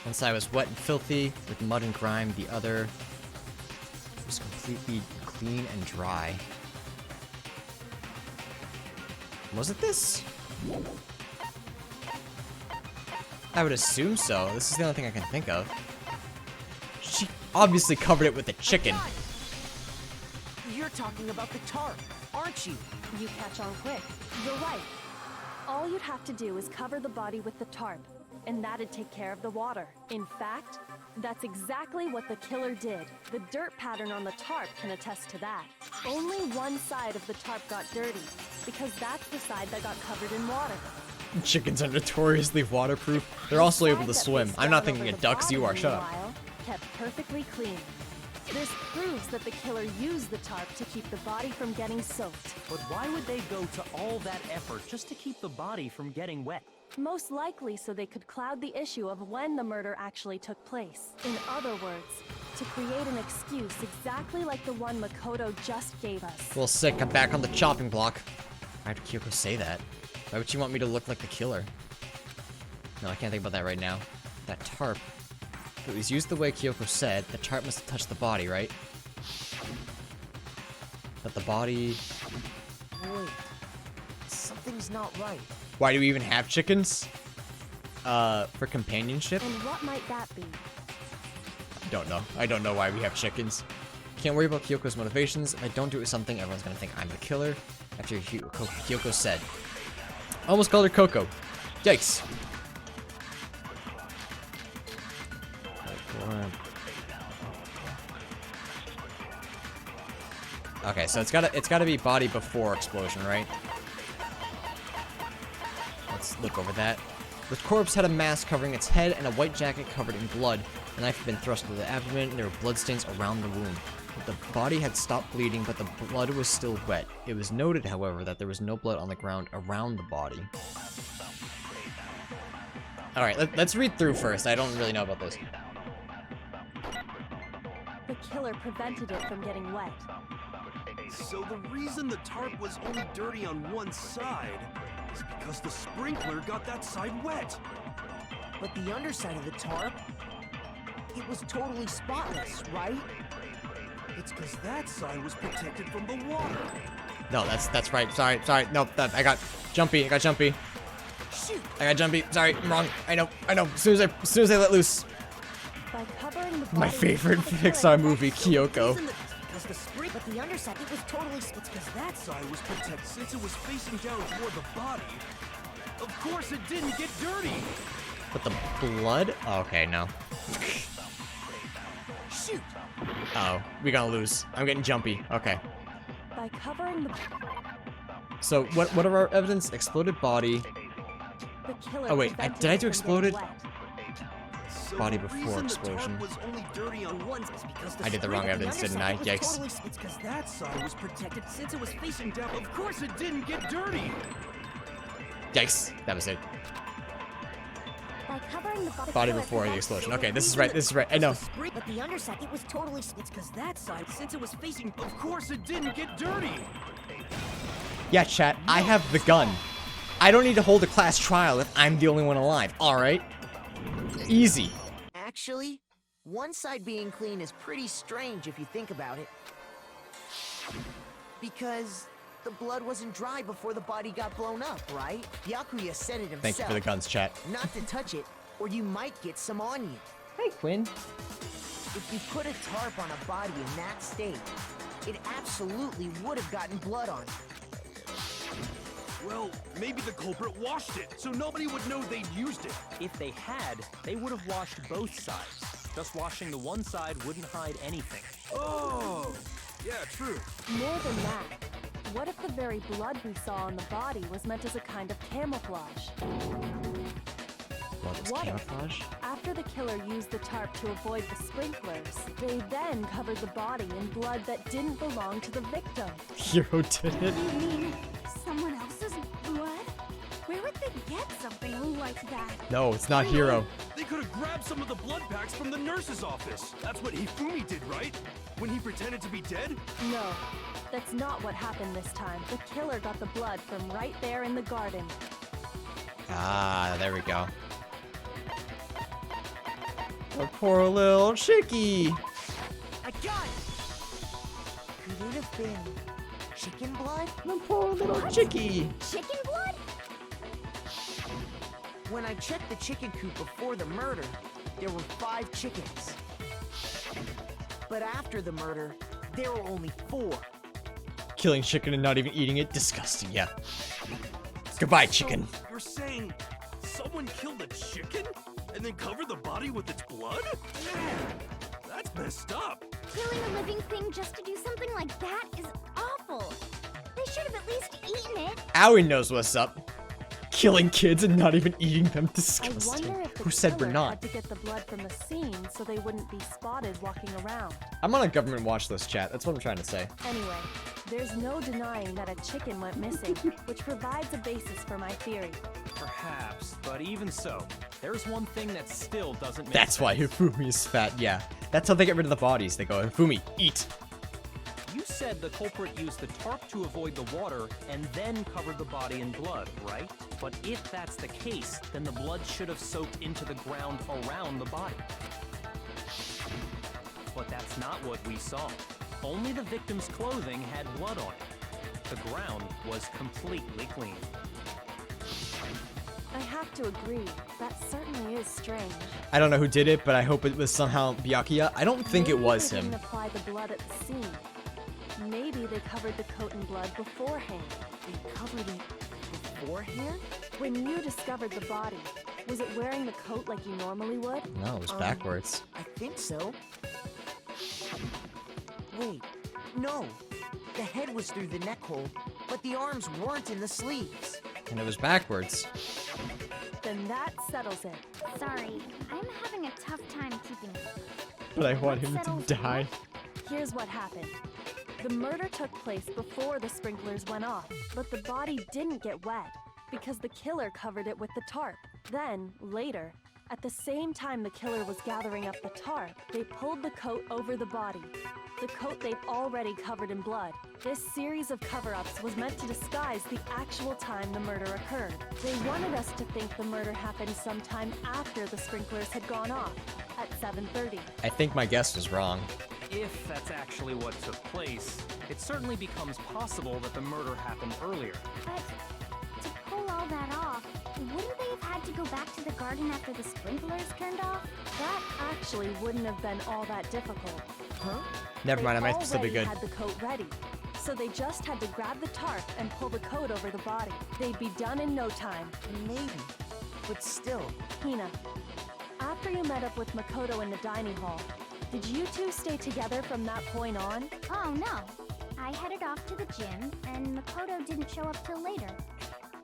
Speaker 1: One side was wet and filthy, with mud and grime. The other was completely clean and dry. Was it this? I would assume so. This is the only thing I can think of. She obviously covered it with a chicken.
Speaker 5: You're talking about the tarp, aren't you?
Speaker 6: You catch on quick. You're right. All you'd have to do is cover the body with the tarp, and that'd take care of the water. In fact, that's exactly what the killer did. The dirt pattern on the tarp can attest to that. Only one side of the tarp got dirty, because that's the side that got covered in water.
Speaker 1: Chickens are notoriously waterproof. They're also able to swim. I'm not thinking of ducks, you are. Shut up.
Speaker 6: Kept perfectly clean. This proves that the killer used the tarp to keep the body from getting soaked.
Speaker 9: But why would they go to all that effort just to keep the body from getting wet?
Speaker 6: Most likely so they could cloud the issue of when the murder actually took place. In other words, to create an excuse exactly like the one Makoto just gave us.
Speaker 1: Well, sick. I'm back on the chopping block. Why did Kyoko say that? Why would she want me to look like the killer? No, I can't think about that right now. That tarp. If it was used the way Kyoko said, the tarp must have touched the body, right? But the body...
Speaker 5: Wait. Something's not right.
Speaker 1: Why do we even have chickens? For companionship?
Speaker 6: And what might that be?
Speaker 1: Don't know. I don't know why we have chickens. Can't worry about Kyoko's motivations. If I don't do it with something, everyone's gonna think I'm the killer. After Kyoko said. I almost called her Coco. Yikes. Okay, so it's gotta be body before explosion, right? Let's look over that. The corpse had a mask covering its head and a white jacket covered in blood. A knife had been thrust through the abdomen, and there were bloodstains around the wound. The body had stopped bleeding, but the blood was still wet. It was noted, however, that there was no blood on the ground around the body. Alright, let's read through first. I don't really know about this.
Speaker 6: The killer prevented it from getting wet.
Speaker 4: So the reason the tarp was only dirty on one side is because the sprinkler got that side wet.
Speaker 5: But the underside of the tarp, it was totally spotless, right?
Speaker 4: It's because that side was protected from the water.
Speaker 1: No, that's right. Sorry. No, I got jumpy.
Speaker 5: Shoot!
Speaker 1: I got jumpy. Sorry, I'm wrong. I know. As soon as I let loose.
Speaker 6: By covering the
Speaker 1: My
Speaker 6: body
Speaker 1: favorite
Speaker 6: with the killer
Speaker 1: Pixar movie, Kyoko.
Speaker 5: Because the spring, but the underside, it was totally
Speaker 4: It's because that side was protected since it was facing down toward the body. Of course it didn't get dirty.
Speaker 1: But the blood? Oh, okay, no.
Speaker 5: Shoot!
Speaker 1: Oh, we gonna lose. I'm getting jumpy. Okay.
Speaker 6: By covering the
Speaker 1: So what are our evidence? Exploded body.
Speaker 6: The killer
Speaker 1: Oh wait,
Speaker 6: prevented
Speaker 1: did I
Speaker 6: it
Speaker 1: do
Speaker 6: from
Speaker 1: exploded?
Speaker 6: getting wet.
Speaker 4: So
Speaker 1: Body
Speaker 4: the
Speaker 1: before
Speaker 4: reason
Speaker 1: explosion.
Speaker 4: The tarp was only dirty on one side is because the
Speaker 1: I did the wrong
Speaker 4: spring-
Speaker 1: evidence, didn't I?
Speaker 5: underside, it was
Speaker 1: Yikes.
Speaker 5: totally,
Speaker 4: It's because that side was protected since it was facing down. Of course it didn't get dirty.
Speaker 1: Yikes. That was it.
Speaker 6: By
Speaker 8: By covering the
Speaker 1: Body before the explosion. Okay, this is right. This is right. I know.
Speaker 3: But the underside, it was totally.
Speaker 4: It's because that side, since it was facing. Of course, it didn't get dirty.
Speaker 1: Yeah, chat. I have the gun. I don't need to hold a class trial if I'm the only one alive. All right. Easy.
Speaker 5: Actually, one side being clean is pretty strange if you think about it. Because the blood wasn't dry before the body got blown up, right? Byakuya said it himself.
Speaker 1: Thank you for the guns, chat.
Speaker 5: Not to touch it, or you might get some on you.
Speaker 1: Hey, Quinn.
Speaker 5: If you put a tarp on a body in that state, it absolutely would have gotten blood on it.
Speaker 4: Well, maybe the culprit washed it, so nobody would know they'd used it.
Speaker 9: If they had, they would have washed both sides. Just washing the one side wouldn't hide anything.
Speaker 4: Oh, yeah, true.
Speaker 6: More than that, what if the very blood we saw on the body was meant as a kind of camouflage?
Speaker 1: What was
Speaker 6: What if,
Speaker 1: camouflage?
Speaker 6: after the killer used the tarp to avoid the sprinklers, they then covered the body in blood that didn't belong to the victim?
Speaker 1: Hero did it.
Speaker 8: You mean someone else's blood? Where would they get something like that?
Speaker 1: No, it's not Hero.
Speaker 4: They could have grabbed some of the blood packs from the nurse's office. That's what Hifumi did, right? When he pretended to be dead?
Speaker 6: No, that's not what happened this time. The killer got the blood from right there in the garden.
Speaker 1: Ah, there we go. A poor little chickie.
Speaker 5: I got it! Could it have been chicken blood?
Speaker 1: My poor little chickie.
Speaker 8: Chicken blood?
Speaker 5: When I checked the chicken coop before the murder, there were 5 chickens. But after the murder, there were only 4.
Speaker 1: Killing chicken and not even eating it. Disgusting, yeah. Goodbye, chicken.
Speaker 4: So you're saying someone killed a chicken and then covered the body with its blood? Man, that's messed up.
Speaker 8: Killing a living thing just to do something like that is awful. They should have at least eaten it.
Speaker 1: Owie knows what's up. Killing kids and not even eating them.
Speaker 6: I
Speaker 1: Disgusting.
Speaker 6: wonder if the
Speaker 1: Who said we're
Speaker 6: killer
Speaker 1: not?
Speaker 6: had to get the blood from the scene so they wouldn't be spotted walking around.
Speaker 1: I'm on a government watch list, chat. That's what I'm trying to say.
Speaker 6: Anyway, there's no denying that a chicken went missing, which provides a basis for my theory.
Speaker 9: Perhaps, but even so, there's one thing that still doesn't make
Speaker 1: That's why
Speaker 9: sense.
Speaker 1: Hifumi is fat, yeah. That's how they get rid of the bodies. They go, Hifumi, eat.
Speaker 9: You said the culprit used the tarp to avoid the water and then covered the body in blood, right? But if that's the case, then the blood should have soaked into the ground around the body. But that's not what we saw. Only the victim's clothing had blood on it. The ground was completely clean.
Speaker 6: I have to agree, that certainly is strange.
Speaker 1: I don't know who did it, but I hope it was somehow Byakuya. I don't think it
Speaker 6: Maybe
Speaker 1: was
Speaker 6: they
Speaker 1: him.
Speaker 6: didn't apply the blood at the scene. Maybe they covered the coat in blood beforehand.
Speaker 5: They covered it beforehand?
Speaker 6: When you discovered the body, was it wearing the coat like you normally would?
Speaker 1: No, it was backwards.
Speaker 5: I think so. Wait, no. The head was through the neck hole, but the arms weren't in the sleeves.
Speaker 1: And it was backwards.
Speaker 6: Then that settles it.
Speaker 8: Sorry, I'm having a tough time keeping up.
Speaker 1: But I want him to
Speaker 8: settles
Speaker 1: die.
Speaker 6: Here's what happened. The murder took place before the sprinklers went off, but the body didn't get wet because the killer covered it with the tarp. Then, later, at the same time the killer was gathering up the tarp, they pulled the coat over the body. The coat they'd already covered in blood. This series of cover-ups was meant to disguise the actual time the murder occurred. They wanted us to think the murder happened sometime after the sprinklers had gone off, at 7:30.
Speaker 1: I think my guess was wrong.
Speaker 9: If that's actually what took place, it certainly becomes possible that the murder happened earlier.
Speaker 8: But to pull all that off, wouldn't they have had to go back to the garden after the sprinklers turned off?
Speaker 6: That actually wouldn't have been all that difficult.
Speaker 5: Huh?
Speaker 1: Never mind, I
Speaker 6: They
Speaker 1: might still be
Speaker 6: already
Speaker 1: good.
Speaker 6: had the coat ready, so they just had to grab the tarp and pull the coat over the body. They'd be done in no time.
Speaker 5: Maybe. But still,
Speaker 6: Hina, after you met up with Makoto in the dining hall, did you two stay together from that point on?
Speaker 8: Oh no. I headed off to the gym, and Makoto didn't show up till later.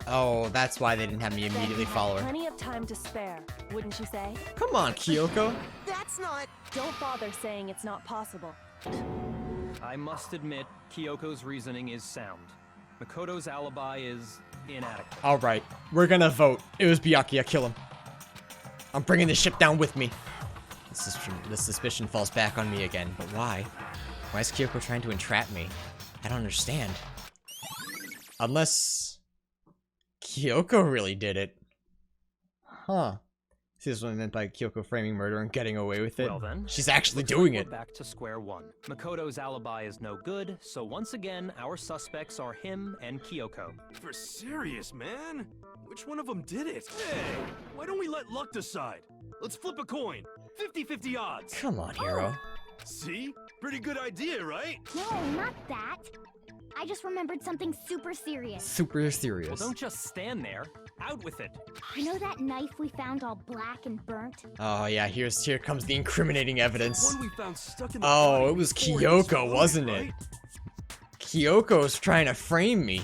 Speaker 1: Oh, that's why they didn't have me
Speaker 6: Then
Speaker 1: immediately
Speaker 6: you had
Speaker 1: follow her.
Speaker 6: plenty of time to spare, wouldn't you say?
Speaker 1: Come on, Kyoko.
Speaker 5: that's not...
Speaker 6: Don't bother saying it's not possible.
Speaker 9: I must admit, Kyoko's reasoning is sound. Makoto's alibi is inadequate.
Speaker 1: Alright, we're gonna vote. It was Byakuya, kill him. I'm bringing the ship down with me. The suspicion falls back on me again, but why? Why is Kyoko trying to entrap me? I don't understand. Unless Kyoko really did it. Huh. See, this is what I meant by Kyoko framing murder and getting away with it.
Speaker 9: Well then,
Speaker 1: she's actually
Speaker 9: looks like
Speaker 1: doing
Speaker 9: we're
Speaker 1: it.
Speaker 9: Back to square one. Makoto's alibi is no good, so once again, our suspects are him and Kyoko.
Speaker 4: For serious, man? Which one of them did it? Hey, why don't we let luck decide? Let's flip a coin. 50-50 odds.
Speaker 1: Come on, hero.
Speaker 4: See? Pretty good idea, right?
Speaker 8: No, not that. I just remembered something super serious.
Speaker 1: Super serious.
Speaker 9: Well, don't just stand there. Out with it.
Speaker 8: You know that knife we found all black and burnt?
Speaker 1: Oh yeah, here comes the incriminating evidence.
Speaker 4: One we found stuck in the
Speaker 1: Oh,
Speaker 4: body
Speaker 1: it was
Speaker 4: before
Speaker 1: Kyoko,
Speaker 4: exploded,
Speaker 1: wasn't it?
Speaker 4: right?
Speaker 1: Kyoko's trying to frame me.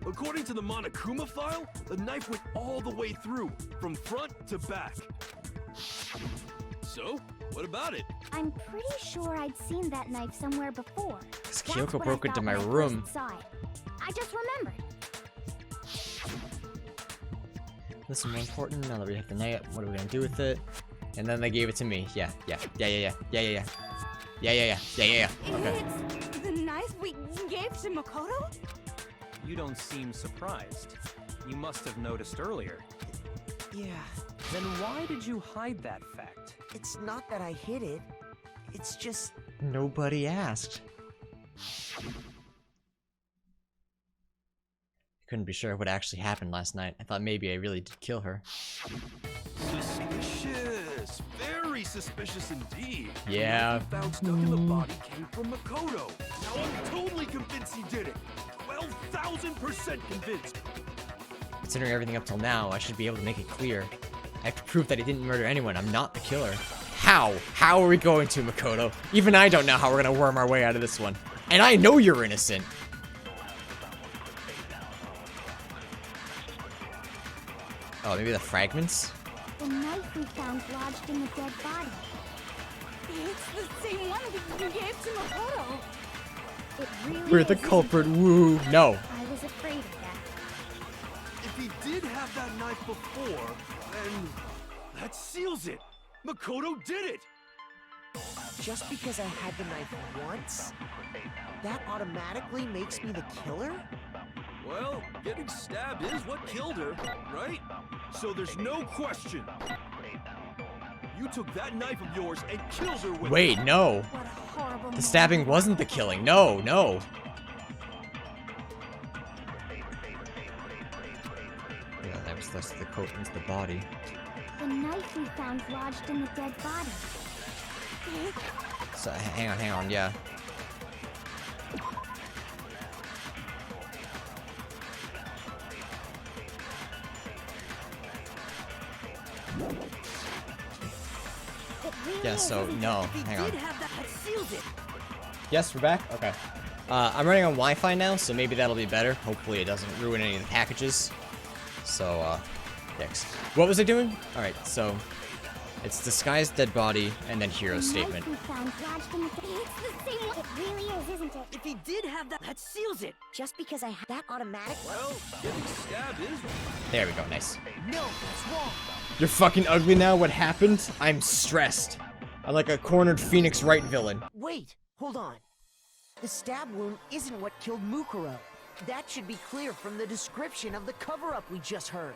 Speaker 4: According to the Monokuma file, the knife went all the way through, from front to back. So, what about it?
Speaker 8: I'm pretty sure I'd seen that knife somewhere before.
Speaker 1: Because
Speaker 8: That's
Speaker 1: Kyoko
Speaker 8: what
Speaker 1: broke
Speaker 8: I
Speaker 1: into
Speaker 8: thought
Speaker 1: my
Speaker 8: when I
Speaker 1: room.
Speaker 8: first saw it. I just remembered.
Speaker 1: This is more important. Now that we have the knife, what are we gonna do with it? And then they gave it to me. Yeah. Okay.
Speaker 10: It's the knife we gave to Makoto?
Speaker 9: You don't seem surprised. You must have noticed earlier.
Speaker 5: Yeah,
Speaker 9: Then why did you hide that fact?
Speaker 5: it's not that I hid it. It's just...
Speaker 1: Nobody asked. Couldn't be sure what actually happened last night. I thought maybe I really did kill her.
Speaker 4: Suspicious. Very suspicious indeed.
Speaker 1: Yeah.
Speaker 4: The knife we found stuck in the body came from Makoto. Now I'm totally convinced he did it. 12,000% convinced.
Speaker 1: Considering everything up till now, I should be able to make it clear. I have to prove that he didn't murder anyone. I'm not the killer. How? How are we going to, Makoto? Even I don't know how we're gonna worm our way out of this one. And I know you're innocent. Oh, maybe the fragments?
Speaker 8: The knife we found lodged in the dead body.
Speaker 10: It's the same one we gave to Makoto.
Speaker 8: It really
Speaker 1: We're the
Speaker 8: is, isn't
Speaker 1: culprit.
Speaker 8: it?
Speaker 1: Woo. No.
Speaker 8: I was afraid of that.
Speaker 4: If he did have that knife before, then that seals it. Makoto did it.
Speaker 5: Just because I had the knife once, that automatically makes me the killer?
Speaker 4: Well, getting stabbed is what killed her, right? So there's no question. You took that knife of yours and killed her with
Speaker 1: Wait,
Speaker 4: it.
Speaker 1: no.
Speaker 10: What a horrible
Speaker 1: The stabbing wasn't the killing. No, no. Yeah, that was less of the coat into the body.
Speaker 8: The knife we found lodged in the dead body.
Speaker 1: So, hang on, yeah.
Speaker 8: It really
Speaker 1: Yeah,
Speaker 8: is,
Speaker 1: so,
Speaker 8: isn't it?
Speaker 1: no,
Speaker 5: If he
Speaker 1: hang on.
Speaker 5: did have that seals it.
Speaker 1: Yes, we're back? Okay. I'm running on Wi-Fi now, so maybe that'll be better. Hopefully it doesn't ruin any of the packages. So, thanks. What was I doing? Alright, so... It's disguised dead body, and then hero
Speaker 8: The
Speaker 1: statement.
Speaker 8: knife we found lodged in the It's the same one. It really is, isn't it?
Speaker 5: If he did have that seals it. Just because I had that automatic...
Speaker 4: Well, getting stabbed is...
Speaker 1: There we go, nice.
Speaker 5: No, that's wrong.
Speaker 1: You're fucking ugly now, what happened? I'm stressed. I'm like a cornered Phoenix Wright villain.
Speaker 5: Wait, hold on. The stab wound isn't what killed Mukuro. That should be clear from the description of the cover-up we just heard.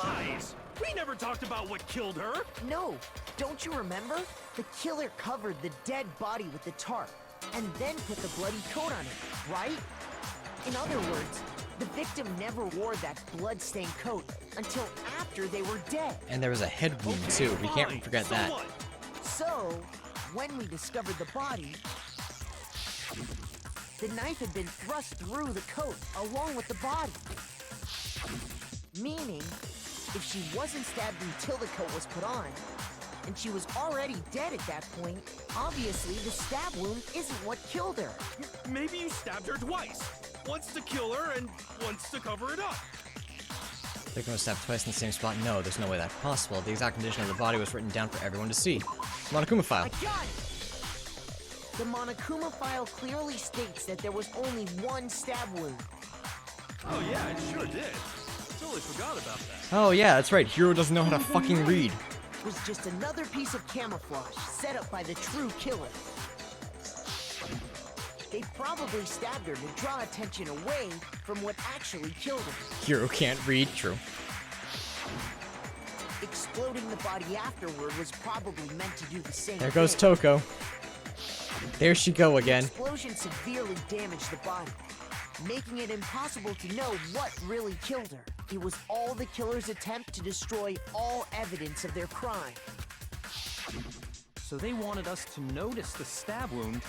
Speaker 4: Lies! We never talked about what killed her!
Speaker 5: No, don't you remember? The killer covered the dead body with the tarp, and then put the bloody coat on it, right? In other words, the victim never wore that blood-stained coat until after they were dead.
Speaker 1: And there was a head wound too, we
Speaker 4: Fine,
Speaker 1: can't forget
Speaker 4: so
Speaker 1: that.
Speaker 4: what?
Speaker 5: So, when we discovered the body, the knife had been thrust through the coat along with the body. Meaning, if she wasn't stabbed until the coat was put on, and she was already dead at that point, obviously the stab wound isn't what killed her.
Speaker 4: Maybe you stabbed her twice. Once to kill her and once to cover it up.
Speaker 1: Victim was stabbed twice in the same spot? No, there's no way that's possible. The exact condition of the body was written down for everyone to see. Monokuma file.
Speaker 5: I got it! The Monokuma file clearly states that there was only one stab wound.
Speaker 4: Oh yeah, it sure did. Totally forgot about that.
Speaker 1: Oh yeah, that's right. Hiro doesn't know how to fucking read.
Speaker 5: Was just another piece of camouflage set up by the true killer. They probably stabbed her to draw attention away from what actually killed her.
Speaker 1: Hiro can't read. True.
Speaker 5: Exploding the body afterward was probably meant to do the same
Speaker 1: There goes
Speaker 5: thing.
Speaker 1: Toko. There she go again.
Speaker 5: The explosion severely damaged the body, making it impossible to know what really killed her. It was all the killer's attempt to destroy all evidence of their crime.
Speaker 9: So they wanted us to notice the stab wound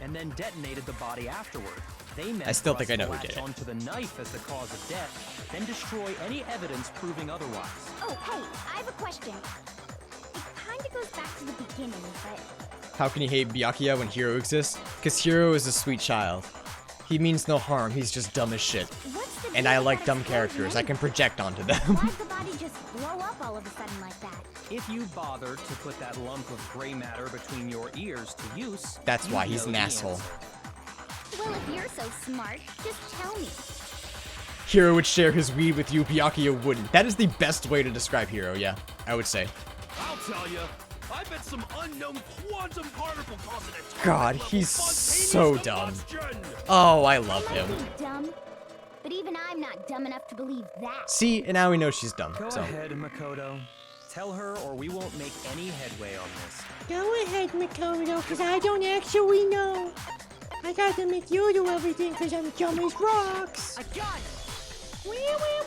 Speaker 9: and then detonated the body afterward. They meant
Speaker 1: I still
Speaker 9: for
Speaker 1: think
Speaker 9: us
Speaker 1: I know
Speaker 9: to
Speaker 1: who did
Speaker 9: latch
Speaker 1: it.
Speaker 9: onto the knife as the cause of death, then destroy any evidence proving otherwise.
Speaker 8: Oh, hey, I have a question. It kinda goes back to the beginning, but
Speaker 1: How can you hate Byakuya when Hiro exists? Because Hiro is a sweet child. He means no harm, he's just dumb as shit.
Speaker 8: what's the
Speaker 1: And
Speaker 8: deal
Speaker 1: I
Speaker 8: with
Speaker 1: like
Speaker 8: that
Speaker 1: dumb
Speaker 8: explosion
Speaker 1: characters, I
Speaker 8: anyway?
Speaker 1: can project onto them.
Speaker 8: Why'd the body just blow up all of a sudden like that?
Speaker 9: If you bothered to put that lump of gray matter between your ears to use,
Speaker 1: That's
Speaker 9: you'd
Speaker 1: why he's
Speaker 9: know
Speaker 1: an
Speaker 9: the
Speaker 1: asshole.
Speaker 9: answer.
Speaker 8: Well, if you're so smart, just tell me.
Speaker 1: Hiro would share his weed with you, Byakuya wouldn't. That is the best way to describe Hiro, yeah, I would say.
Speaker 4: I'll tell you. I bet some unknown quantum particle causing a
Speaker 1: God,
Speaker 4: level
Speaker 1: he's so dumb.
Speaker 4: combustion.
Speaker 1: Oh, I love
Speaker 8: I
Speaker 1: him.
Speaker 8: might be dumb, but even I'm not dumb enough to believe that.
Speaker 1: See, and now we know she's dumb,
Speaker 9: Go
Speaker 1: so.
Speaker 9: ahead, Makoto. Tell her or we won't make any headway on this.
Speaker 12: Go ahead, Makoto, because I don't actually know. I gotta make you do everything because I'm dumb as rocks.
Speaker 5: I got it!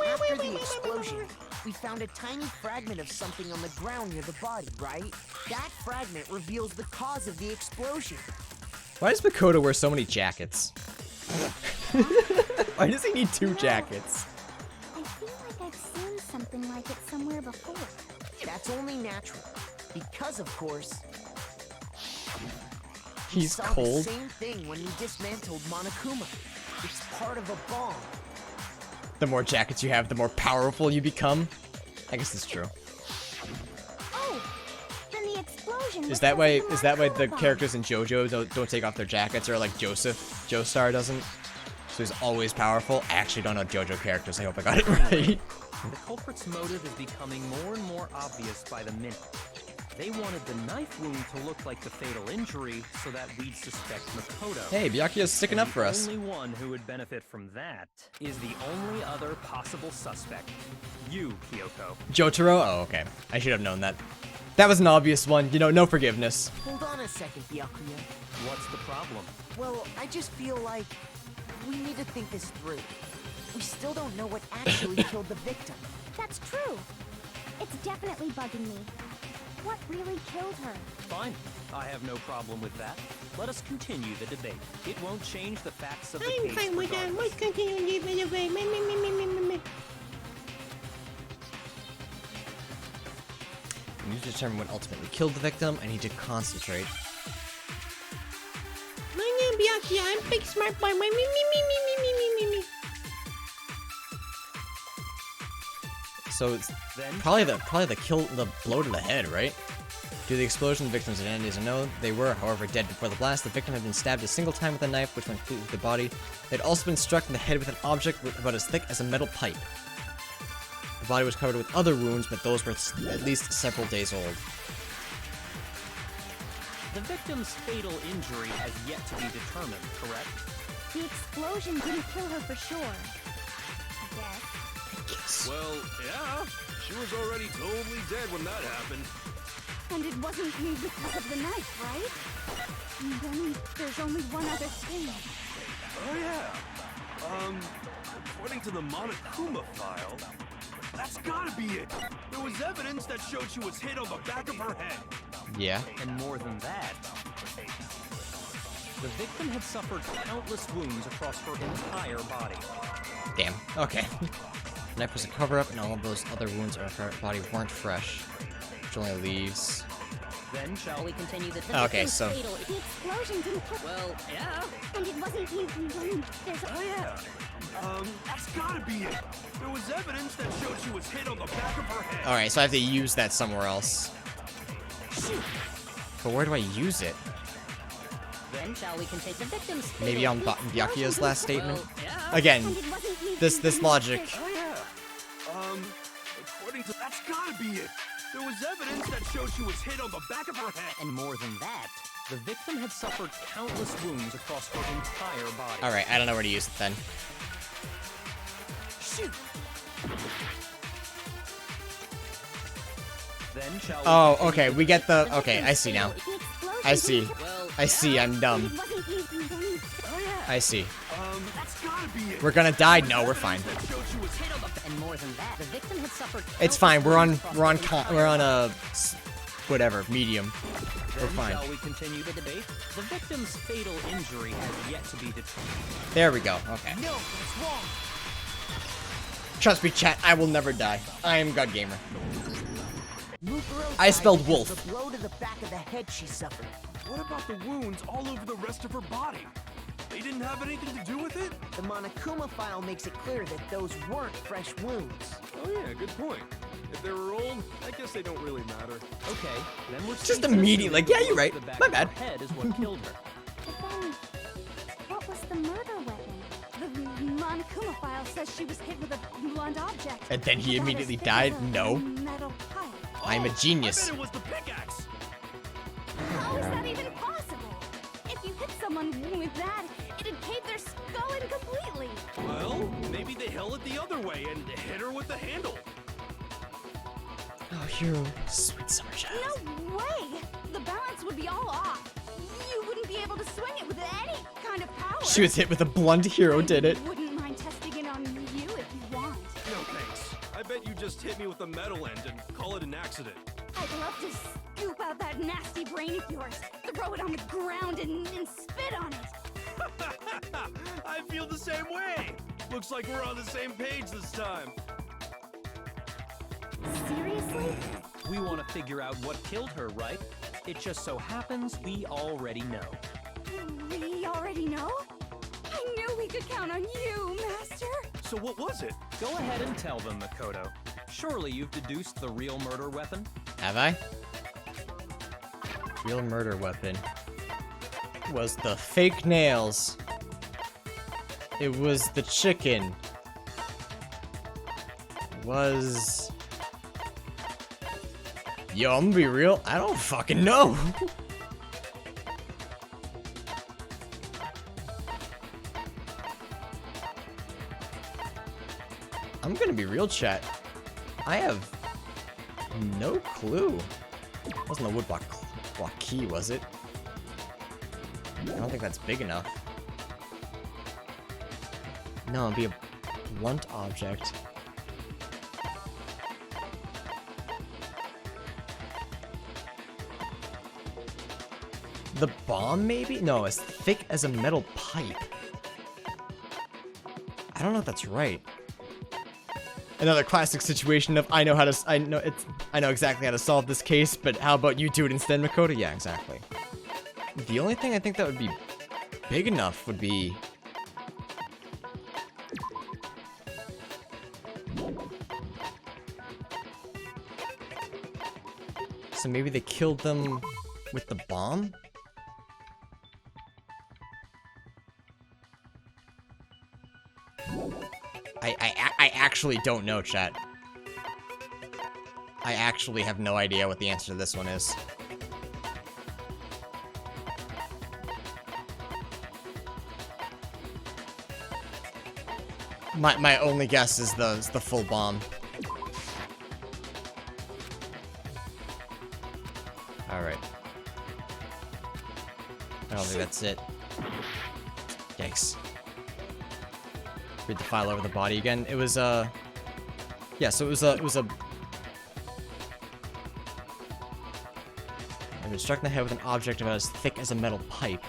Speaker 5: After the explosion, we found a tiny fragment of something on the ground near the body, right? That fragment reveals the cause of the explosion.
Speaker 1: Why does Makoto wear so many jackets? Why does he need two jackets?
Speaker 8: I feel like I've seen something like it somewhere before.
Speaker 5: That's only natural. Because, of course, we
Speaker 1: He's
Speaker 5: saw
Speaker 1: cold.
Speaker 5: the same thing when we dismantled Monokuma. It's part of a bomb.
Speaker 1: The more jackets you have, the more powerful you become. I guess it's true.
Speaker 8: Oh, then the explosion.
Speaker 1: Is that why the characters in JoJo don't take off their jackets, or like Joseph, Joestar doesn't? So he's always powerful. I actually don't know JoJo characters. I hope I got it right.
Speaker 9: The culprit's motive is becoming more and more obvious by the minute. They wanted the knife wound to look like the fatal injury so that we'd suspect Makoto.
Speaker 1: Hey, Byakuya's sticking up for us.
Speaker 9: The only one who would benefit from that is the only other possible suspect. You, Kyoko.
Speaker 1: Jotaro? Oh, okay. I should have known that. That was an obvious one. You know, no forgiveness.
Speaker 5: Hold on a second, Byakuya.
Speaker 9: What's the problem?
Speaker 5: Well, I just feel like we need to think this through. We still don't know what actually killed the victim.
Speaker 8: That's true. It's definitely bugging me. What really killed her?
Speaker 9: Fine. I have no problem with that. Let us continue the debate. It won't change the facts of the
Speaker 12: I'm
Speaker 9: case
Speaker 12: fine with that.
Speaker 9: regardless.
Speaker 12: Let's continue to leave it away. Me.
Speaker 1: I need to determine what ultimately killed the victim. I need to concentrate.
Speaker 12: My name Byakuya. I'm big smart boy. Me.
Speaker 1: So it's
Speaker 9: Then
Speaker 1: probably the blow to the head, right? Due to the explosion, the victim's identity is unknown. They were, however, dead before the blast. The victim had been stabbed a single time with a knife, which went completely through the body. They'd also been struck in the head with an object about as thick as a metal pipe. The body was covered with other wounds, but those were at least several days old.
Speaker 9: the victim's fatal injury has yet to be determined, correct?
Speaker 8: The explosion didn't kill her for sure. I guess.
Speaker 4: Well, yeah. She was already totally dead when that happened.
Speaker 8: And it wasn't me because of the knife, right? And then there's only one other thing.
Speaker 4: Oh, yeah. According to the Monokuma file, that's gotta be it. There was evidence that showed she was hit on the back of her head.
Speaker 1: Yeah.
Speaker 9: And more than that, the victim had suffered countless wounds across her entire body.
Speaker 1: Damn. Okay. The knife was a cover-up, and all of those other wounds on her body weren't fresh, which only leaves...
Speaker 11: Then shall we continue the
Speaker 1: Okay, so...
Speaker 8: The explosion didn't kill.
Speaker 11: Well, yeah.
Speaker 8: And it wasn't you. There's a...
Speaker 4: Oh, yeah. That's gotta be it. There was evidence that showed she was hit on the back of her head.
Speaker 1: Alright, so I have to use that somewhere else. But where do I use it?
Speaker 11: Then shall we continue the victim's
Speaker 1: Maybe on Byakuya's last statement?
Speaker 11: Well, yeah.
Speaker 1: Again,
Speaker 8: And it wasn't you.
Speaker 1: this logic...
Speaker 4: Oh, yeah. be it. There was evidence that shows she was hit on the back of her head.
Speaker 9: And more than that, the victim had suffered countless wounds across her entire body.
Speaker 1: Alright, I don't know where to use it then.
Speaker 5: Shoot!
Speaker 9: Then shall we
Speaker 1: Oh,
Speaker 9: continue
Speaker 1: okay,
Speaker 9: to-
Speaker 1: we get the... Okay, I see now. I see. I see, I'm dumb. I see.
Speaker 4: That's gotta be it.
Speaker 1: We're gonna die? No, we're fine.
Speaker 4: That showed she was hit on the
Speaker 11: And more than that, the victim had suffered.
Speaker 1: It's fine, we're on a... whatever, medium. We're
Speaker 9: Then
Speaker 1: fine.
Speaker 9: shall we continue the debate? The victim's fatal injury has yet to be determined.
Speaker 1: There we go, okay.
Speaker 5: No, that's wrong.
Speaker 1: Trust me, chat, I will never die. I am God Gamer.
Speaker 5: Mukuro
Speaker 1: I
Speaker 5: died
Speaker 1: spelled
Speaker 5: because
Speaker 1: wolf.
Speaker 5: of the blow to the back of the head she suffered.
Speaker 4: What about the wounds all over the rest of her body? They didn't have anything to do with it?
Speaker 5: The Monokuma file makes it clear that those weren't fresh wounds.
Speaker 4: Oh yeah, good point. If they were old, I guess they don't really matter.
Speaker 9: Okay, then we're
Speaker 1: Just
Speaker 9: safe to
Speaker 1: immediately,
Speaker 9: assume
Speaker 1: like, yeah, you're right.
Speaker 9: the back
Speaker 1: My
Speaker 9: of
Speaker 1: bad.
Speaker 9: her head is what killed her.
Speaker 8: But then, what was the murder weapon? The Monokuma file says she was hit with a blunt object.
Speaker 1: And then he
Speaker 8: About as
Speaker 1: immediately
Speaker 8: thick
Speaker 1: died?
Speaker 8: as a
Speaker 1: No.
Speaker 8: metal pipe.
Speaker 1: I'm a genius.
Speaker 4: I bet it was the pickaxe.
Speaker 8: How is that even possible? If you hit someone with that, it'd cave their skull in completely.
Speaker 4: Well, maybe they held it the other way and hit her with the handle.
Speaker 1: Oh, you sweet summer child.
Speaker 8: No way! The balance would be all off. You wouldn't be able to swing it with any kind of power.
Speaker 1: She was hit with a blunt hero, did it?
Speaker 8: Wouldn't mind testing it on you if you want.
Speaker 4: No thanks. I bet you just hit me with a metal end and call it an accident.
Speaker 8: I'd love to scoop out that nasty brain of yours, throw it on the ground and spit on it.
Speaker 4: I feel the same way. Looks like we're on the same page this time.
Speaker 8: Seriously?
Speaker 9: We want to figure out what killed her, right? It just so happens we already know.
Speaker 8: We already know? I knew we could count on you, Master.
Speaker 4: So what was it?
Speaker 9: Go ahead and tell them, Makoto. Surely you've deduced the real murder weapon?
Speaker 1: Have I? Real murder weapon was the fake nails. It was the chicken. It was... Yo, I'm gonna be real. I don't fucking know. I'm gonna be real, chat. I have no clue. It wasn't a woodblock key, was it? I don't think that's big enough. No, it'd be a blunt object. The bomb, maybe? No, as thick as a metal pipe. I don't know if that's right. Another classic situation of I know exactly how to solve this case, but how about you do it instead, Makoto? Yeah, exactly. The only thing I think that would be big enough would be... So maybe they killed them with the bomb? I actually don't know, chat. I actually have no idea what the answer to this one is. My only guess is the full bomb. Alright. I don't think that's it. Yikes. Read the file over the body again. It was yeah, so it was a I've been struck in the head with an object about as thick as a metal pipe.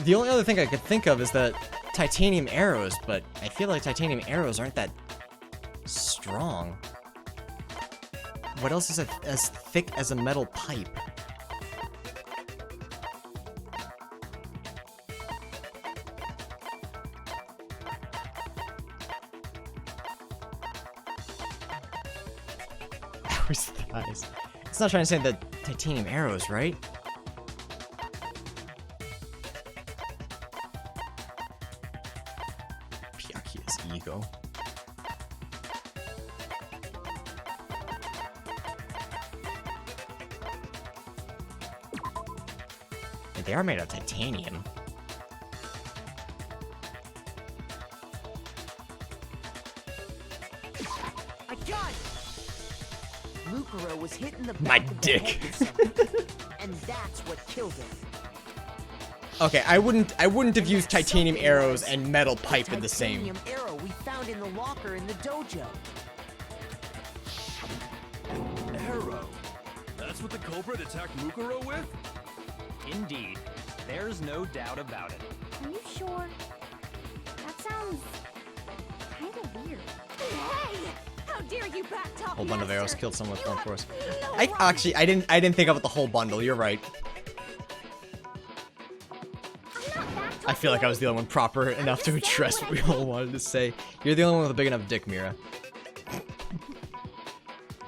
Speaker 1: The only other thing I could think of is that titanium arrows, but I feel like titanium arrows aren't that strong. What else is as thick as a metal pipe? Hours thighs. It's not trying to say that titanium arrows, right? And they are made of titanium.
Speaker 5: I got it! Mukuro was hit in the
Speaker 1: My
Speaker 5: back of the
Speaker 1: dick.
Speaker 5: head with something, and that's what killed him.
Speaker 1: Okay, I wouldn't have used titanium arrows and metal pipe in the same.
Speaker 5: Titanium arrow we found in the locker in the dojo.
Speaker 4: Arrow? That's what the culprit attacked Mukuro with?
Speaker 9: Indeed. There's no doubt about it.
Speaker 8: Are you sure? That sounds kind of weird.
Speaker 10: Hey! How dare you backtalk
Speaker 1: Whole bundle of arrows
Speaker 10: Master?
Speaker 1: killed someone with
Speaker 10: You
Speaker 1: one
Speaker 10: have
Speaker 1: force.
Speaker 10: no
Speaker 1: I
Speaker 10: right.
Speaker 1: didn't think about the whole bundle. You're right. I feel like I was the only one proper enough to address what we all wanted to say. You're the only one with a big enough dick, Mira.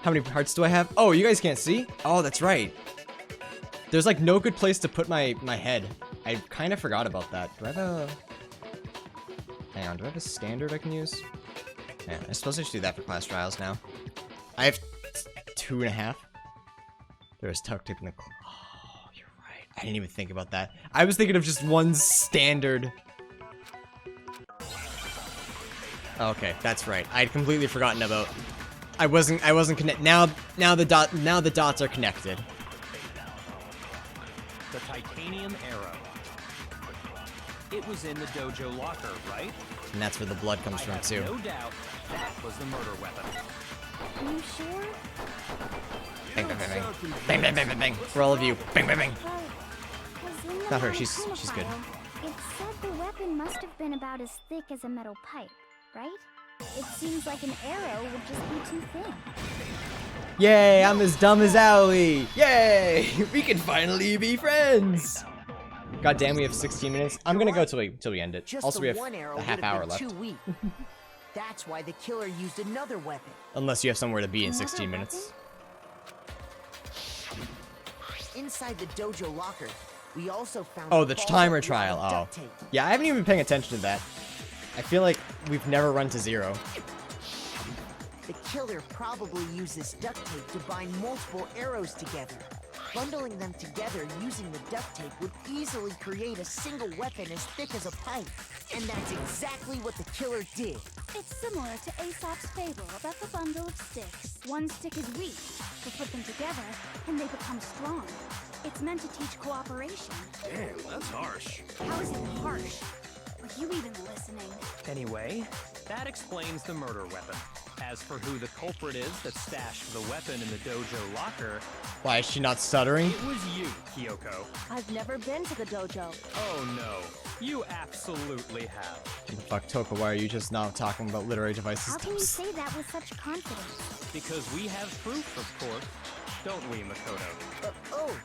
Speaker 1: How many hearts do I have? Oh, you guys can't see? Oh, that's right. There's like no good place to put my head. I kind of forgot about that. Do I have a... Hang on, do I have a standard I can use? Yeah, I suppose I should do that for class trials now. I have 2.5. There's tuck tape in the... Oh, you're right. I didn't even think about that. I was thinking of just one standard... Okay, that's right. I'd completely forgotten about... I wasn't connect. Now the dots are connected.
Speaker 9: The titanium arrow. It was in the dojo locker, right?
Speaker 1: And that's where the blood comes from too.
Speaker 9: No doubt that was the murder weapon.
Speaker 8: Are you sure?
Speaker 1: Bang bang bang bang. Bang bang bang bang bang. For all of you. Bang bang bang.
Speaker 8: Was in the
Speaker 1: Not her, she's
Speaker 8: Monokuma
Speaker 1: good.
Speaker 8: file, it said the weapon must have been about as thick as a metal pipe, right? It seems like an arrow would just be too thin.
Speaker 1: Yay, I'm as dumb as Owlie. Yay, we can finally be friends. God damn, we have 16 minutes. I'm gonna go till we end it.
Speaker 5: Just
Speaker 1: Also, we
Speaker 5: the
Speaker 1: have
Speaker 5: one arrow
Speaker 1: a half
Speaker 5: would have
Speaker 1: hour
Speaker 5: been
Speaker 1: left.
Speaker 5: too weak. That's why the killer used another weapon.
Speaker 1: Unless you have somewhere to be in
Speaker 8: Another
Speaker 1: 16 minutes.
Speaker 5: Inside the dojo locker, we also found
Speaker 1: Oh,
Speaker 5: a
Speaker 1: the
Speaker 5: ball
Speaker 1: timer
Speaker 5: of
Speaker 1: trial. Oh.
Speaker 5: duct tape.
Speaker 1: Yeah, I haven't even been paying attention to that. I feel like we've never run to 0.
Speaker 5: The killer probably used this duct tape to bind multiple arrows together. Bundling them together using the duct tape would easily create a single weapon as thick as a pipe. And that's exactly what the killer did.
Speaker 8: It's similar to Aesop's fable about the bundle of sticks. One stick is weak, but put them together and they become strong. It's meant to teach cooperation.
Speaker 4: Damn, that's harsh.
Speaker 8: How is it harsh? Are you even listening?
Speaker 9: Anyway, that explains the murder weapon. As for who the culprit is that stashed the weapon in the dojo locker,
Speaker 1: Why is she not stuttering?
Speaker 9: it was you, Kyoko.
Speaker 6: I've never been to the dojo.
Speaker 9: Oh no, you absolutely have.
Speaker 1: Fuck Toko, why are you just not talking about literary devices?
Speaker 8: How can you say that with such confidence?
Speaker 9: Because we have proof, of course. Don't we, Makoto?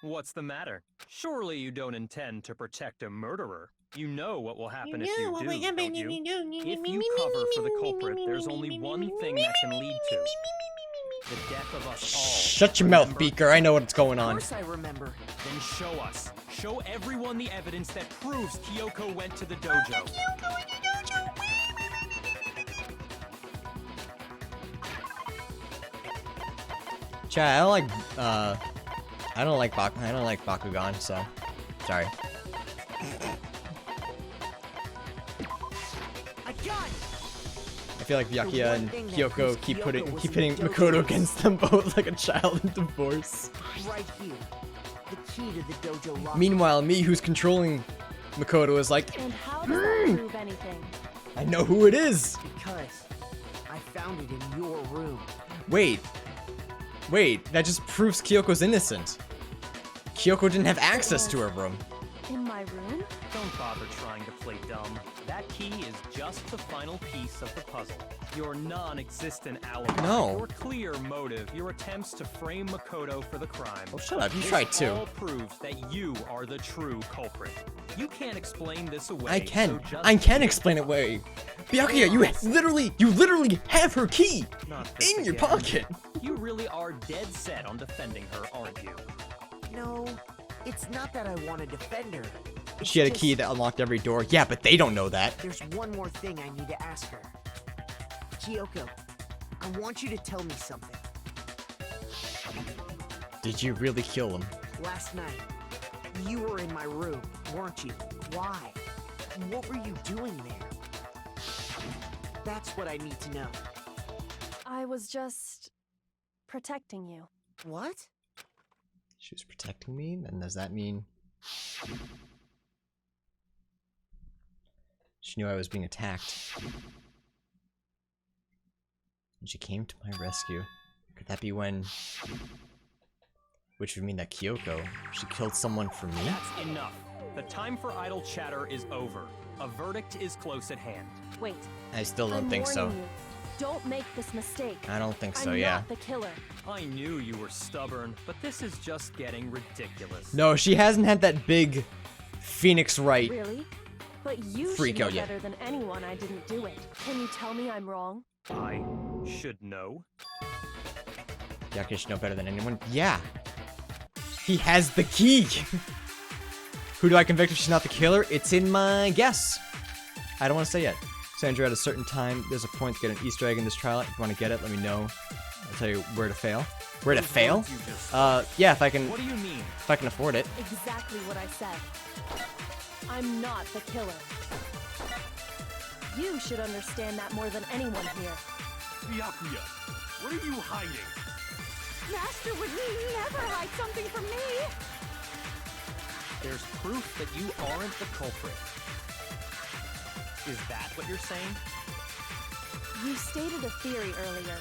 Speaker 9: What's the matter? Surely you don't intend to protect a murderer. You know what will happen if you do, don't you? If you cover for the culprit, there's only one thing that can lead to the death of us all.
Speaker 1: Shut your mouth, Beaker. I know what's going
Speaker 5: Of
Speaker 1: on.
Speaker 5: course I remember.
Speaker 9: Then show us. Show everyone the evidence that proves Kyoko went to the dojo.
Speaker 1: Chat, I don't like Bakugan, so sorry.
Speaker 5: I got it!
Speaker 1: I feel like Byakuya and
Speaker 5: thing that
Speaker 1: Kyoko
Speaker 5: proves
Speaker 1: keep
Speaker 5: Kyoko was
Speaker 1: pitting
Speaker 5: in the
Speaker 1: Makoto
Speaker 5: dojo
Speaker 1: against them both like a child in divorce.
Speaker 5: Right here. The key to the dojo locker.
Speaker 1: Meanwhile, me, who's controlling Makoto, is like,
Speaker 6: And how does that prove anything?
Speaker 1: I know who it is.
Speaker 5: Because I found it in your room.
Speaker 1: Wait, that just proves Kyoko's innocent. Kyoko didn't have access to her room.
Speaker 6: In my room?
Speaker 9: Don't bother trying to play dumb. That key is just the final piece of the puzzle. Your non-existent alibi,
Speaker 1: No.
Speaker 9: your clear motive, your attempts to frame Makoto for the crime.
Speaker 1: Oh, shut up. You
Speaker 9: This
Speaker 1: tried too.
Speaker 9: all proves that you are the true culprit. You can't explain this away.
Speaker 1: I can.
Speaker 9: so just
Speaker 1: I can
Speaker 9: do it.
Speaker 1: explain it away. Byakuya, you literally have her key
Speaker 9: Not this
Speaker 1: in your
Speaker 9: again.
Speaker 1: pocket.
Speaker 9: You really are dead set on defending her, aren't you?
Speaker 5: No, it's not that I want to defend her. It's
Speaker 1: She had a
Speaker 5: just
Speaker 1: key that unlocked every door. Yeah, but they don't know that.
Speaker 5: There's one more thing I need to ask her. Kyoko, I want you to tell me something.
Speaker 1: Did you really kill him?
Speaker 5: Last night, you were in my room, weren't you? Why? What were you doing there? That's what I need to know.
Speaker 6: I was just protecting you.
Speaker 5: What?
Speaker 1: She was protecting me? Then does that mean she knew I was being attacked? And she came to my rescue. Could that be when... Which would mean that Kyoko, she killed someone for me?
Speaker 9: That's enough. The time for idle chatter is over. A verdict is close at hand.
Speaker 6: Wait.
Speaker 1: I still don't
Speaker 6: I'm
Speaker 1: think so.
Speaker 6: warning you. Don't make this mistake.
Speaker 1: I don't think so,
Speaker 6: I'm
Speaker 1: yeah.
Speaker 6: not the killer.
Speaker 9: I knew you were stubborn, but this is just getting ridiculous.
Speaker 1: No, she hasn't had that big Phoenix Wright
Speaker 6: Really? But you
Speaker 1: freak
Speaker 6: should know
Speaker 1: out yet.
Speaker 6: better than anyone I didn't do it. Can you tell me I'm wrong?
Speaker 9: I should know.
Speaker 1: Yaku should know better than anyone. Yeah. He has the key. Who do I convict if she's not the killer? It's in my guess. I don't want to say yet. Sandra, at a certain time, there's a point to get an Easter egg in this trial. If you want to get it, let me know. I'll tell you where to fail. Where to fail? Yeah, if I can.
Speaker 9: What do you mean?
Speaker 1: If I can afford it.
Speaker 6: Exactly what I said. I'm not the killer. You should understand that more than anyone here.
Speaker 4: Byakuya, what are you hiding?
Speaker 10: Master would never hide something from me.
Speaker 9: There's proof that you aren't the culprit. Is that what you're saying?
Speaker 6: You stated a theory earlier.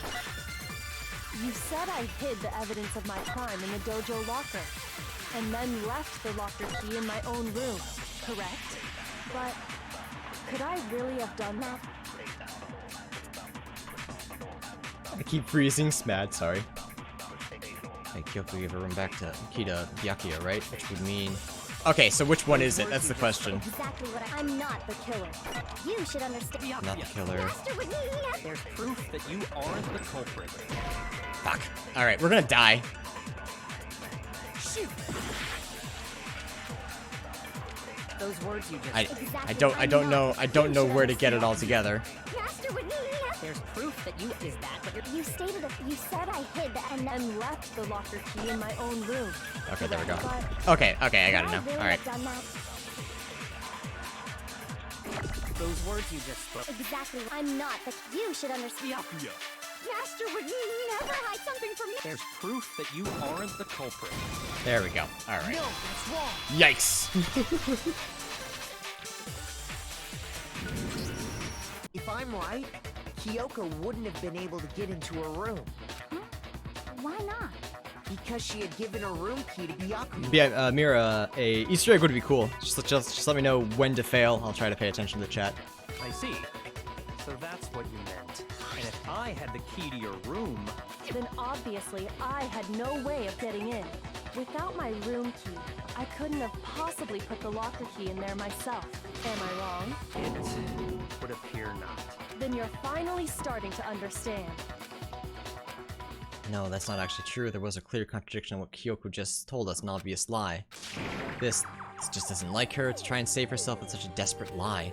Speaker 6: You said I hid the evidence of my crime in the dojo locker, and then left the locker key in my own room, correct? But could I really have done that?
Speaker 1: I keep freezing. Smad, sorry. Hey, Kyoko gave her room back to Byakuya, right? Which would mean... Okay, so which one is it? That's the question.
Speaker 8: Exactly what I'm not the killer. You should understand.
Speaker 1: Not the killer.
Speaker 8: Master would never.
Speaker 9: There's proof that you aren't the culprit.
Speaker 1: Fuck. Alright, we're gonna die.
Speaker 5: Shoot! Those words you just...
Speaker 1: I don't know where to get it all together.
Speaker 8: Master would never.
Speaker 11: There's proof that you is that what you're
Speaker 8: You stated that you said I hid the
Speaker 6: And left the locker key in my own room.
Speaker 1: Okay, there we go.
Speaker 6: But
Speaker 1: Okay, I got it now.
Speaker 8: Really
Speaker 1: Alright.
Speaker 8: done that?
Speaker 5: Those words you just spoke.
Speaker 8: Exactly. I'm not the. You should understand.
Speaker 4: Byakuya,
Speaker 10: Master would never hide something from me.
Speaker 9: There's proof that you aren't the culprit.
Speaker 1: There we go. Alright.
Speaker 5: No, that's wrong.
Speaker 1: Yikes.
Speaker 5: If I'm right, Kyoko wouldn't have been able to get into her room.
Speaker 8: Why not?
Speaker 5: Because she had given her room key to Byakuya.
Speaker 1: Yeah, Mira, a Easter egg would be cool. Just let me know when to fail. I'll try to pay attention to the chat.
Speaker 9: I see. So that's what you meant. And if I had the key to your room...
Speaker 6: then obviously I had no way of getting in. Without my room key, I couldn't have possibly put the locker key in there myself. Am I wrong?
Speaker 9: It would appear not.
Speaker 6: Then you're finally starting to understand.
Speaker 1: No, that's not actually true. There was a clear contradiction in what Kyoko just told us, an obvious lie. This just doesn't like her to try and save herself with such a desperate lie.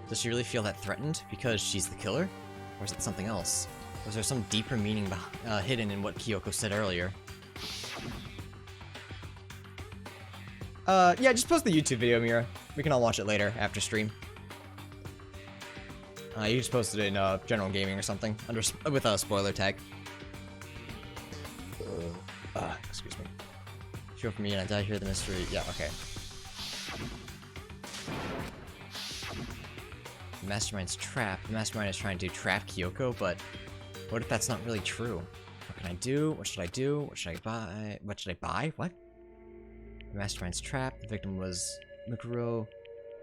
Speaker 1: Does she really feel that threatened because she's the killer? Or is it something else? Was there some deeper meaning hidden in what Kyoko said earlier? Yeah, just post the YouTube video, Mira. We can all watch it later, after stream. You can just post it in general gaming or something, with a spoiler tag. Excuse me. Show for me and I die here, the mystery. Yeah, okay. The Mastermind's trapped. The Mastermind is trying to trap Kyoko, but what if that's not really true? What can I do? What should I do? What should I buy? What should I buy? What? The Mastermind's trapped. The victim was Mukuro,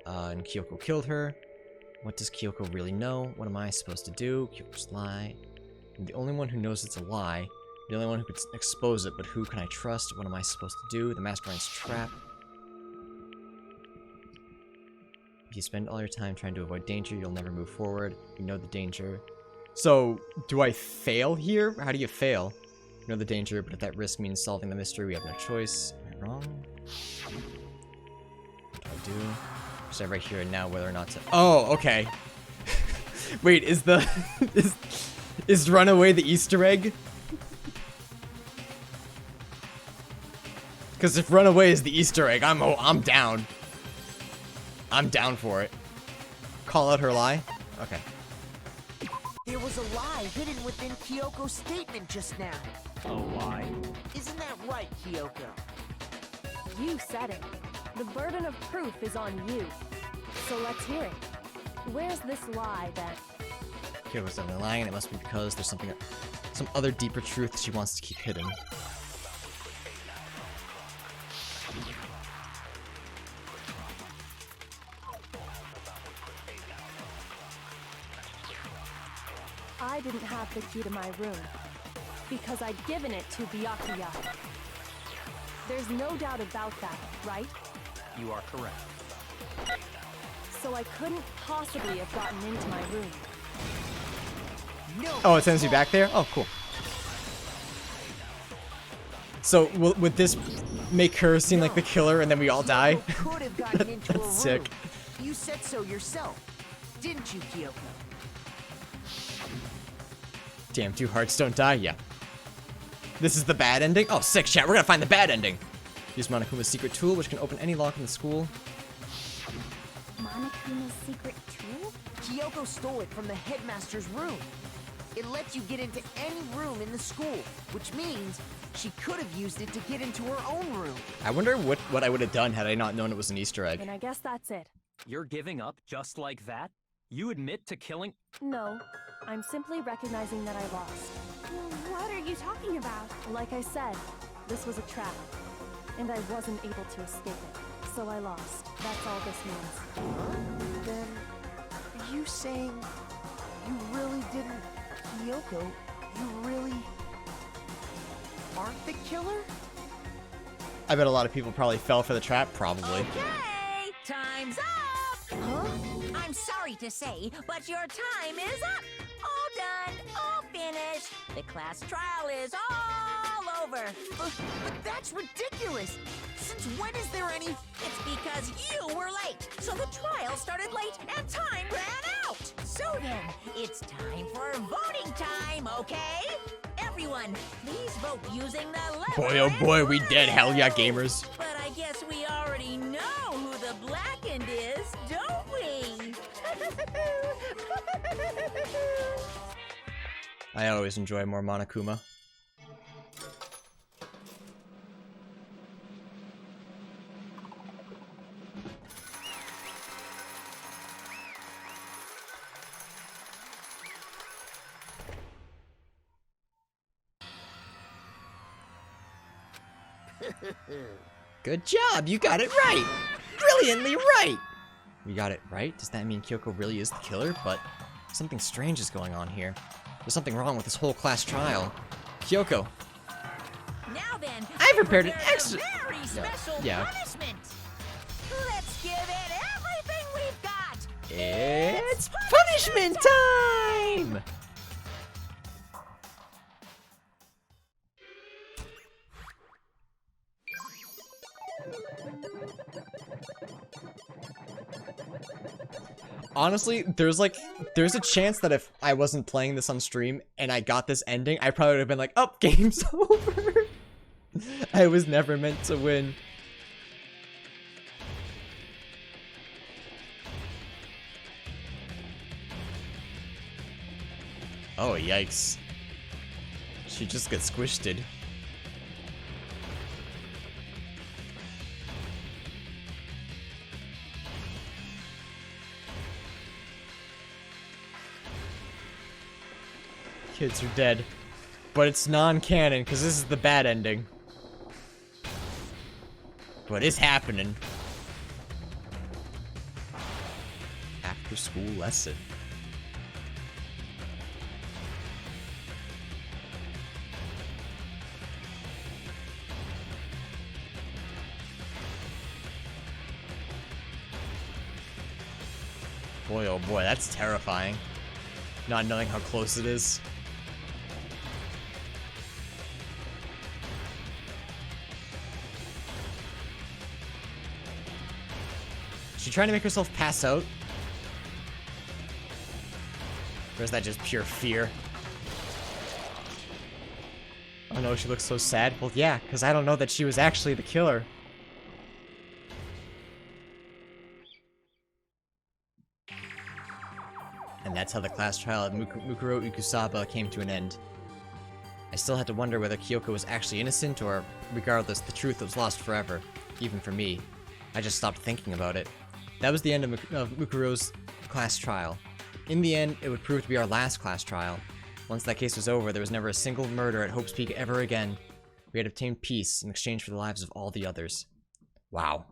Speaker 1: and Kyoko killed her. What does Kyoko really know? What am I supposed to do? Kyoko's lie. I'm the only one who knows it's a lie. The only one who could expose it, but who can I trust? What am I supposed to do? The Mastermind's trap. If you spend all your time trying to avoid danger, you'll never move forward. You know the danger. So, do I fail here? How do you fail? You know the danger, but if that risk means solving the mystery, we have no choice. Am I wrong? What do I do? Decide right here and now whether or not to... Oh, okay. Wait, is the... is Runaway the Easter egg? Because if runaway is the Easter egg, I'm down. I'm down for it. Call out her lie? Okay.
Speaker 5: There was a lie hidden within Kyoko's statement just now.
Speaker 9: A lie?
Speaker 5: Isn't that right, Kyoko?
Speaker 6: You said it. The burden of proof is on you. So let's hear it. Where's this lie then?
Speaker 1: Kyoko's definitely lying, and it must be because there's some other deeper truth she wants to keep hidden.
Speaker 6: I didn't have the key to my room because I'd given it to Byakuya. There's no doubt about that, right?
Speaker 9: You are correct.
Speaker 6: So I couldn't possibly have gotten into my room.
Speaker 5: No.
Speaker 1: Oh, it sends you back there? Oh, cool. So, would this make her seem like the killer and then we all die?
Speaker 5: Could have gotten into
Speaker 1: That's
Speaker 5: a
Speaker 1: sick.
Speaker 5: room. You said so yourself, didn't you, Kyoko?
Speaker 1: Damn, 2 hearts don't die? Yeah. This is the bad ending? Oh, sick, chat. We're gonna find the bad ending. Use Monokuma's secret tool, which can open any lock in the school.
Speaker 8: Monokuma's secret tool?
Speaker 5: Kyoko stole it from the headmaster's room. It lets you get into any room in the school, which means she could have used it to get into her own room.
Speaker 1: I wonder what I would have done had I not known it was an Easter egg.
Speaker 6: And I guess that's it.
Speaker 9: You're giving up just like that? You admit to killing...
Speaker 6: No, I'm simply recognizing that I lost.
Speaker 10: What are you talking about?
Speaker 6: Like I said, this was a trap, and I wasn't able to escape it. So I lost. That's all this means.
Speaker 5: Then, are you saying you really didn't... Kyoko, you really... aren't the killer?
Speaker 1: I bet a lot of people probably fell for the trap, probably.
Speaker 3: Okay, time's up! Huh? I'm sorry to say, but your time is up! All done, all finished. The class trial is all over.
Speaker 5: But that's ridiculous! Since when is there any...
Speaker 3: It's because you were late, so the trial started late and time ran out. So then, it's time for voting time, okay? Everyone, please vote using the lever.
Speaker 1: Boy, oh boy, we dead. Hell yeah, gamers.
Speaker 3: But I guess we already know who the blackened is, don't we?
Speaker 1: I always enjoy more Monokuma. Good job, you got it right! Brilliantly right! We got it right? Does that mean Kyoko really is the killer? But something strange is going on here. There's something wrong with this whole class trial. Kyoko.
Speaker 3: Now then,
Speaker 1: I prepared an extra...
Speaker 3: very special
Speaker 1: Yeah.
Speaker 3: punishment. Let's give it everything we've got.
Speaker 1: It's punishment time! Honestly, there's a chance that if I wasn't playing this on stream and I got this ending, I probably would have been like, oh, game's over. I was never meant to win. Oh, yikes. She just gets squished. Kids are dead. But it's non-canon, because this is the bad ending. But it's happening. After school lesson. Boy, oh boy, that's terrifying. Not knowing how close it is. Is she trying to make herself pass out? Or is that just pure fear? Oh no, she looks so sad. Well, yeah, because I don't know that she was actually the killer. And that's how the class trial of Mukuro Ikusaba came to an end. I still had to wonder whether Kyoko was actually innocent, or, regardless, the truth was lost forever. Even for me. I just stopped thinking about it. That was the end of Mukuro's class trial. In the end, it would prove to be our last class trial. Once that case was over, there was never a single murder at Hope's Peak ever again. We had obtained peace in exchange for the lives of all the others. Wow.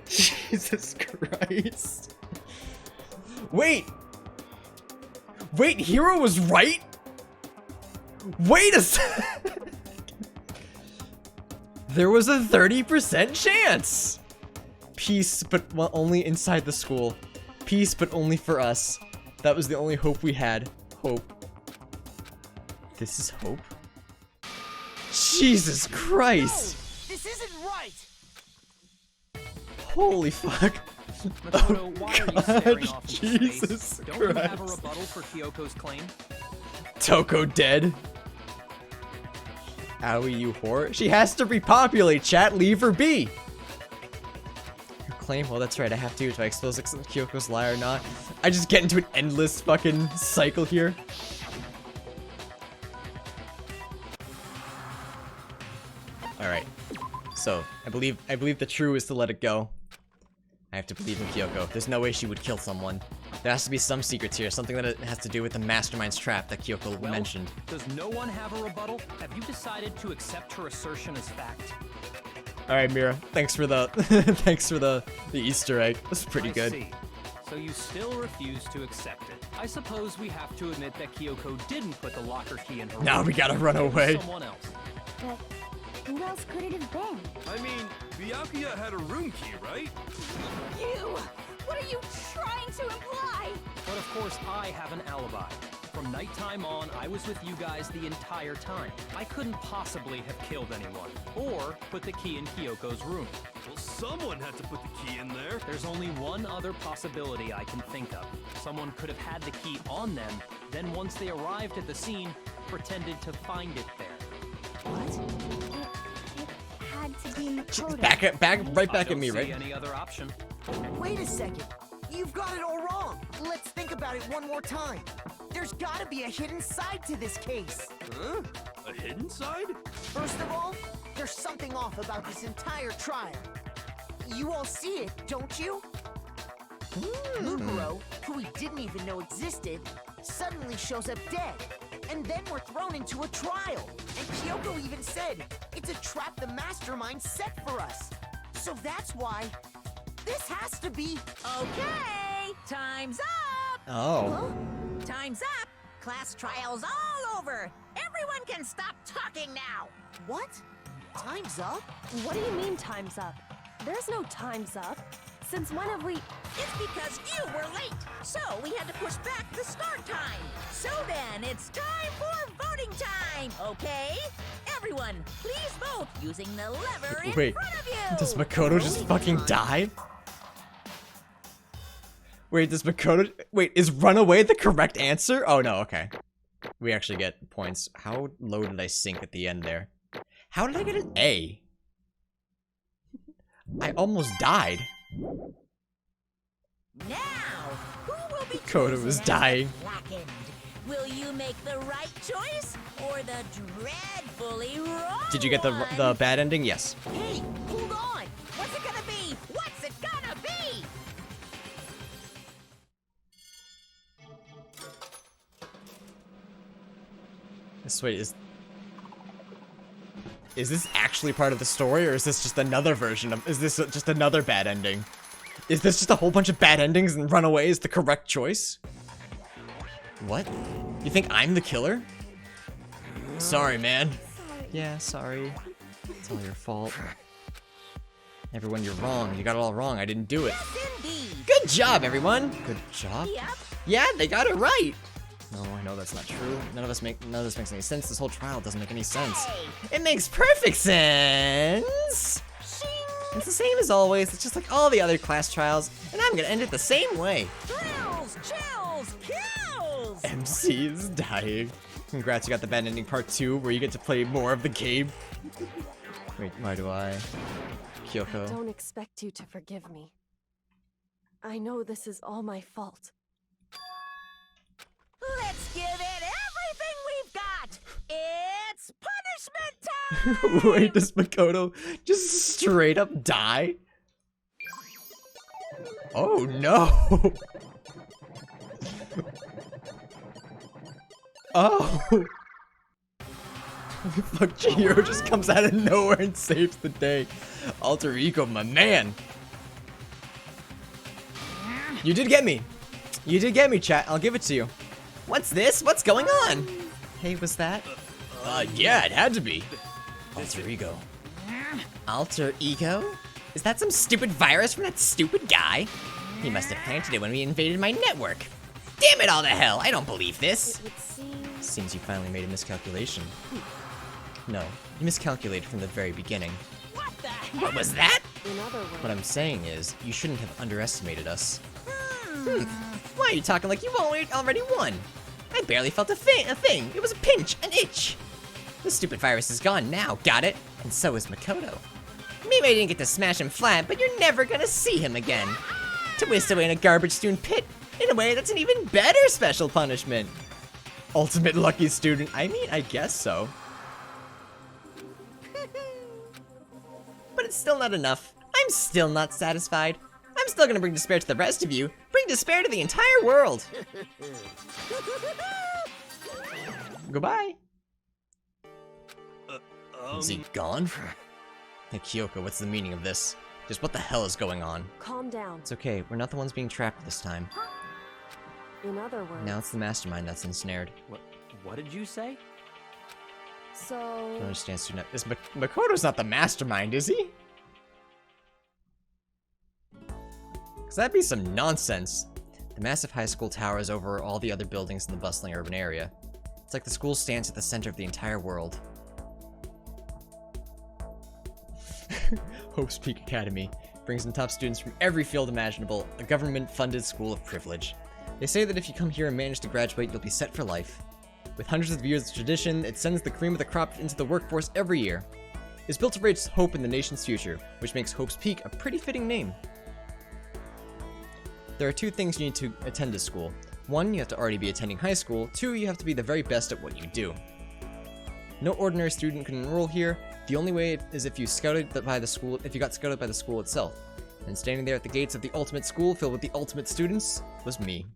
Speaker 1: Jesus Christ. Wait! Wait, Hero was right? Wait a sec. There was a 30% chance! Peace, but only inside the school. Peace, but only for us. That was the only hope we had. Hope. This is hope? Jesus Christ!
Speaker 5: No, this isn't right!
Speaker 1: Holy fuck.
Speaker 9: Mukuro, why are you staring off into
Speaker 1: Jesus
Speaker 9: space? Don't
Speaker 1: Christ.
Speaker 9: you have a rebuttal for Kyoko's claim?
Speaker 1: Toko dead. Owie, you whore. She has to repopulate, chat. Leave her be. Her claim? Well, that's right. I have to. Do I expose Kyoko's lie or not? I just get into an endless fucking cycle here. Alright. So, I believe the true is to let it go. I have to believe in Kyoko. There's no way she would kill someone. There has to be some secrets here, something that has to do with the Mastermind's trap that Kyoko mentioned.
Speaker 9: Does no one have a rebuttal? Have you decided to accept her assertion as fact?
Speaker 1: All right, Mira. Thanks for the thanks for the Easter egg. That's pretty good.
Speaker 9: I see. So you still refuse to accept it. I suppose we have to admit that Kyoko didn't put the locker key in her
Speaker 1: Now
Speaker 9: room.
Speaker 1: we gotta run away.
Speaker 9: Someone else.
Speaker 8: But who else could it have been?
Speaker 4: I mean, Byakuya had a room key, right?
Speaker 10: You! What are you trying to imply?
Speaker 9: But of course, I have an alibi. From nighttime on, I was with you guys the entire time. I couldn't possibly have killed anyone, or put the key in Kyoko's room.
Speaker 4: Well, someone had to put the key in there.
Speaker 9: There's only one other possibility I can think of. Someone could have had the key on them, then once they arrived at the scene, pretended to find it there.
Speaker 8: It had to be Mukuro.
Speaker 1: Right back
Speaker 9: I
Speaker 1: at me,
Speaker 9: don't
Speaker 1: right?
Speaker 9: see any other option.
Speaker 5: Wait a second. You've got it all wrong. Let's think about it one more time. There's gotta be a hidden side to this case.
Speaker 4: Huh? A hidden side?
Speaker 5: First of all, there's something off about this entire trial. You all see it, don't you? Mukuro, who we didn't even know existed, suddenly shows up dead. And then we're thrown into a trial. And Kyoko even said, it's a trap the Mastermind set for us. So that's why this has to be...
Speaker 3: Okay, time's up!
Speaker 1: Oh.
Speaker 3: Time's up! Class trial's all over! Everyone can stop talking now!
Speaker 5: What? Time's up?
Speaker 6: What do you mean time's up? There's no time's up. Since when have we...
Speaker 3: It's because you were late, so we had to push back the start time. So then, it's time for voting time, okay? Everyone, please vote using the lever in
Speaker 1: Wait,
Speaker 3: front of you!
Speaker 1: does Makoto just fucking die? Wait, does Makoto... Wait, is run away the correct answer? Oh, no, okay. We actually get points. How low did I sink at the end there? How did I get an A? I almost died.
Speaker 3: Now, who will be
Speaker 1: Makoto was dying.
Speaker 3: blackened? Will you make the right choice or the dreadfully wrong
Speaker 1: Did you get the bad ending? Yes.
Speaker 3: Hey, hold on! What's it gonna be? What's it gonna be?
Speaker 1: Wait, is this actually part of the story, or is this just another version of... Is this just another bad ending? Is this just a whole bunch of bad endings and runaway is the correct choice? What? You think I'm the killer? Sorry, man. Yeah, sorry. It's all your fault. Everyone, you're wrong. You got it all wrong. I didn't do it. Good job, everyone. Good job. Yeah, they got it right. No, I know that's not true. None of this makes any sense. This whole trial doesn't make any sense. It makes perfect sense. It's the same as always. It's just like all the other class trials, and I'm gonna end it the same way.
Speaker 3: Thrills!
Speaker 5: chills, kills!
Speaker 1: MC is dying. Congrats, you got the bad ending part 2 where you get to play more of the game. Wait, why do I? Kyoko.
Speaker 6: I don't expect you to forgive me. I know this is all my fault.
Speaker 3: Let's give it everything we've got! It's punishment time!
Speaker 1: Wait, does Mukuro just straight up die? Oh no! Oh! Fuck, Chihiro just comes out of nowhere and saves the day. Alter Ego, my man! You did get me! You did get me, chat. I'll give it to you. What's this? What's going on? Hey, was that? Yeah, it had to be. Alter Ego. Alter Ego? Is that some stupid virus from that stupid guy? He must have planted it when we invaded my network. Damn it all to hell! I don't believe this!
Speaker 6: It would seem...
Speaker 1: Seems you finally made a miscalculation. No, you miscalculated from the very beginning.
Speaker 3: What the heck?
Speaker 1: What was that?
Speaker 6: In other words...
Speaker 1: What I'm saying is, you shouldn't have underestimated us. Why are you talking like you already won? I barely felt a thing. It was a pinch, an itch. The stupid virus is gone now, got it? And so is Makoto. Maybe I didn't get to smash him flat, but you're never gonna see him again. Twist away in a garbage strewn pit. In a way, that's an even better special punishment. Ultimate lucky student. I mean, I guess so. But it's still not enough. I'm still not satisfied. I'm still gonna bring despair to the rest of you. Bring despair to the entire world. Goodbye. Is he gone? Hey, Kyoko, what's the meaning of this? Just what the hell is going on?
Speaker 6: Calm down.
Speaker 1: It's okay, we're not the ones being trapped this time.
Speaker 6: In other words...
Speaker 1: Now it's the Mastermind that's ensnared.
Speaker 9: What did you say?
Speaker 6: So...
Speaker 1: I don't understand, student. Makoto's not the Mastermind, is he? Cause that'd be some nonsense. The massive high school towers over all the other buildings in the bustling urban area. It's like the school stands at the center of the entire world. Hope's Peak Academy brings in top students from every field imaginable, a government-funded school of privilege. They say that if you come here and manage to graduate, you'll be set for life. With hundreds of years of tradition, it sends the cream of the crop into the workforce every year. It's built to raise hope in the nation's future, which makes Hope's Peak a pretty fitting name. There are 2 things you need to attend to school. 1, you have to already be attending high school. 2, you have to be the very best at what you do. No ordinary student can enroll here. The only way is if you got scouted by the school itself. And standing there at the gates of the ultimate school filled with the ultimate students was me.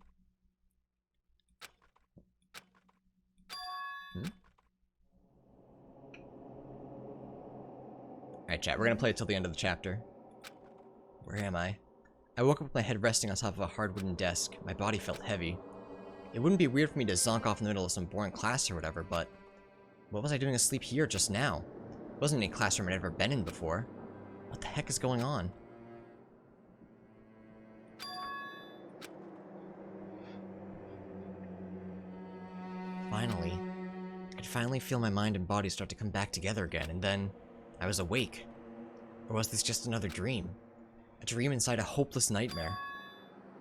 Speaker 1: Alright, chat, we're gonna play it till the end of the chapter. Where am I? I woke up with my head resting on top of a hard wooden desk. My body felt heavy. It wouldn't be weird for me to zonk off in the middle of some boring class or whatever, but... what was I doing asleep here just now? It wasn't any classroom I'd ever been in before. What the heck is going on? Finally. I could finally feel my mind and body start to come back together again, and then... I was awake. Or was this just another dream? A dream inside a hopeless nightmare?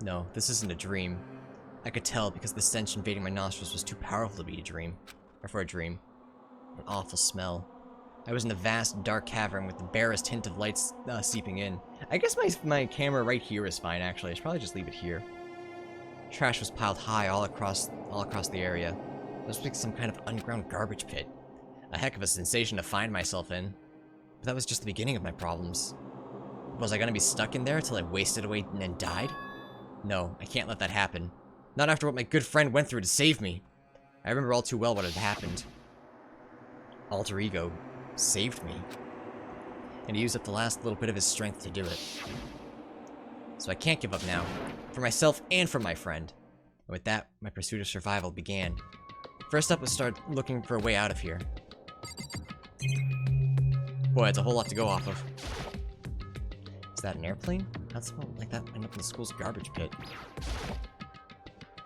Speaker 1: No, this isn't a dream. I could tell because the stench invading my nostrils was too powerful to be a dream. Or for a dream. An awful smell. I was in a vast, dark cavern with the barest hint of lights seeping in. I guess my camera right here is fine, actually. I should probably just leave it here. Trash was piled high all across the area. It was like some kind of underground garbage pit. A heck of a sensation to find myself in. But that was just the beginning of my problems. Was I gonna be stuck in there until I wasted away and then died? No, I can't let that happen. Not after what my good friend went through to save me. I remember all too well what had happened. Alter Ego saved me. And he used up the last little bit of his strength to do it. So I can't give up now. For myself and for my friend. And with that, my pursuit of survival began. First up was start looking for a way out of here. Boy, it's a whole lot to go off of. Is that an airplane? How'd something like that end up in the school's garbage pit?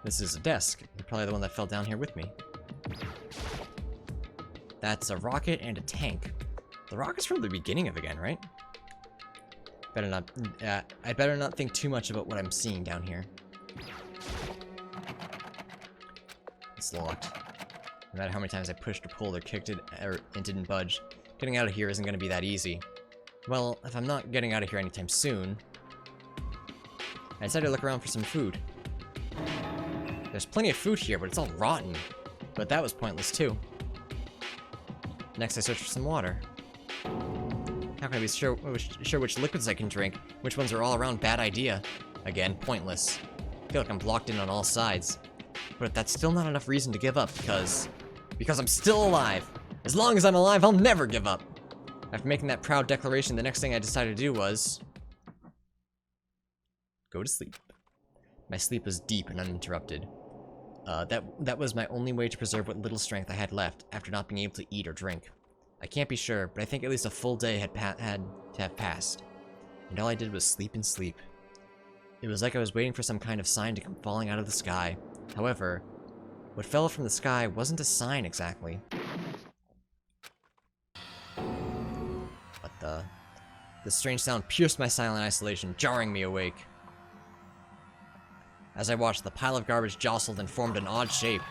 Speaker 1: This is a desk. Probably the one that fell down here with me. That's a rocket and a tank. The rocket's from the beginning of again, right? I better not think too much about what I'm seeing down here. it's locked. No matter how many times I pushed or pulled or kicked it, it didn't budge. Getting out of here isn't going to be that easy. Well, if I'm not getting out of here anytime soon, I decided to look around for some food. There's plenty of food here, but it's all rotten. But that was pointless too. Next, I searched for some water. How can I be sure which liquids I can drink? Which ones are all around bad idea? Again, pointless. I feel like I'm blocked in on all sides. But that's still not enough reason to give up, because I'm still alive. As long as I'm alive, I'll never give up. After making that proud declaration, the next thing I decided to do was go to sleep. My sleep was deep and uninterrupted. That was my only way to preserve what little strength I had left after not being able to eat or drink. I can't be sure, but I think at least a full day had to have passed. And all I did was sleep and sleep. It was like I was waiting for some kind of sign to come falling out of the sky. However, what fell from the sky wasn't a sign exactly. What the? The strange sound pierced my silent isolation, jarring me awake. As I watched, the pile of garbage jostled and formed an odd shape.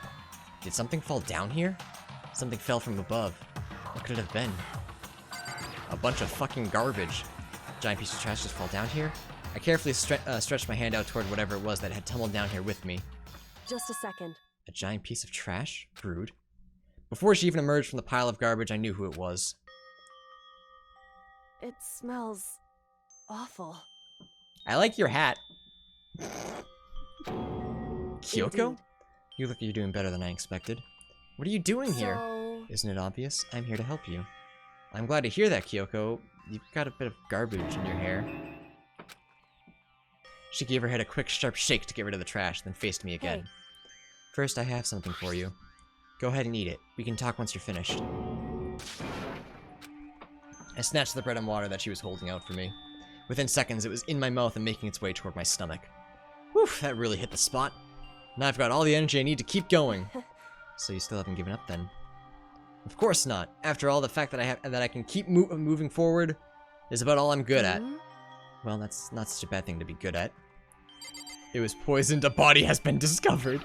Speaker 1: Did something fall down here? Something fell from above. What could it have been? A bunch of fucking garbage. A giant piece of trash just fall down here? I carefully stretched my hand out toward whatever it was that had tumbled down here with me.
Speaker 6: Just a second.
Speaker 1: A giant piece of trash? Rude. Before she even emerged from the pile of garbage, I knew who it was.
Speaker 6: It smells awful.
Speaker 1: I like your hat. Kyoko?
Speaker 6: Indeed.
Speaker 1: You look like you're doing better than I expected. What are you doing here?
Speaker 6: So...
Speaker 1: Isn't it obvious? I'm here to help you. I'm glad to hear that, Kyoko. You've got a bit of garbage in your hair. She gave her head a quick, sharp shake to get rid of the trash, then faced me again.
Speaker 6: Hey.
Speaker 1: First, I have something for you. Go ahead and eat it. We can talk once you're finished. I snatched the bread and water that she was holding out for me. Within seconds, it was in my mouth and making its way toward my stomach. Whew, that really hit the spot. Now I've got all the energy I need to keep going. So you still haven't given up then? Of course not. After all, the fact that I can keep moving forward is about all I'm good at. Well, that's not such a bad thing to be good at. It was poisoned. A body has been discovered.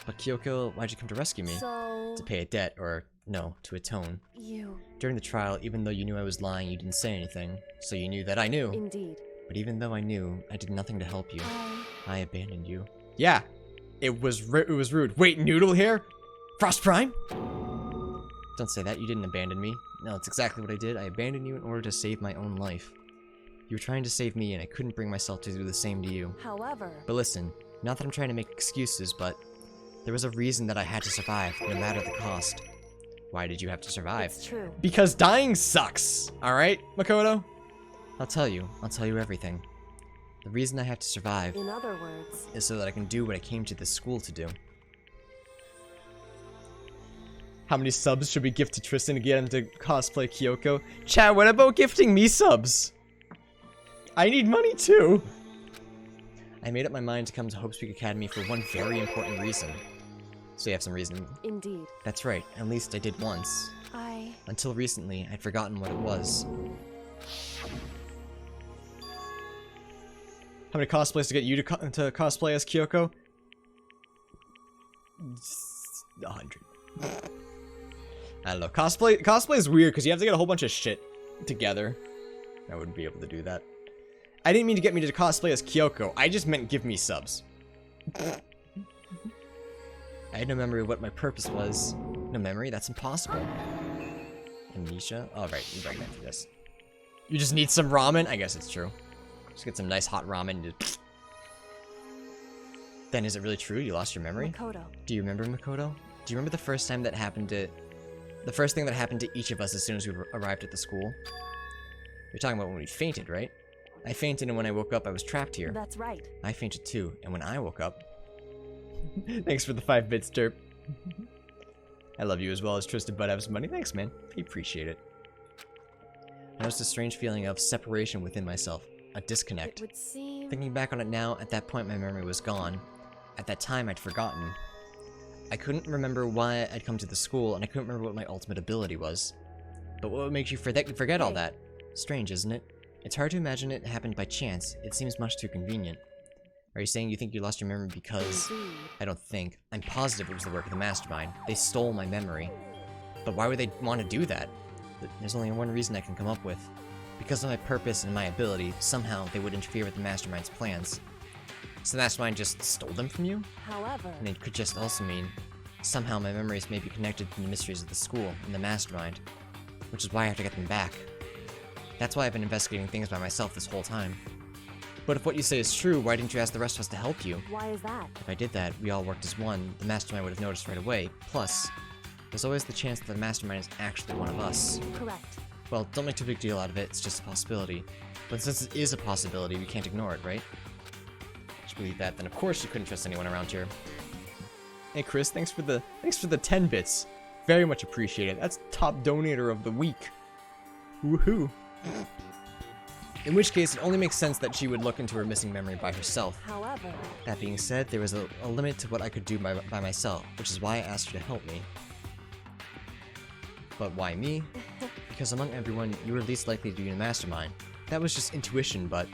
Speaker 1: But Kyoko, why'd you come to rescue me?
Speaker 6: So...
Speaker 1: To pay a debt, or no, to atone.
Speaker 6: You...
Speaker 1: During the trial, even though you knew I was lying, you didn't say anything. So you knew that I knew.
Speaker 6: Indeed.
Speaker 1: But even though I knew, I did nothing to help you. I abandoned you. Yeah, it was rude. Wait, Noodle here? Frost Prime? Don't say that, you didn't abandon me. No, it's exactly what I did. I abandoned you in order to save my own life. You were trying to save me, and I couldn't bring myself to do the same to you.
Speaker 6: However...
Speaker 1: But listen, not that I'm trying to make excuses, but there was a reason that I had to survive, no matter the cost. Why did you have to survive?
Speaker 6: It's true.
Speaker 1: Because dying sucks, alright, Makoto? I'll tell you everything. The reason I have to survive
Speaker 6: In other words...
Speaker 1: is so that I can do what I came to this school to do. How many subs should we gift to Tristan to get him to cosplay Kyoko? Chad, what about gifting me subs? I need money too! I made up my mind to come to Hope Speak Academy for one very important reason. So you have some reason.
Speaker 6: Indeed.
Speaker 1: That's right, at least I did once. Until recently, I'd forgotten what it was. How many cosplays to get you to cosplay as Kyoko? 100. I don't know. Cosplay is weird because you have to get a whole bunch of shit together. I wouldn't be able to do that. I didn't mean to get me to cosplay as Kyoko. I just meant give me subs. I had no memory of what my purpose was. No memory? That's impossible. Amnesia? Oh, right. You're right for this. You just need some ramen? I guess it's true. Just get some nice hot ramen and just... Then is it really true? You lost your memory?
Speaker 6: Makoto.
Speaker 1: Do you remember, Makoto? Do you remember the first time that happened to... The first thing that happened to each of us as soon as we arrived at the school? You're talking about when we fainted, right? I fainted, and when I woke up, I was trapped here.
Speaker 6: That's right.
Speaker 1: I fainted too, and when I woke up... Thanks for the 5 bits, Derp. I love you as well as Tristan Bud have some money. Thanks, man. I appreciate it. I noticed a strange feeling of separation within myself. A disconnect.
Speaker 6: It would seem...
Speaker 1: Thinking back on it now, at that point my memory was gone. At that time, I'd forgotten. I couldn't remember why I'd come to the school, and I couldn't remember what my ultimate ability was. But what makes you forget all that? Strange, isn't it? It's hard to imagine it happened by chance. It seems much too convenient. Are you saying you think you lost your memory because... I don't think. I'm positive it was the work of the Mastermind. They stole my memory. But why would they want to do that? There's only one reason I can come up with. Because of my purpose and my ability, somehow they would interfere with the Mastermind's plans. So the Mastermind just stole them from you?
Speaker 6: However...
Speaker 1: And it could just also mean, somehow my memories may be connected to the mysteries of the school and the Mastermind. Which is why I have to get them back. That's why I've been investigating things by myself this whole time. But if what you say is true, why didn't you ask the rest of us to help you?
Speaker 6: Why is that?
Speaker 1: If I did that, we all worked as one, the Mastermind would have noticed right away. Plus, there's always the chance that the Mastermind is actually one of us.
Speaker 6: Correct.
Speaker 1: Well, don't make too big a deal out of it, it's just a possibility. But since it is a possibility, we can't ignore it, right? If you believe that, then of course you couldn't trust anyone around here. Hey Chris, thanks for the 10 bits. Very much appreciated. That's top donator of the week. Woohoo. In which case, it only makes sense that she would look into her missing memory by herself.
Speaker 6: However...
Speaker 1: That being said, there was a limit to what I could do by myself, which is why I asked you to help me. But why me? Because among everyone, you were least likely to be a mastermind. That was just intuition, but...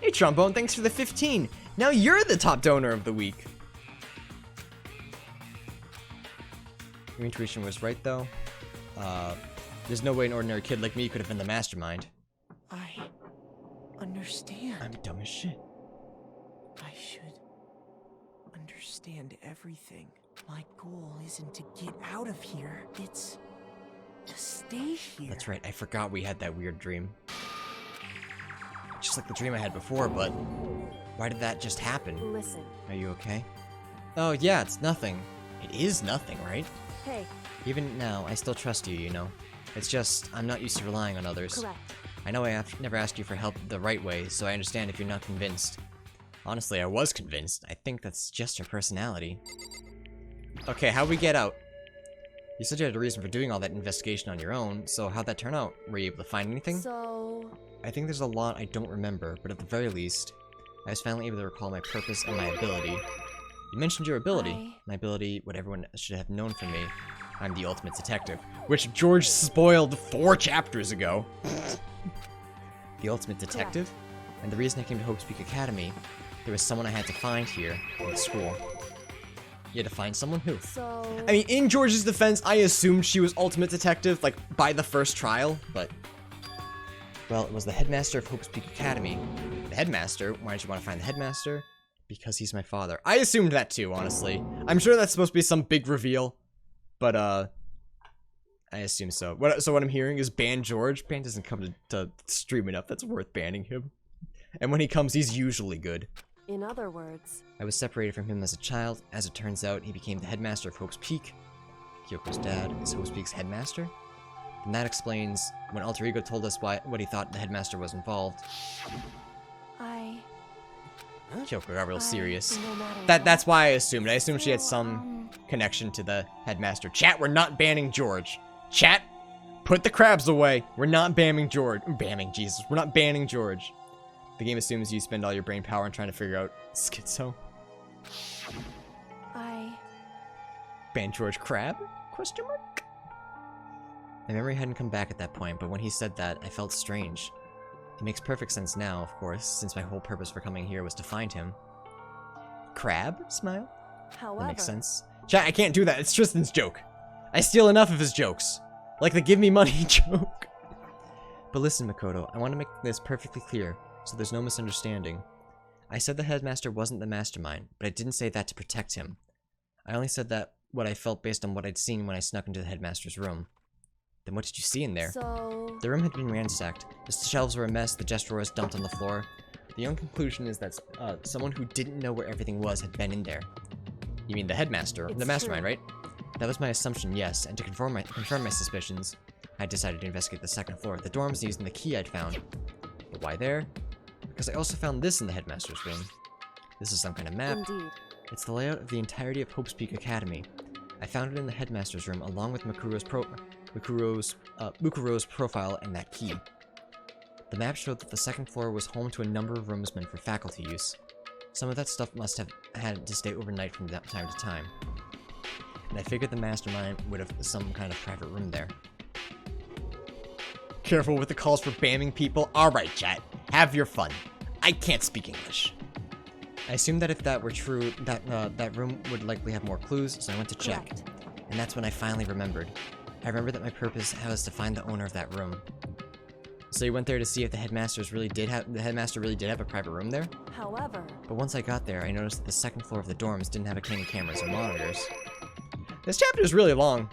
Speaker 1: Hey Trombone, thanks for the 15! Now you're the top donor of the week! Your intuition was right, though. There's no way an ordinary kid like me could have been the mastermind.
Speaker 5: I understand.
Speaker 1: I'm dumb as shit.
Speaker 5: I should understand everything. My goal isn't to get out of here. It's to stay here.
Speaker 1: That's right, I forgot we had that weird dream. Just like the dream I had before, but why did that just happen?
Speaker 6: Listen.
Speaker 1: Are you okay? Oh yeah, it's nothing. It is nothing, right?
Speaker 6: Hey.
Speaker 1: Even now, I still trust you, you know. It's just, I'm not used to relying on others.
Speaker 6: Correct.
Speaker 1: I know I never asked you for help the right way, so I understand if you're not convinced. Honestly, I was convinced. I think that's just your personality. Okay, how'd we get out? You said you had a reason for doing all that investigation on your own, so how'd that turn out? Were you able to find anything?
Speaker 6: So...
Speaker 1: I think there's a lot I don't remember, but at the very least, I was finally able to recall my purpose and my ability. You mentioned your ability. My ability, what everyone should have known from me. I'm the ultimate detective, which George spoiled 4 chapters ago. The ultimate detective? And the reason I came to Hope's Peak Academy, there was someone I had to find here in the school. You had to find someone? Who?
Speaker 6: So...
Speaker 1: I mean, in George's defense, I assumed she was ultimate detective, like, by the first trial, but... Well, it was the headmaster of Hope's Peak Academy. The headmaster? Why did you want to find the headmaster? Because he's my father. I assumed that too, honestly. I'm sure that's supposed to be some big reveal. But, I assume so. So what I'm hearing is ban George. Ban doesn't come to stream enough. That's worth banning him. And when he comes, he's usually good.
Speaker 6: In other words...
Speaker 1: I was separated from him as a child. As it turns out, he became the headmaster of Hope's Peak. Kyoko's dad is Hope's Peak's headmaster. And that explains when Alter Ego told us what he thought the headmaster was involved. Kyoko got real serious. That's why I assumed. I assumed she had some connection to the headmaster. Chat, we're not banning George. Chat, put the crabs away. We're not banning George. Jesus. We're not banning George. The game assumes you spend all your brain power on trying to figure out schizo. Ban George Crab? Question mark? My memory hadn't come back at that point, but when he said that, I felt strange. It makes perfect sense now, of course, since my whole purpose for coming here was to find him. Crab? Smile?
Speaker 6: However...
Speaker 1: That makes sense. Chat, I can't do that. It's Tristan's joke. I steal enough of his jokes. Like the give me money joke. But listen, Makoto, I want to make this perfectly clear, so there's no misunderstanding. I said the headmaster wasn't the mastermind, but I didn't say that to protect him. I only said that what I felt based on what I'd seen when I snuck into the headmaster's room. Then what did you see in there?
Speaker 6: So...
Speaker 1: The room had been ransacked. The shelves were a mess, the chest drawers dumped on the floor. The only conclusion is that someone who didn't know where everything was had been in there. You mean the headmaster? The mastermind, right? That was my assumption, yes, and to confirm my suspicions, I decided to investigate the second floor, the dorms using the key I'd found. But why there? Because I also found this in the headmaster's room. This is some kind of map.
Speaker 6: Indeed.
Speaker 1: It's the layout of the entirety of Hope's Peak Academy. I found it in the headmaster's room along with Mukuro's profile and that key. The map showed that the second floor was home to a number of rooms meant for faculty use. Some of that stuff must have had to stay overnight from time to time. And I figured the mastermind would have some kind of private room there. Careful with the calls for bamming people. Alright, chat. Have your fun. I can't speak English. I assumed that if that were true, that room would likely have more clues, so I went to check.
Speaker 6: Correct.
Speaker 1: And that's when I finally remembered. I remembered that my purpose was to find the owner of that room. So you went there to see if the headmaster really did have a private room there?
Speaker 6: However,
Speaker 1: But once I got there, I noticed that the second floor of the dorms didn't have any cameras or monitors. This chapter is really long.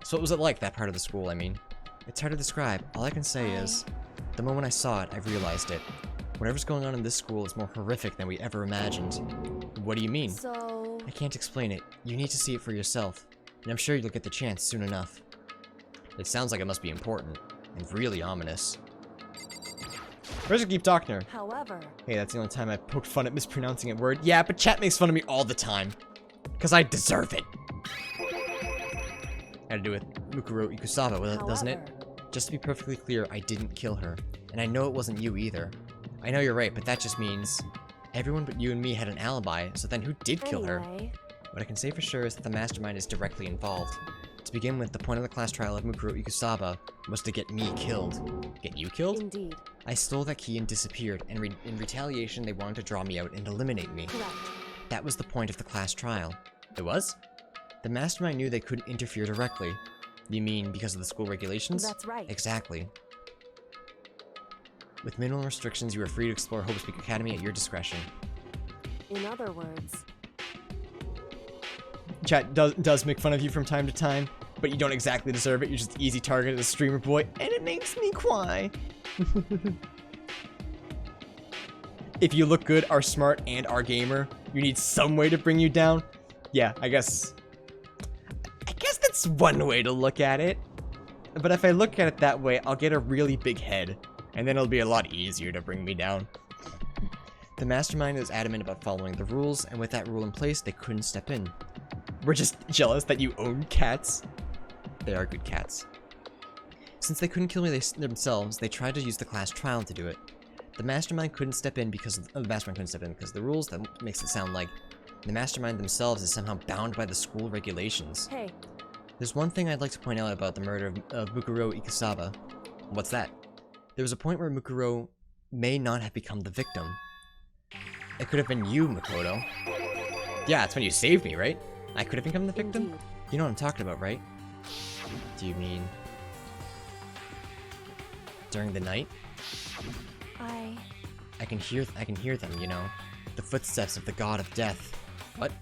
Speaker 1: So what was it like, that part of the school, I mean? It's hard to describe. All I can say is, the moment I saw it, I realized it. Whatever's going on in this school is more horrific than we ever imagined. What do you mean?
Speaker 6: so...
Speaker 1: I can't explain it. You need to see it for yourself. And I'm sure you'll get the chance soon enough. It sounds like it must be important. And really ominous. Where's keep talking to her?
Speaker 6: However...
Speaker 1: Hey, that's the only time I poked fun at mispronouncing a word. Yeah, but chat makes fun of me all the time. Because I deserve it. Had to do with Mukuro Ikusaba, doesn't it? Just to be perfectly clear, I didn't kill her. And I know it wasn't you either. I know you're right, but that just means everyone but you and me had an alibi, so then who did kill her? What I can say for sure is that the Mastermind is directly involved. To begin with, the point of the class trial of Mukuro Ikusaba was to get me killed. Get you killed?
Speaker 6: Indeed.
Speaker 1: I stole that key and disappeared, and in retaliation they wanted to draw me out and eliminate me.
Speaker 6: Correct.
Speaker 1: That was the point of the class trial. It was? The Mastermind knew they couldn't interfere directly. You mean because of the school regulations?
Speaker 6: That's right.
Speaker 1: Exactly. With minimal restrictions, you are free to explore Hope's Peak Academy at your discretion.
Speaker 6: In other words...
Speaker 1: Chat does make fun of you from time to time, but you don't exactly deserve it. You're just easy target as a streamer boy, and it makes me cry. If you look good, are smart, and are gamer, you need some way to bring you down. Yeah, I guess that's one way to look at it. But if I look at it that way, I'll get a really big head, and then it'll be a lot easier to bring me down. The Mastermind is adamant about following the rules, and with that rule in place, they couldn't step in. We're just jealous that you own cats. They are good cats. Since they couldn't kill me themselves, they tried to use the class trial to do it. The Mastermind couldn't step in because of the rules. That makes it sound like the Mastermind themselves is somehow bound by the school regulations.
Speaker 6: Hey.
Speaker 1: There's one thing I'd like to point out about the murder of Mukuro Ikusaba. What's that? There was a point where Mukuro may not have become the victim. It could have been you, Makoto. Yeah, it's when you saved me, right? I could have become the victim?
Speaker 6: Indeed.
Speaker 1: You know what I'm talking about, right? Do you mean... during the night? I can hear them, you know. The footsteps of the God of Death. What?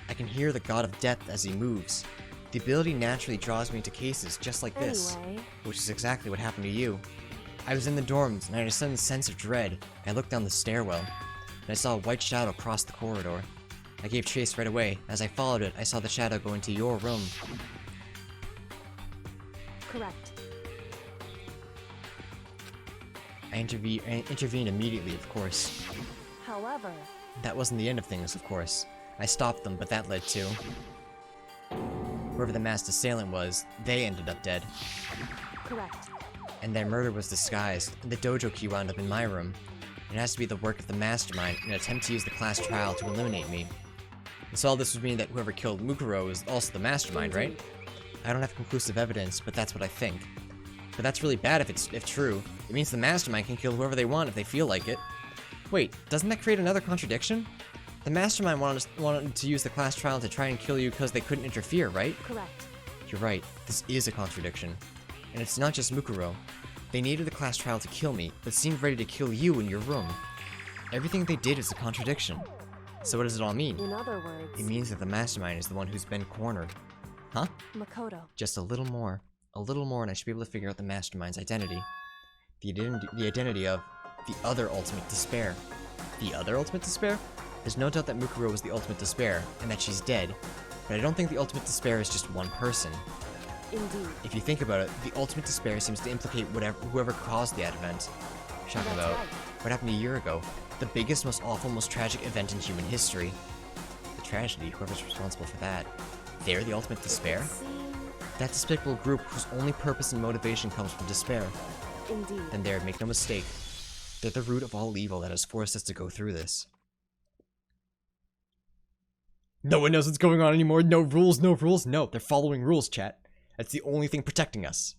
Speaker 1: I can hear the God of Death as he moves. The ability naturally draws me to cases just like this. Which is exactly what happened to you. I was in the dorms, and I had a sudden sense of dread. I looked down the stairwell, and I saw a white shadow cross the corridor. I gave chase right away. As I followed it, I saw the shadow go into your room.
Speaker 6: Correct.
Speaker 1: I intervened immediately, of course.
Speaker 6: However...
Speaker 1: That wasn't the end of things, of course. I stopped them, but that led to... whoever the masked assailant was, they ended up dead.
Speaker 6: Correct.
Speaker 1: And their murder was disguised, and the dojo key wound up in my room. It has to be the work of the Mastermind in an attempt to use the class trial to eliminate me. And so all this would mean that whoever killed Mukuro is also the Mastermind, right? I don't have conclusive evidence, but that's what I think. But that's really bad if true. It means the Mastermind can kill whoever they want if they feel like it. Wait, doesn't that create another contradiction? The Mastermind wanted to use the class trial to try and kill you because they couldn't interfere, right?
Speaker 6: Correct.
Speaker 1: You're right, this is a contradiction. And it's not just Mukuro. They needed the class trial to kill me, but seemed ready to kill you in your room. Everything they did is a contradiction. So what does it all mean?
Speaker 6: In other words...
Speaker 1: It means that the Mastermind is the one who's been cornered. Huh?
Speaker 6: Makoto.
Speaker 1: Just a little more. A little more and I should be able to figure out the Mastermind's identity. The identity of the other ultimate despair. The other ultimate despair? There's no doubt that Mukuro was the ultimate despair, and that she's dead. But I don't think the ultimate despair is just one person.
Speaker 6: Indeed.
Speaker 1: If you think about it, the ultimate despair seems to implicate whoever caused the event. You're talking about what happened a year ago. The biggest, most awful, most tragic event in human history. The tragedy, whoever's responsible for that. They're the ultimate despair? That despicable group whose only purpose and motivation comes from despair.
Speaker 6: Indeed.
Speaker 1: Then there, make no mistake. They're the root of all evil that has forced us to go through this. No one knows what's going on anymore. No rules, no rules. No, they're following rules, chat. That's the only thing protecting us.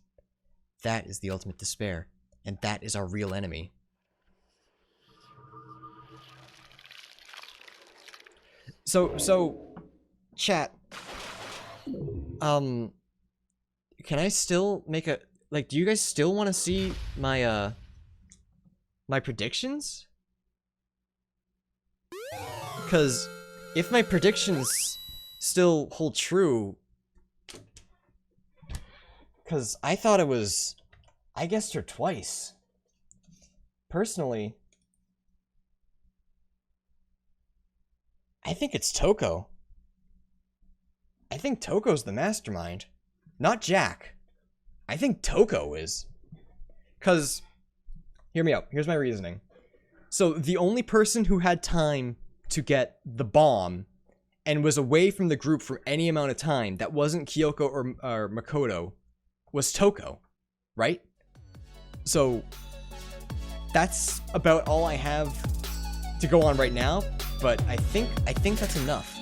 Speaker 1: That is the ultimate despair. And that is our real enemy. So, chat. Can I still make a, like, do you guys still want to see my, my predictions? Because if my predictions still hold true, because I thought it was, I guessed her twice. Personally, I think it's Toko. I think Toko's the mastermind. Not Jack. I think Toko is. Because, hear me out. Here's my reasoning. So, the only person who had time to get the bomb and was away from the group for any amount of time that wasn't Kyoko or Mukuro was Toko, right? So, that's about all I have to go on right now, but I think that's enough.